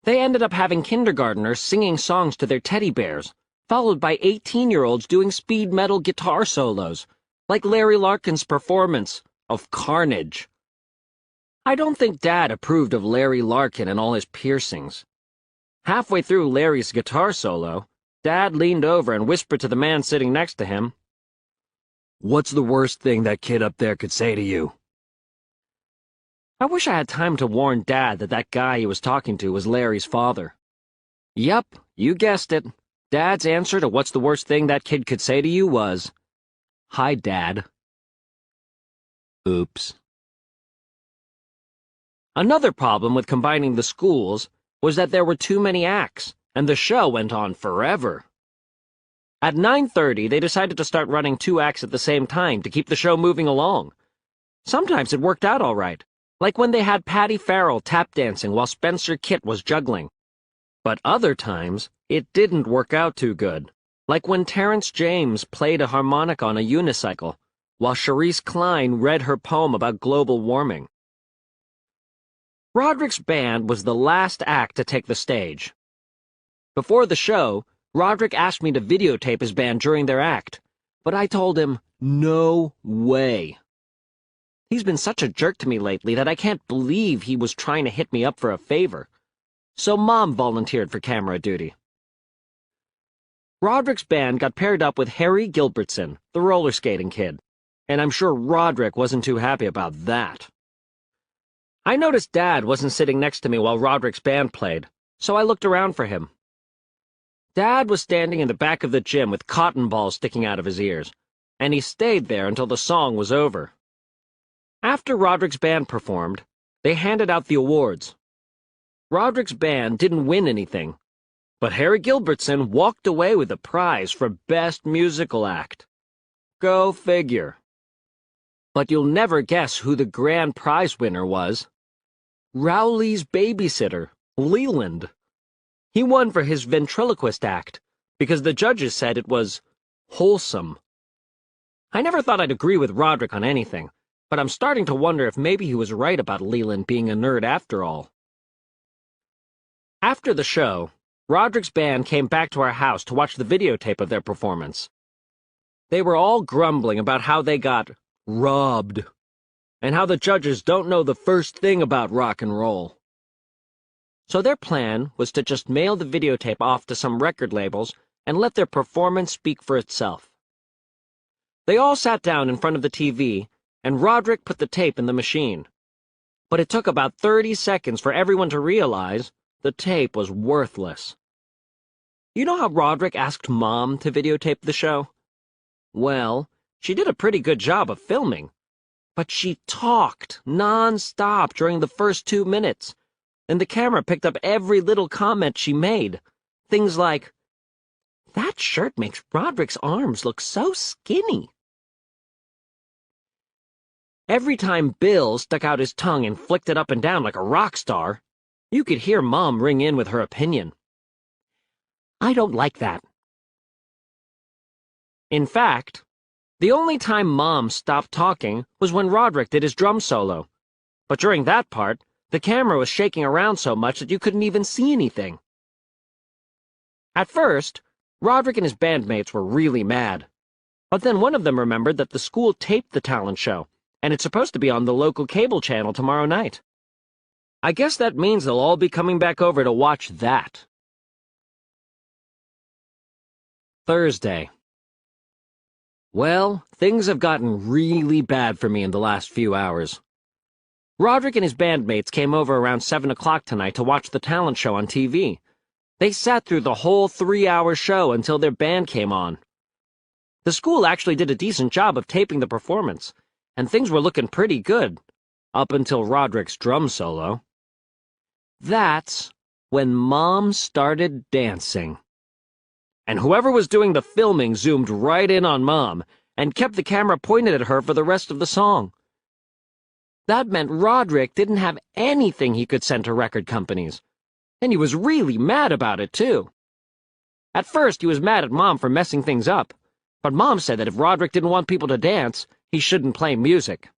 They ended up having kindergartners singing songs to their teddy bears, followed by 18-year-olds doing speed metal guitar solos, like Larry Larkin's performance of Carnage. I don't think Dad approved of Larry Larkin and all his piercings. Halfway through Larry's guitar solo, Dad leaned over and whispered to the man sitting next to him, "What's the worst thing that kid up there could say to you?" I wish I had time to warn Dad that that guy he was talking to was Larry's father. Yep, you guessed it. Dad's answer to what's the worst thing that kid could say to you was, "Hi, Dad." Oops. Another problem with combining the schools was that there were too many acts, and the show went on forever. At 9:30, they decided to start running 2 acts at the same time to keep the show moving along. Sometimes it worked out all right, like when they had Patty Farrell tap dancing while Spencer Kitt was juggling. But other times, it didn't work out too good, like when Terrence James played a harmonica on a unicycle, while Cherise Klein read her poem about global warming. Roderick's band was the last act to take the stage. Before the show, Roderick asked me to videotape his band during their act, but I told him, no way. He's been such a jerk to me lately that I can't believe he was trying to hit me up for a favor. So Mom volunteered for camera duty. Roderick's band got paired up with Harry Gilbertson, the roller skating kid, and I'm sure Roderick wasn't too happy about that. I noticed Dad wasn't sitting next to me while Roderick's band played, so I looked around for him. Dad was standing in the back of the gym with cotton balls sticking out of his ears, and he stayed there until the song was over. After Roderick's band performed, they handed out the awards. Roderick's band didn't win anything, but Harry Gilbertson walked away with a prize for Best Musical Act. Go figure. But you'll never guess who the grand prize winner was. Rowley's babysitter, Leland. He won for his ventriloquist act, because the judges said it was wholesome. I never thought I'd agree with Roderick on anything, but I'm starting to wonder if maybe he was right about Leland being a nerd after all. After the show, Roderick's band came back to our house to watch the videotape of their performance. They were all grumbling about how they got robbed, and how the judges don't know the first thing about rock and roll. So their plan was to just mail the videotape off to some record labels and let their performance speak for itself. They all sat down in front of the TV, and Roderick put the tape in the machine. But it took about 30 seconds for everyone to realize the tape was worthless. You know how Roderick asked Mom to videotape the show? Well, she did a pretty good job of filming, but she talked non-stop during the first 2 minutes, and the camera picked up every little comment she made. Things like, "That shirt makes Roderick's arms look so skinny." Every time Bill stuck out his tongue and flicked it up and down like a rock star, you could hear Mom ring in with her opinion. "I don't like that." In fact, the only time Mom stopped talking was when Roderick did his drum solo. But during that part, the camera was shaking around so much that you couldn't even see anything. At first, Roderick and his bandmates were really mad. But then one of them remembered that the school taped the talent show, and it's supposed to be on the local cable channel tomorrow night. I guess that means they'll all be coming back over to watch that. Thursday. Well, things have gotten really bad for me in the last few hours. Roderick and his bandmates came over around 7 o'clock tonight to watch the talent show on TV. They sat through the whole 3-hour show until their band came on. The school actually did a decent job of taping the performance, and things were looking pretty good, up until Roderick's drum solo. That's when Mom started dancing. And whoever was doing the filming zoomed right in on Mom and kept the camera pointed at her for the rest of the song. That meant Roderick didn't have anything he could send to record companies, and he was really mad about it, too. At first, he was mad at Mom for messing things up, But Mom said that if Roderick didn't want people to dance, he shouldn't play music.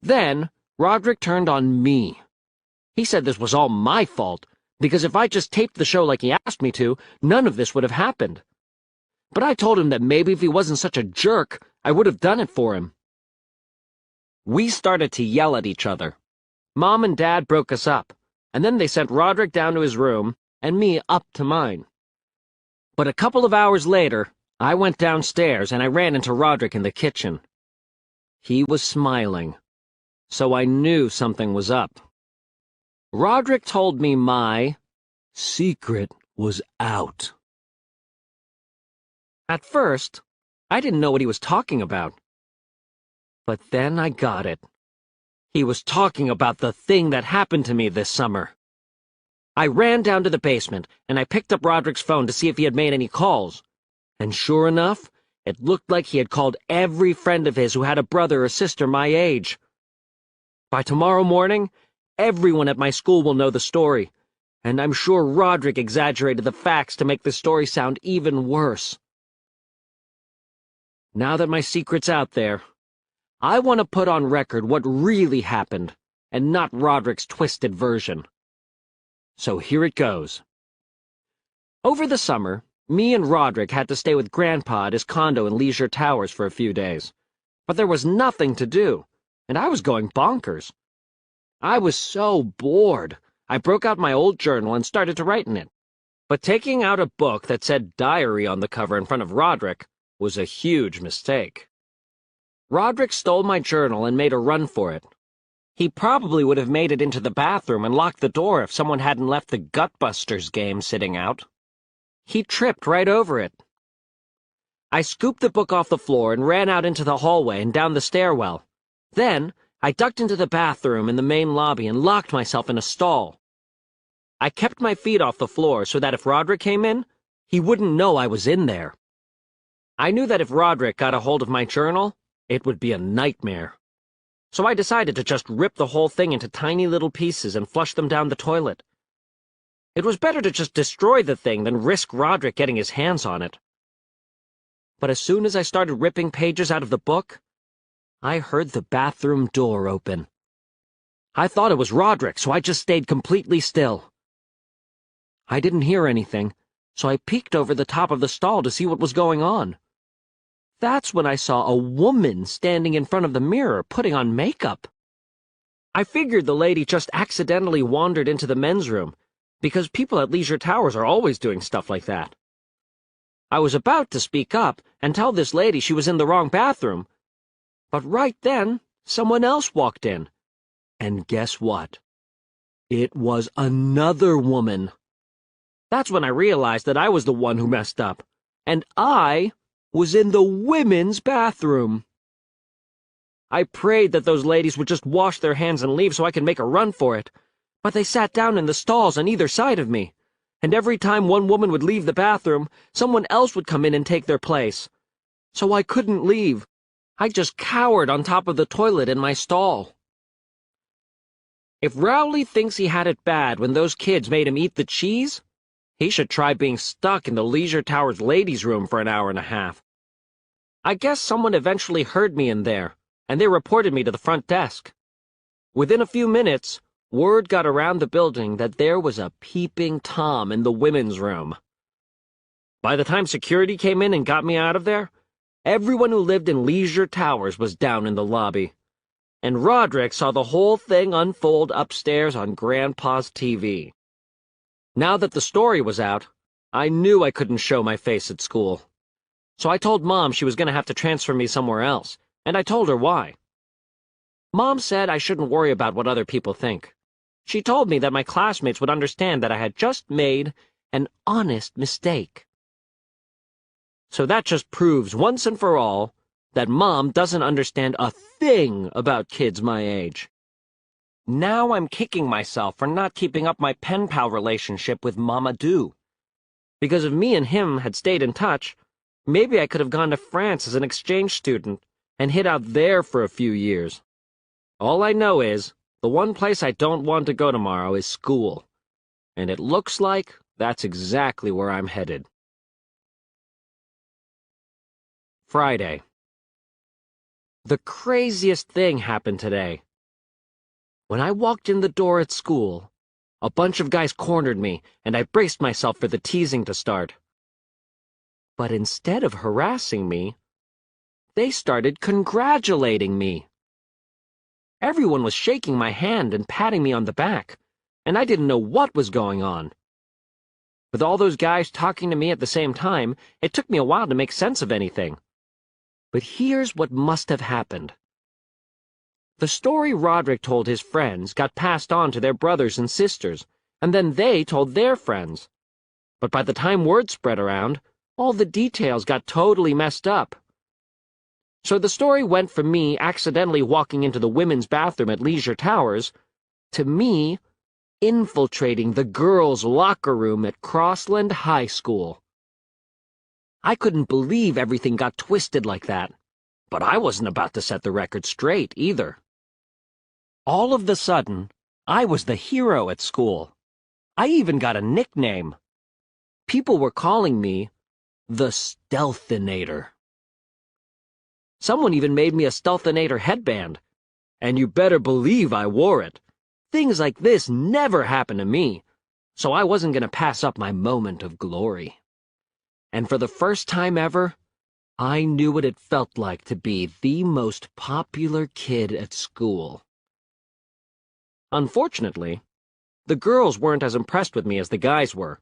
Then, Roderick turned on me. He said this was all my fault, because if I just taped the show like he asked me to, none of this would have happened. But I told him that maybe if he wasn't such a jerk, I would have done it for him. We started to yell at each other. Mom and Dad broke us up, and then they sent Roderick down to his room and me up to mine. But a couple of hours later, I went downstairs and I ran into Roderick in the kitchen. He was smiling, so I knew something was up. Roderick told me my secret was out. At first, I didn't know what he was talking about. But then I got it. He was talking about the thing that happened to me this summer. I ran down to the basement, and I picked up Roderick's phone to see if he had made any calls. And sure enough, it looked like he had called every friend of his who had a brother or sister my age. By tomorrow morning, everyone at my school will know the story, and I'm sure Roderick exaggerated the facts to make the story sound even worse. Now that my secret's out there, I want to put on record what really happened, and not Roderick's twisted version. So here it goes. Over the summer, me and Roderick had to stay with Grandpa at his condo in Leisure Towers for a few days. But there was nothing to do, and I was going bonkers. I was so bored, I broke out my old journal and started to write in it. But taking out a book that said diary on the cover in front of Roderick was a huge mistake. Roderick stole my journal and made a run for it. He probably would have made it into the bathroom and locked the door if someone hadn't left the Gutbusters game sitting out. He tripped right over it. I scooped the book off the floor and ran out into the hallway and down the stairwell. Then, I ducked into the bathroom in the main lobby and locked myself in a stall. I kept my feet off the floor so that if Roderick came in, he wouldn't know I was in there. I knew that if Roderick got a hold of my journal, it would be a nightmare. So I decided to just rip the whole thing into tiny little pieces and flush them down the toilet. It was better to just destroy the thing than risk Roderick getting his hands on it. But as soon as I started ripping pages out of the book, I heard the bathroom door open. I thought it was Roderick, so I just stayed completely still. I didn't hear anything, so I peeked over the top of the stall to see what was going on. That's when I saw a woman standing in front of the mirror putting on makeup. I figured the lady just accidentally wandered into the men's room, because people at Leisure Towers are always doing stuff like that. I was about to speak up and tell this lady she was in the wrong bathroom, but right then, someone else walked in. And guess what? It was another woman. That's when I realized that I was the one who messed up, and I was in the women's bathroom. I prayed that those ladies would just wash their hands and leave so I could make a run for it, but they sat down in the stalls on either side of me, and every time one woman would leave the bathroom, someone else would come in and take their place. So I couldn't leave. I just cowered on top of the toilet in my stall. If Rowley thinks he had it bad when those kids made him eat the cheese, he should try being stuck in the Leisure Towers ladies' room for an hour and a half. I guess someone eventually heard me in there, and they reported me to the front desk. Within a few minutes, word got around the building that there was a peeping Tom in the women's room. By the time security came in and got me out of there, everyone who lived in Leisure Towers was down in the lobby, and Roderick saw the whole thing unfold upstairs on Grandpa's TV. Now that the story was out, I knew I couldn't show my face at school. So I told Mom she was going to have to transfer me somewhere else, and I told her why. Mom said I shouldn't worry about what other people think. She told me that my classmates would understand that I had just made an honest mistake. So that just proves once and for all that Mom doesn't understand a thing about kids my age. Now I'm kicking myself for not keeping up my pen pal relationship with Mamadou. Because if me and him had stayed in touch, maybe I could have gone to France as an exchange student and hid out there for a few years. All I know is, the one place I don't want to go tomorrow is school. And it looks like that's exactly where I'm headed. Friday. The craziest thing happened today. When I walked in the door at school, a bunch of guys cornered me, and I braced myself for the teasing to start. But instead of harassing me, they started congratulating me. Everyone was shaking my hand and patting me on the back, and I didn't know what was going on. With all those guys talking to me at the same time, it took me a while to make sense of anything. But here's what must have happened. The story Roderick told his friends got passed on to their brothers and sisters, and then they told their friends. But by the time word spread around, all the details got totally messed up. So the story went from me accidentally walking into the women's bathroom at Leisure Towers to me infiltrating the girls' locker room at Crossland High School. I couldn't believe everything got twisted like that, but I wasn't about to set the record straight either. All of the sudden, I was the hero at school. I even got a nickname. People were calling me the Stealthinator. Someone even made me a Stealthinator headband, and you better believe I wore it. Things like this never happened to me, so I wasn't going to pass up my moment of glory. And for the first time ever, I knew what it felt like to be the most popular kid at school. Unfortunately, the girls weren't as impressed with me as the guys were.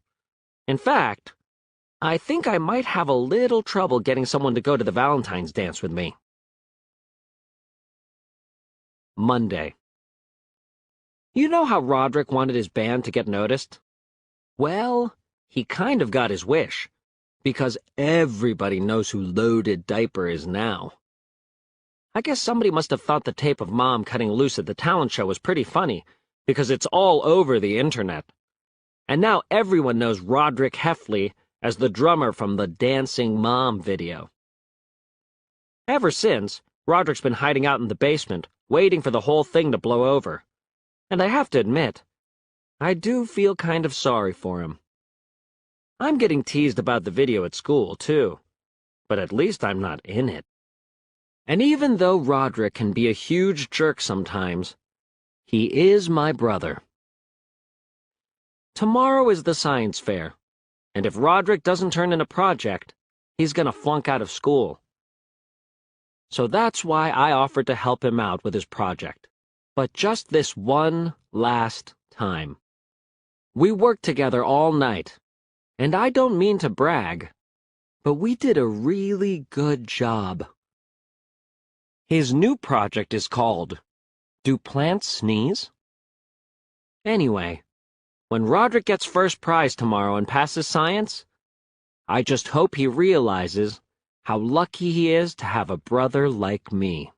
In fact, I think I might have a little trouble getting someone to go to the Valentine's dance with me. Monday. You know how Roderick wanted his band to get noticed? Well, he kind of got his wish, because everybody knows who Loaded Diaper is now. I guess somebody must have thought the tape of Mom cutting loose at the talent show was pretty funny, because it's all over the internet. And now everyone knows Roderick Heffley as the drummer from the Dancing Mom video. Ever since, Roderick's been hiding out in the basement, waiting for the whole thing to blow over. And I have to admit, I do feel kind of sorry for him. I'm getting teased about the video at school, too, but at least I'm not in it. And even though Roderick can be a huge jerk sometimes, he is my brother. Tomorrow is the science fair, and if Roderick doesn't turn in a project, he's gonna flunk out of school. So that's why I offered to help him out with his project. But just this one last time. We worked together all night, and I don't mean to brag, but we did a really good job. His new project is called Do Plants Sneeze? Anyway, when Roderick gets first prize tomorrow and passes science, I just hope he realizes how lucky he is to have a brother like me.